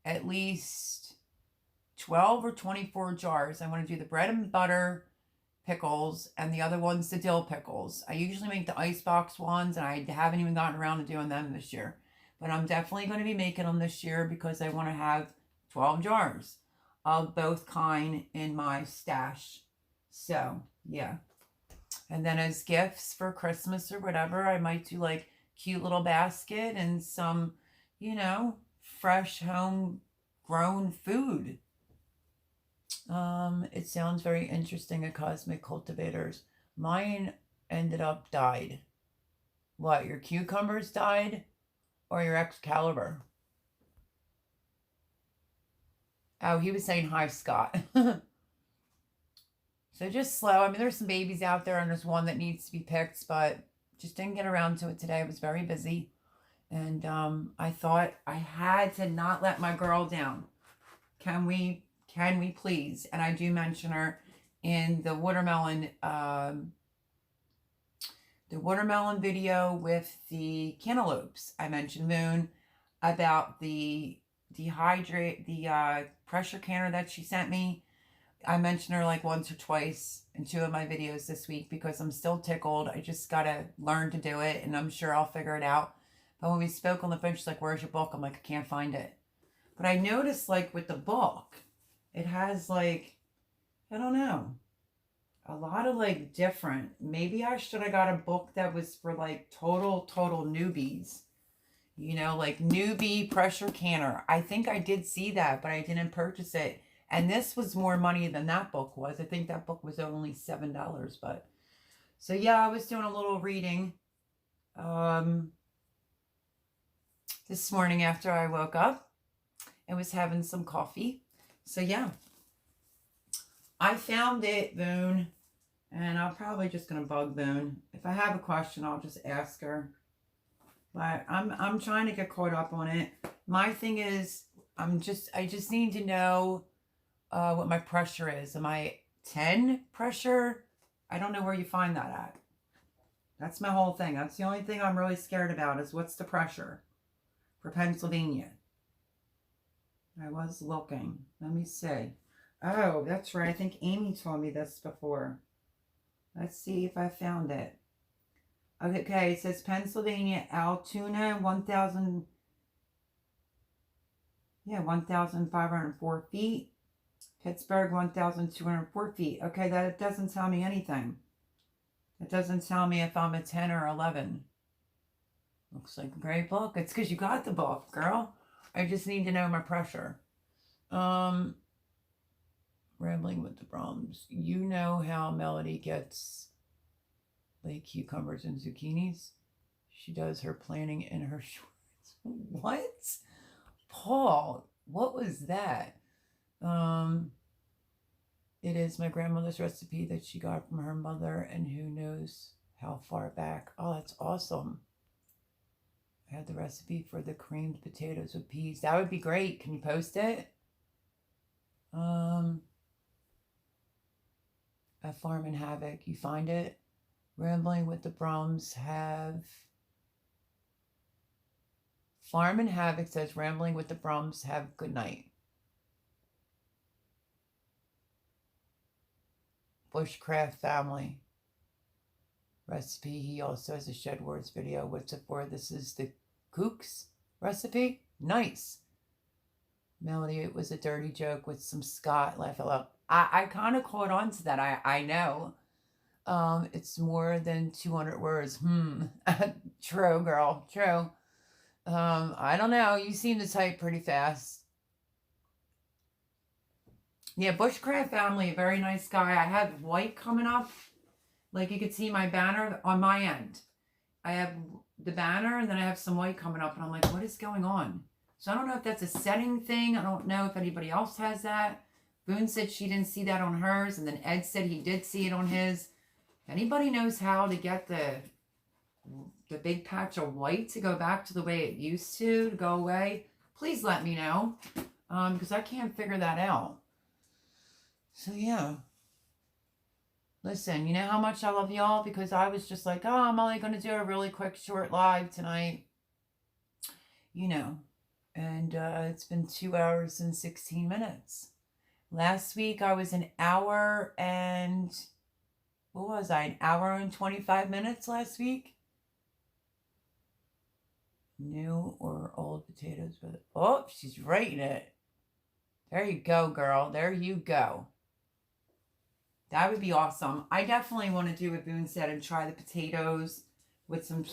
at least 12 or 24 jars. I want to do the bread and butter pickles, and the other one's the dill pickles. I usually make the icebox ones, and I haven't even gotten around to doing them this year. But I'm definitely going to be making them this year because I want to have 12 jars of both kind in my stash. So, yeah. And then as gifts for Christmas or whatever, I might do like cute little basket and some, you know, fresh homegrown food. It sounds very interesting at Cosmic Cultivators. Mine ended up died. What, your cucumbers died? Or your Excalibur? Oh, he was saying hi, Scott. So just slow. I mean, there's some babies out there, and there's one that needs to be picked, but just didn't get around to it today. I was very busy. And I thought I had to not let my girl down. Can we please? And I do mention her in the watermelon video with the cantaloupes. I mentioned Moon about the pressure canner that she sent me. I mentioned her like once or twice in 2 of my videos this week because I'm still tickled. I just gotta learn to do it, and I'm sure I'll figure it out. But when we spoke on the phone, she's like, "Where's your book?" I'm like, "I can't find it." But I noticed like with the book, it has like, I don't know, a lot of like different. Maybe I should have got a book that was for like total newbies. You know, like newbie pressure canner. I think I did see that, but I didn't purchase it. And this was more money than that book was. I think that book was only $7, but so yeah, I was doing a little reading this morning after I woke up and was having some coffee. So yeah, I found it, Boone, and I'm probably just gonna bug Boone. If I have a question, I'll just ask her. But I'm trying to get caught up on it. My thing is, I just need to know what my pressure is. Am I 10 pressure? I don't know where you find that at. That's my whole thing. That's the only thing I'm really scared about is what's the pressure for Pennsylvania. I was looking. Let me see. Oh, that's right. I think Amy told me this before. Let's see if I found it. Okay, it says Pennsylvania, Altoona, 1,504 feet. Pittsburgh, 1,204 feet. Okay, that doesn't tell me anything. It doesn't tell me if I'm a 10 or 11. Looks like a great book. It's because you got the book, girl. I just need to know my pressure. Rambling with the Brahms. You know how Melody gets like cucumbers and zucchinis? She does her planning in her shorts. What? Paul, what was that? It is my grandmother's recipe that she got from her mother, and who knows how far back. Oh, that's awesome. I had the recipe for the creamed potatoes with peas. That would be great. Can you post it? At Farm and Havoc. You find it? Rambling with the Brums have... Farm and Havoc says Rambling with the Brums have good night. Bushcraft Family recipe. He also has a Shed Words video. What's it for? This is the Kooks recipe. Nice. Melody, it was a dirty joke with some Scott. Laugh out loud. I kind of caught on to that. I know. It's more than 200 words. True, girl. True. I don't know. You seem to type pretty fast. Yeah, Bushcraft Family, a very nice guy. I have white coming up. Like you could see my banner on my end. I have the banner and then I have some white coming up. And I'm like, what is going on? So I don't know if that's a setting thing. I don't know if anybody else has that. Boone said she didn't see that on hers. And then Ed said he did see it on his. If anybody knows how to get the big patch of white to go back to the way it used to go away, please let me know. Because I can't figure that out. So yeah. Listen, you know how much I love y'all? Because I was just like, oh, I'm only going to do a really quick short live tonight. You know. And it's been 2 hours and 16 minutes. Last week I was an hour and... What was I? An hour and 25 minutes last week? New or old potatoes? Oh, she's writing it. There you go, girl. There you go. That would be awesome. I definitely want to do what Boone said and try the potatoes with some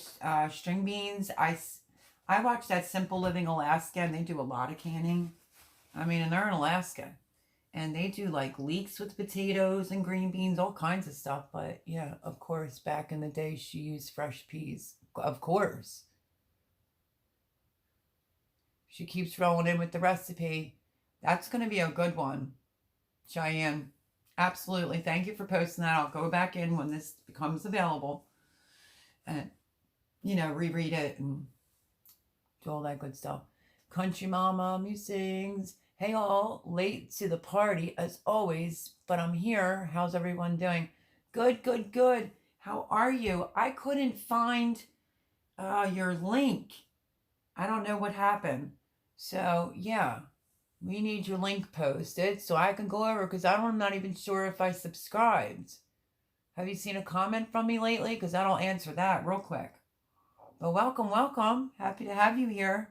string beans. I watched that Simple Living Alaska, and they do a lot of canning. I mean, and they're in Alaska. And they do like leeks with potatoes and green beans, all kinds of stuff. But yeah, of course, back in the day, she used fresh peas. Of course. She keeps rolling in with the recipe. That's going to be a good one, Cheyenne. Absolutely. Thank you for posting that. I'll go back in when this becomes available and, you know, reread it and do all that good stuff. Country Mama Musings. Hey all, late to the party as always, but I'm here. How's everyone doing? Good, good, good. How are you? I couldn't find your link. I don't know what happened. So, yeah. We need your link posted so I can go over, because I'm not even sure if I subscribed. Have you seen a comment from me lately? Because I'll answer that real quick. But welcome, welcome. Happy to have you here.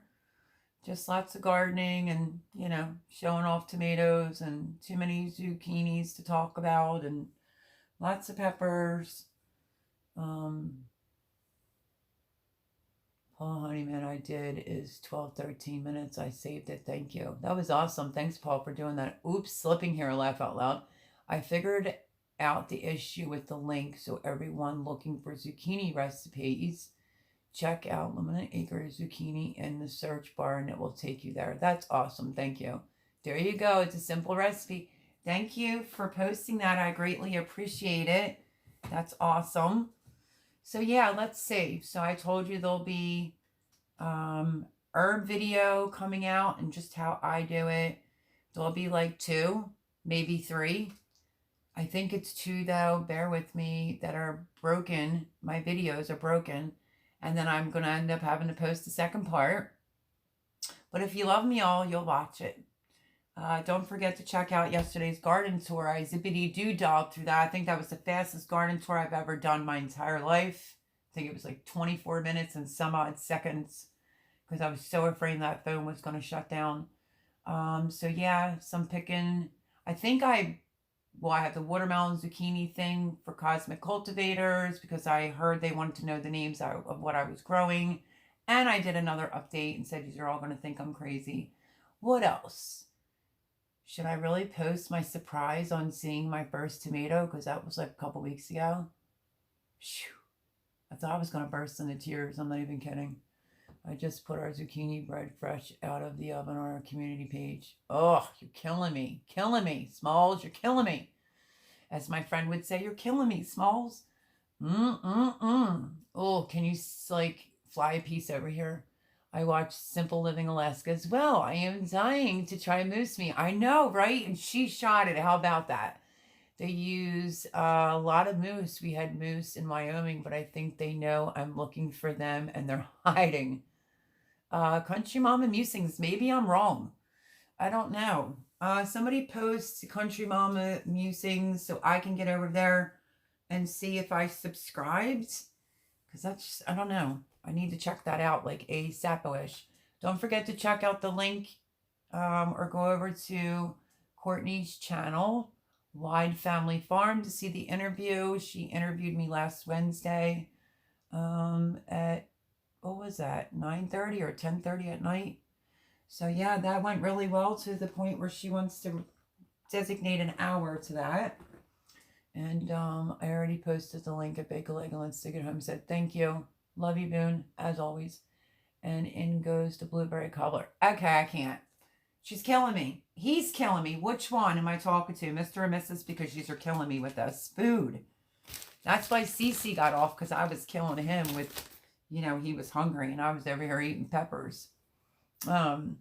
Just lots of gardening and, you know, showing off tomatoes and too many zucchinis to talk about and lots of peppers. Paul Honeyman, I did is 12-13 minutes. I saved it. Thank you. That was awesome. Thanks, Paul, for doing that. Oops, slipping here. Laugh out loud. I figured out the issue with the link, so everyone looking for zucchini recipes, check out Lemon Acre Zucchini in the search bar, and it will take you there. That's awesome. Thank you. There you go. It's a simple recipe. Thank you for posting that. I greatly appreciate it. That's awesome. So yeah, let's see. So I told you there'll be herb video coming out and just how I do it. There'll be like 2, maybe 3. I think it's 2 though, bear with me, that are broken. My videos are broken. And then I'm going to end up having to post the second part. But if you love me all, you'll watch it. Don't forget to check out yesterday's garden tour. I zippity-doo-dogged through that. I think that was the fastest garden tour I've ever done my entire life. I think it was like 24 minutes and some odd seconds, because I was so afraid that phone was going to shut down. So yeah, some picking. I think I have the watermelon zucchini thing for cosmic cultivators, because I heard they wanted to know the names of what I was growing. And I did another update and said, you're all going to think I'm crazy. What else? Should I really post my surprise on seeing my first tomato? Because that was like a couple weeks ago. Phew. I thought I was going to burst into tears. I'm not even kidding. I just put our zucchini bread fresh out of the oven on our community page. Oh, you're killing me. Killing me. Smalls, you're killing me. As my friend would say, you're killing me, Smalls. Oh, can you like fly a piece over here? I watched Simple Living Alaska as well. I am dying to try moose meat. I know, right? And she shot it. How about that? They use a lot of moose. We had moose in Wyoming, but I think they know I'm looking for them and they're hiding. Country Mama Musings. Maybe I'm wrong. I don't know. Somebody posts Country Mama Musings so I can get over there and see if I subscribed. Because that's, I don't know. I need to check that out like ASAP-ish. Don't forget to check out the link or go over to Courtney's channel, Wide Family Farm, to see the interview. She interviewed me last Wednesday at, what was that, 9:30 or 10:30 at night. So yeah, that went really well to the point where she wants to designate an hour to that. And I already posted the link at Bagel Egg and Let's Dig It Homestead. Thank you. Love you, Boone, as always. And in goes the blueberry cobbler. Okay, I can't. She's killing me. He's killing me. Which one am I talking to? Mr. or Mrs.? Because she's killing me with this food. That's why Cece got off, because I was killing him with, you know, he was hungry and I was over here eating peppers. So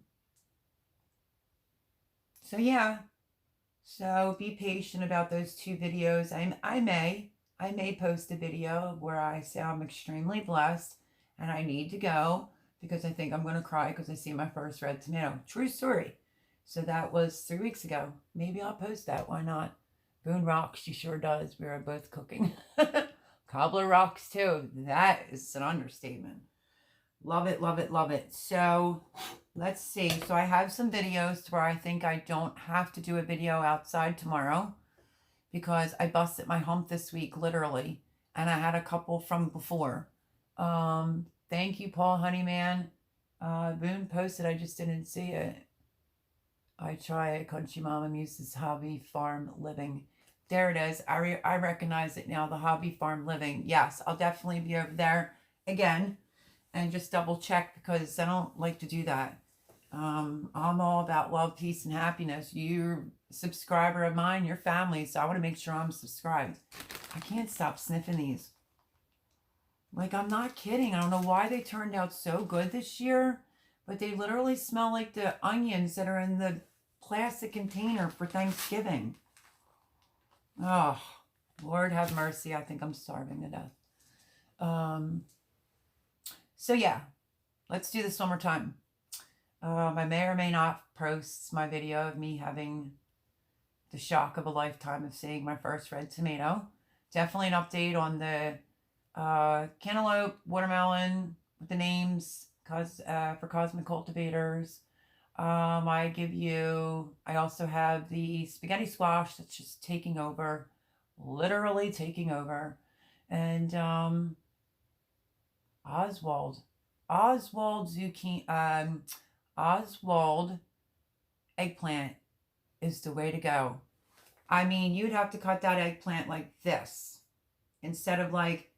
yeah. So be patient about those 2 videos. I may post a video where I say I'm extremely blessed and I need to go because I think I'm going to cry because I see my first red tomato. True story. So that was 3 weeks ago. Maybe I'll post that. Why not? Boone rocks. She sure does. We are both cooking. Cobbler rocks too. That is an understatement. Love it, love it, love it. So let's see. So I have some videos to where I think I don't have to do a video outside tomorrow because I busted my hump this week, literally. And I had a couple from before. Thank you, Paul Honeyman. Boone posted, I just didn't see it. I try it. Country Mama Muse's Hobby Farm Living. There it is. I recognize it now, the Hobby Farm Living. Yes, I'll definitely be over there again and just double check because I don't like to do that. I'm all about love, peace, and happiness. You're a subscriber of mine, your family, so I want to make sure I'm subscribed. I can't stop sniffing these. Like, I'm not kidding. I don't know why they turned out so good this year, but they literally smell like the onions that are in the plastic container for Thanksgiving. Oh, Lord have mercy. I think I'm starving to death. So yeah, let's do this one more time. I may or may not post my video of me having the shock of a lifetime of seeing my first red tomato. Definitely an update on the cantaloupe, watermelon, with the names for cosmic cultivators. I also have the spaghetti squash that's just taking over, literally taking over. And Oswald zucchini, Oswald eggplant is the way to go. I mean, you'd have to cut that eggplant like this instead of like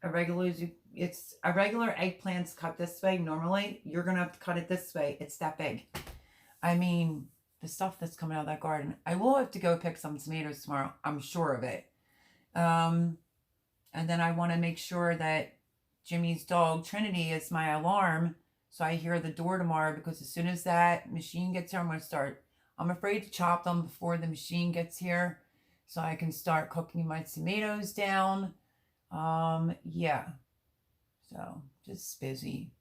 a regular eggplant's cut this way. Normally, you're gonna have to cut it this way. It's that big. I mean, the stuff that's coming out of that garden. I will have to go pick some tomatoes tomorrow. I'm sure of it. And then I want to make sure that Jimmy's dog, Trinity, is my alarm. So I hear the door tomorrow because as soon as that machine gets here, I'm going to start. I'm afraid to chop them before the machine gets here so I can start cooking my tomatoes down. Yeah. So just busy.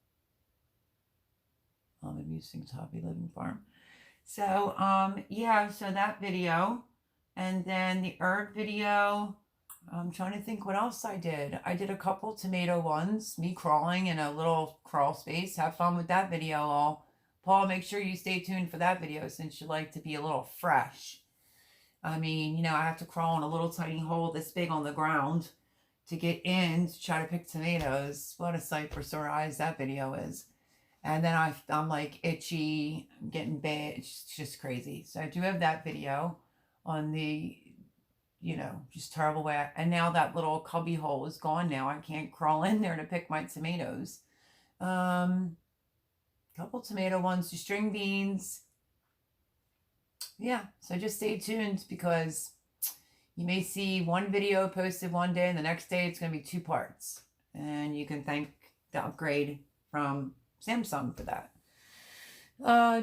I'm using Hobby Living Farm. So, yeah, so that video. And then the herb video. I'm trying to think what else I did. I did a couple tomato ones. Me crawling in a little crawl space. Have fun with that video all. Paul, make sure you stay tuned for that video since you like to be a little fresh. I mean, you know, I have to crawl in a little tiny hole this big on the ground to get in to try to pick tomatoes. What a sight for sore eyes that video is. And then I'm like itchy, I'm getting bad. It's just crazy. So I do have that video on the, you know, just terrible way. And now that little cubby hole is gone now. I can't crawl in there to pick my tomatoes. Couple tomato ones, the string beans. Yeah, so just stay tuned because, You may see one video posted one day and the next day it's going to be 2 parts. And you can thank the upgrade from Samsung for that.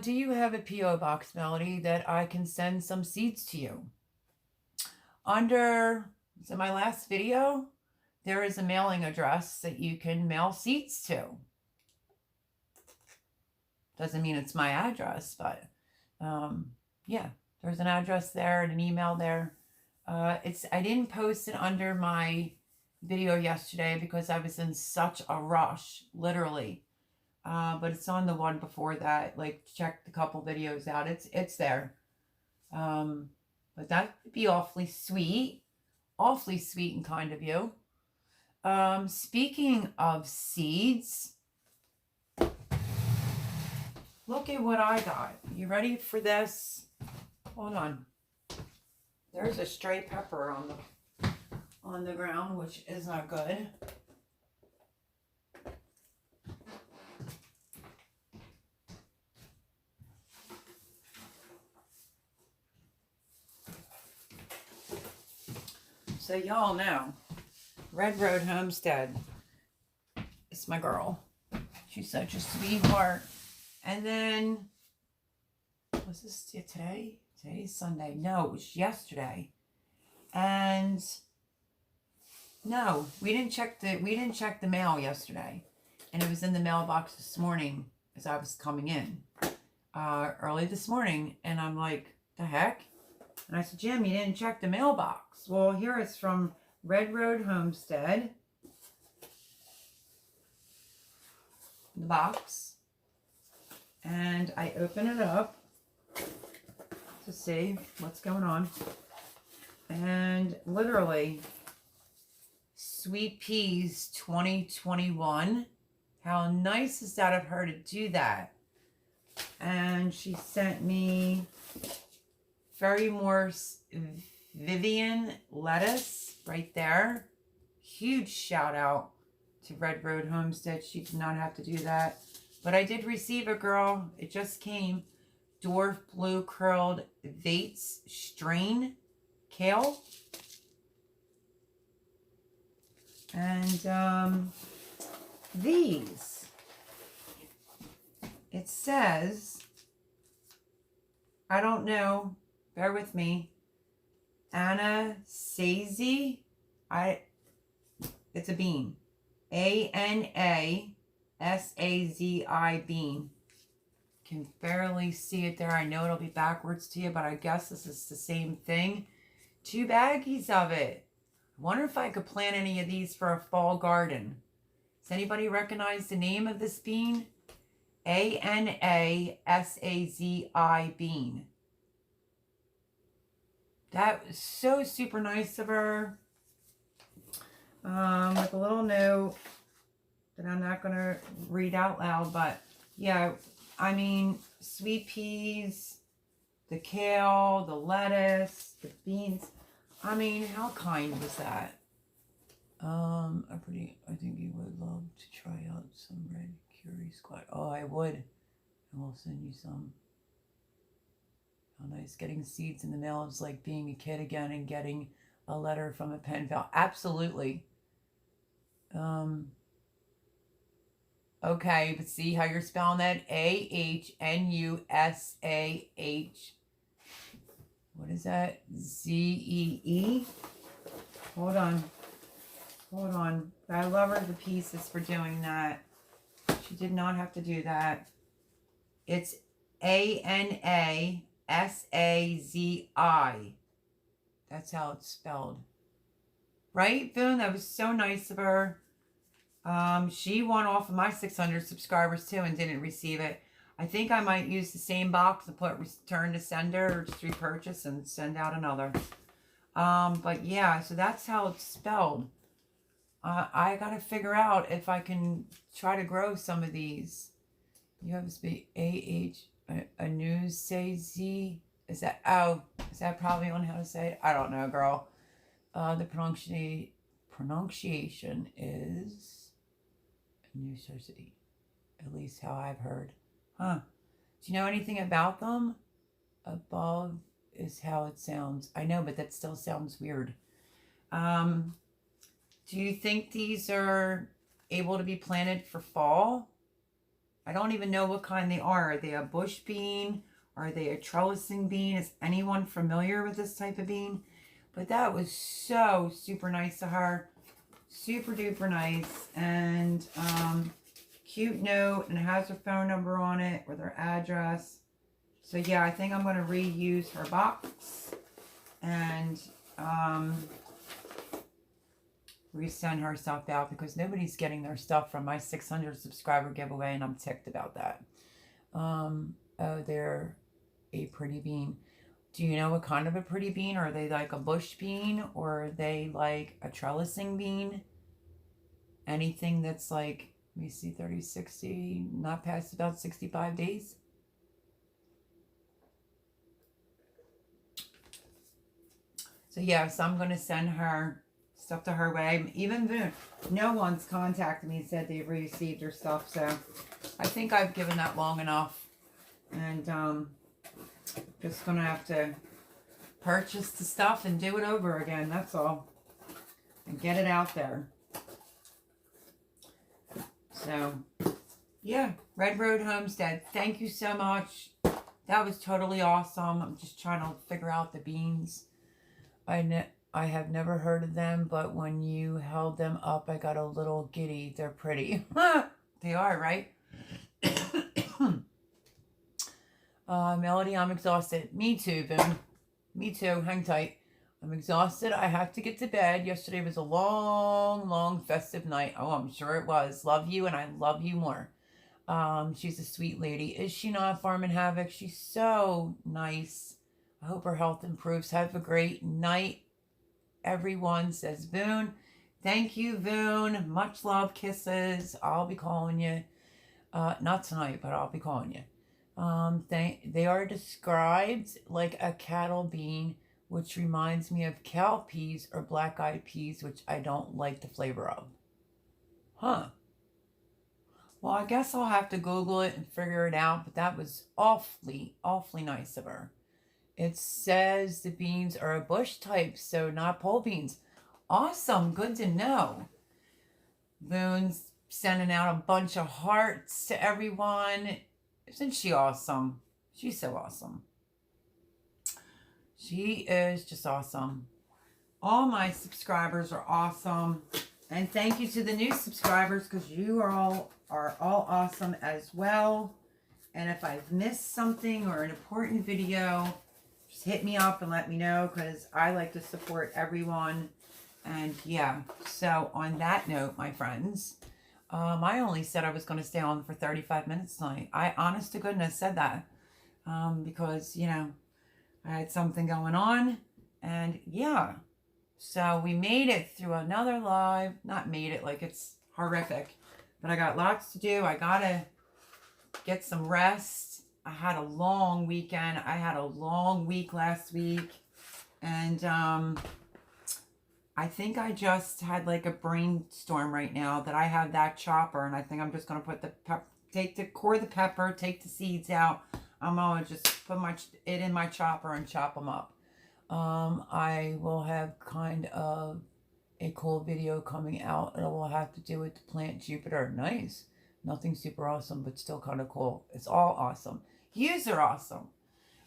Do you have a P.O. box, Melody, that I can send some seeds to you? Under my last video, there is a mailing address that you can mail seeds to. Doesn't mean it's my address, but yeah, there's an address there and an email there. I didn't post it under my video yesterday because I was in such a rush, literally. But it's on the one before that. Like, check a couple videos out. It's there. But that would be awfully sweet and kind of you. Speaking of seeds, look at what I got. You ready for this? Hold on. There's a stray pepper on the ground, which is not good. So y'all know, Red Road Homestead is my girl. She's such a sweetheart. And then, was this today? Today's Sunday. No, it was yesterday. And no, we didn't check the mail yesterday. And it was in the mailbox this morning as I was coming in. Early this morning. And I'm like, the heck? And I said, Jim, you didn't check the mailbox. Well, here it's from Red Road Homestead. The box. And I open it up to see what's going on. And literally, Sweet Peas 2021. How nice is that of her to do that? And she sent me Very Morse Vivian lettuce right there. Huge shout out to Red Road Homestead. She did not have to do that. But I did receive it, girl. It just came. Dwarf Blue Curled Vates Strain Kale. And these. It says, I don't know. Bear with me. Anasazi. It's a bean. Anasazi bean. Can barely see it there. I know it'll be backwards to you, but I guess this is the same thing. 2 baggies of it. I wonder if I could plant any of these for a fall garden. Does anybody recognize the name of this bean? Anasazi bean. That was so super nice of her. With a little note that I'm not going to read out loud, but yeah, I mean, sweet peas, the kale, the lettuce, the beans. I mean, how kind was that? I think you would love to try out some red curry squash. Oh, I would. And we'll send you some. How nice. Getting seeds in the mail is like being a kid again and getting a letter from a pen pal. Absolutely. Okay, but see how you're spelling that? A-H-N-U-S-A-H. What is that? Z-E-E? Hold on. I love her to pieces for doing that. She did not have to do that. It's A-N-A-S-A-Z-I. That's how it's spelled. Right, Boone? That was so nice of her. She won off of my 600 subscribers too and didn't receive it. I think I might use the same box and put return to sender or just repurchase and send out another. But yeah, so that's how it's spelled. I gotta figure out if I can try to grow some of these. You have to speak A-H, a news say Z. Is that probably on how to say it? I don't know, girl. The pronunciation is New Jersey, at least how I've heard. Huh. Do you know anything about them? Above is how it sounds. I know, but that still sounds weird. Do you think these are able to be planted for fall? I don't even know what kind they are. Are they a bush bean? Are they a trellising bean? Is anyone familiar with this type of bean? But that was so super nice of her. Super duper nice. And cute note, and it has her phone number on it with her address. So yeah, I think I'm going to reuse her box and resend her stuff out, because nobody's getting their stuff from my 600 subscriber giveaway, and I'm ticked about that. Oh, they're a pretty bean. Do you know what kind of a pretty bean? Are they like a bush bean, or are they like a trellising bean? Anything that's like, let me see, 30, 60, not past about 65 days. So yeah, so I'm going to send her stuff to her way. Even no one's contacted me and said they've received her stuff. So I think I've given that long enough. And just going to have to purchase the stuff and do it over again. That's all. And get it out there. So, yeah. Red Road Homestead. Thank you so much. That was totally awesome. I'm just trying to figure out the beans. I have never heard of them, but when you held them up, I got a little giddy. They're pretty. They are, right? Melody, I'm exhausted. Me too, Boone. Me too. Hang tight. I'm exhausted. I have to get to bed. Yesterday was a long, long festive night. Oh, I'm sure it was. Love you, and I love you more. She's a sweet lady. Is she not, Farming Havoc? She's so nice. I hope her health improves. Have a great night, everyone, says Boone. Thank you, Boone. Much love, kisses. I'll be calling you. Not tonight, but I'll be calling you. They are described like a cattle bean, which reminds me of cow peas or black-eyed peas, which I don't like the flavor of. Huh. Well, I guess I'll have to Google it and figure it out, but that was awfully, awfully nice of her. It says the beans are a bush type, so not pole beans. Awesome. Good to know. Boone's sending out a bunch of hearts to everyone. Isn't she awesome? She's so awesome. She is just awesome. All my subscribers are awesome. And thank you to the new subscribers, because you are all awesome as well. And if I've missed something or an important video, just hit me up and let me know, because I like to support everyone. And yeah, so on that note, my friends, I only said I was going to stay on for 35 minutes tonight. I, honest to goodness, said that because, you know, I had something going on. And yeah, so we made it through another live. Not made it, like it's horrific, but I got lots to do. I got to get some rest. I had a long weekend. I had a long week last week. And I think I just had like a brainstorm right now that I have that chopper, and I think I'm just going to put the core the pepper, take the seeds out. I'm going to just put it in my chopper and chop them up. I will have kind of a cool video coming out, and it will have to do with the plant Jupiter. Nice. Nothing super awesome, but still kind of cool. It's all awesome. Yous are awesome.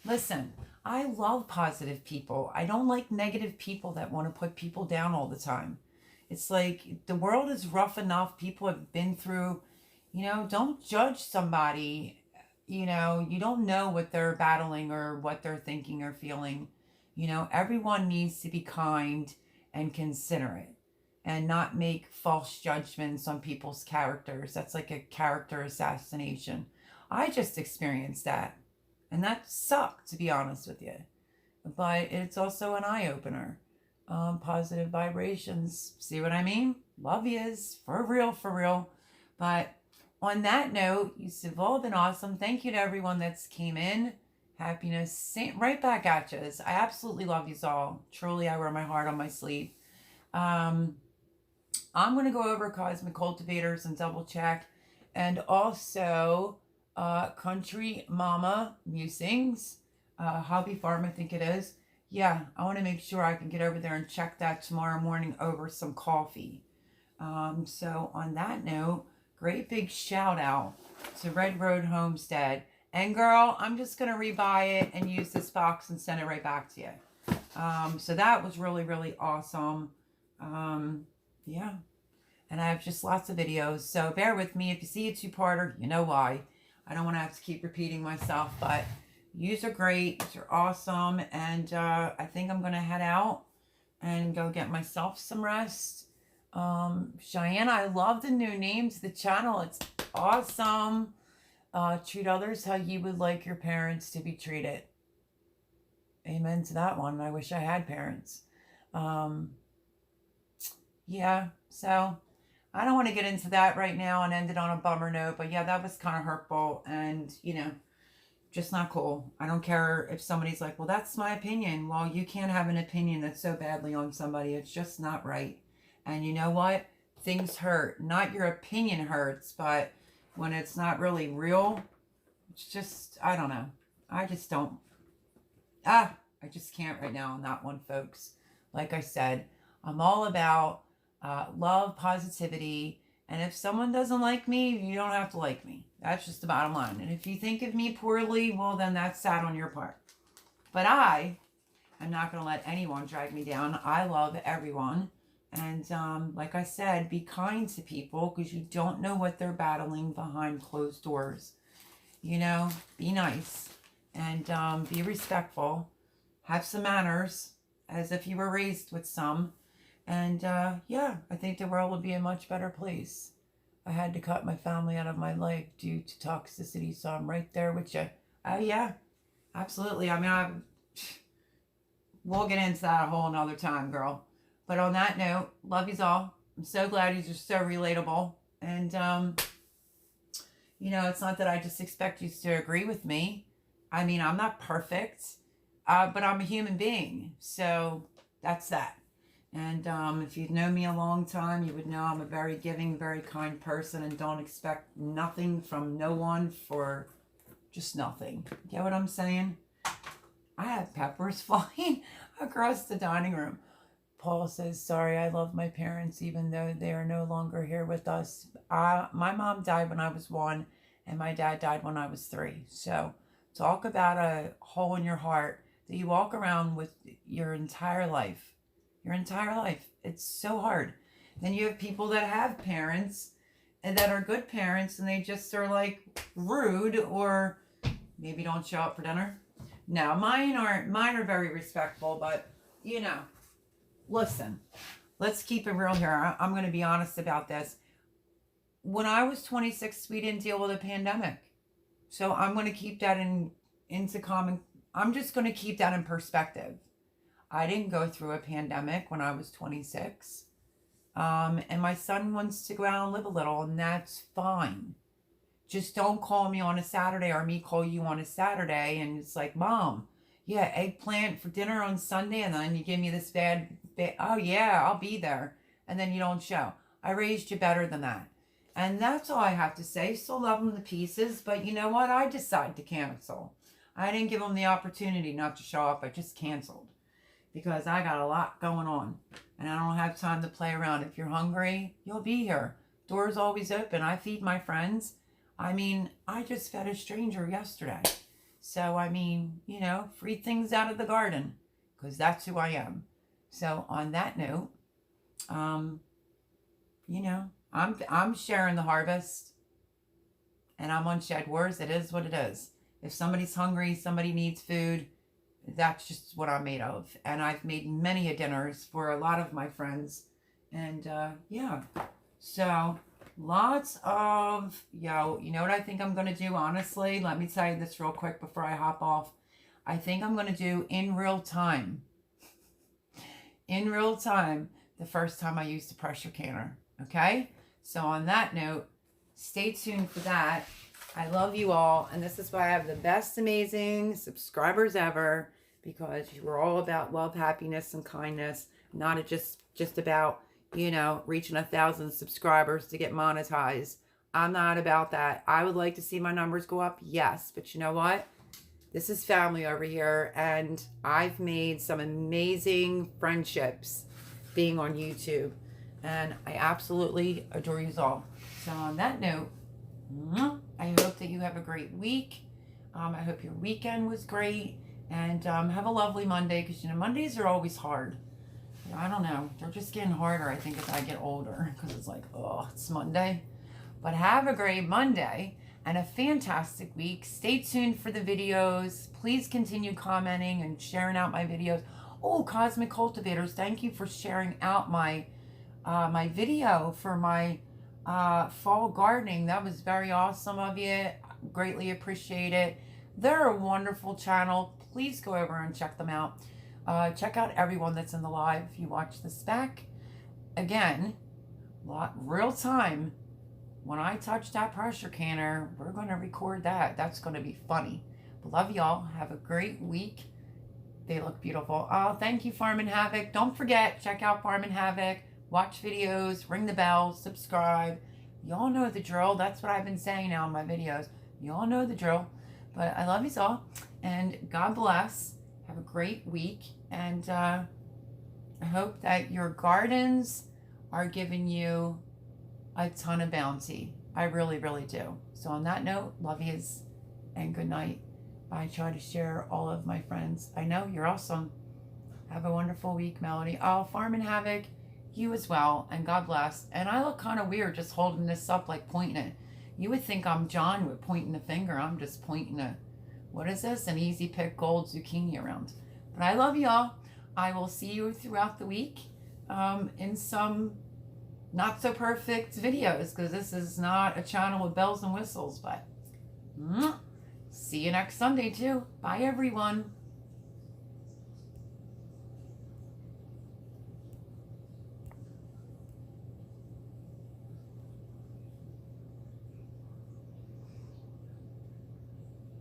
Listen, I love positive people. I don't like negative people that want to put people down all the time. It's like the world is rough enough. People have been through, you know, don't judge somebody. You know, you don't know what they're battling or what they're thinking or feeling. You know, everyone needs to be kind and considerate and not make false judgments on people's characters. That's like a character assassination. I just experienced that. And that sucked, to be honest with you. But it's also an eye-opener. Positive vibrations. See what I mean? Love yous. For real, for real. But on that note, you've all been awesome. Thank you to everyone that's came in. Happiness. Right back at you. I absolutely love yous all. Truly, I wear my heart on my sleeve. I'm going to go over Cosmic Cultivators and double check. And also... Country Mama Musings. Hobby Farm, I think it is. Yeah, I want to make sure I can get over there and check that tomorrow morning over some coffee. So on that note, great big shout out to Red Road Homestead. And girl, I'm just going to rebuy it and use this box and send it right back to you. So that was really, really awesome. Yeah. And I have just lots of videos. So bear with me. If you see a two-parter, you know why. I don't want to have to keep repeating myself, but yous are great. Yous are awesome. And I think I'm going to head out and go get myself some rest. Cheyenne, I love the new name to the channel. It's awesome. Treat others how you would like your parents to be treated. Amen to that one. I wish I had parents. Yeah, so I don't want to get into that right now and end it on a bummer note, but yeah, that was kind of hurtful and, you know, just not cool. I don't care if somebody's like, well, that's my opinion. Well, you can't have an opinion that's so badly on somebody. It's just not right. And you know what? Things hurt. Not your opinion hurts, but when it's not really real, it's just, I don't know. I just don't. I just can't right now on that one, folks. Like I said, I'm all about love, positivity. And if someone doesn't like me, you don't have to like me. That's just the bottom line. And if you think of me poorly, well, then that's sad on your part. But I am not going to let anyone drag me down. I love everyone. And like I said, be kind to people because you don't know what they're battling behind closed doors. You know, be nice and be respectful. Have some manners as if you were raised with some. And yeah, I think the world would be a much better place. I had to cut my family out of my life due to toxicity, so I'm right there with you. Yeah, absolutely. I mean, we'll get into that a whole another time, girl. But on that note, love yous all. I'm so glad yous are so relatable. And, you know, it's not that I just expect yous to agree with me. I mean, I'm not perfect, but I'm a human being. So that's that. And if you've known me a long time, you would know I'm a very giving, very kind person and don't expect nothing from no one for just nothing. Get what I'm saying? I have peppers flying across the dining room. Paul says, sorry, I love my parents even though they are no longer here with us. My mom died when I was 1 and my dad died when I was 3. So talk about a hole in your heart that you walk around with your entire life. Your entire life. It's so hard. Then you have people that have parents and that are good parents and they just are like rude or maybe don't show up for dinner. No, mine are very respectful, but you know, listen, let's keep it real here. I'm going to be honest about this. When I was 26, we didn't deal with a pandemic. So I'm going to keep that I'm just going to keep that in perspective. I didn't go through a pandemic when I was 26. And my son wants to go out and live a little, and that's fine. Just don't call me on a Saturday or me call you on a Saturday. And it's like, Mom, yeah, eggplant for dinner on Sunday. And then you give me this bad, oh yeah, I'll be there. And then you don't show. I raised you better than that. And that's all I have to say. Still love them to pieces. But you know what? I decided to cancel. I didn't give them the opportunity not to show up. I just canceled. Because I got a lot going on. And I don't have time to play around. If you're hungry, you'll be here. Door's always open. I feed my friends. I mean, I just fed a stranger yesterday. So, I mean, you know, free things out of the garden. Because that's who I am. So, on that note, you know, I'm sharing the harvest. And I'm on Shed Wars. It is what it is. If somebody's hungry, somebody needs food, that's just what I'm made of. And I've made many dinners for a lot of my friends. And yeah, so lots of, you know what I think I'm going to do, honestly? Let me tell you this real quick before I hop off. I think I'm going to do in real time. In real time, the first time I used the pressure canner. Okay? So on that note, stay tuned for that. I love you all, and this is why I have the best amazing subscribers ever, because we're all about love, happiness, and kindness, not just about, you know, reaching 1,000 subscribers to get monetized. I'm not about that. I would like to see my numbers go up, yes, but you know what? This is family over here, and I've made some amazing friendships being on YouTube, and I absolutely adore you all. So on that note, I hope that you have a great week. I hope your weekend was great, and have a lovely Monday, because Mondays are always hard. I don't know, they're just getting harder, I think, as I get older, because it's like, oh, it's Monday. But have a great Monday and a fantastic week. Stay tuned for the videos. Please continue commenting and sharing out my videos. Oh, Cosmic Cultivators, thank you for sharing out my my video for my fall gardening. That was very awesome of you. Greatly appreciate it. They're a wonderful channel. Please go over and check them out. Check out everyone that's in the live if you watch this back. Again, real time. When I touch that pressure canner, we're going to record that. That's going to be funny. But love y'all. Have a great week. They look beautiful. Oh, thank you, Farm and Havoc. Don't forget, check out Farm and Havoc. Watch videos, ring the bell, subscribe. Y'all know the drill. That's what I've been saying now in my videos. Y'all know the drill. But I love you all. And God bless. Have a great week. And I hope that your gardens are giving you a ton of bounty. I really, really do. So on that note, love yous and good night. I try to share all of my friends. I know you're awesome. Have a wonderful week, Melody. Oh, Farm and Havoc, you as well, and God bless. And I look kind of weird just holding this up, like pointing it. You would think I'm John with pointing the finger. I'm just pointing a, what is this? An Easy Pick Gold zucchini around. But I love y'all. I will see you throughout the week in some not so perfect videos, because this is not a channel with bells and whistles. But see you next Sunday too. Bye everyone.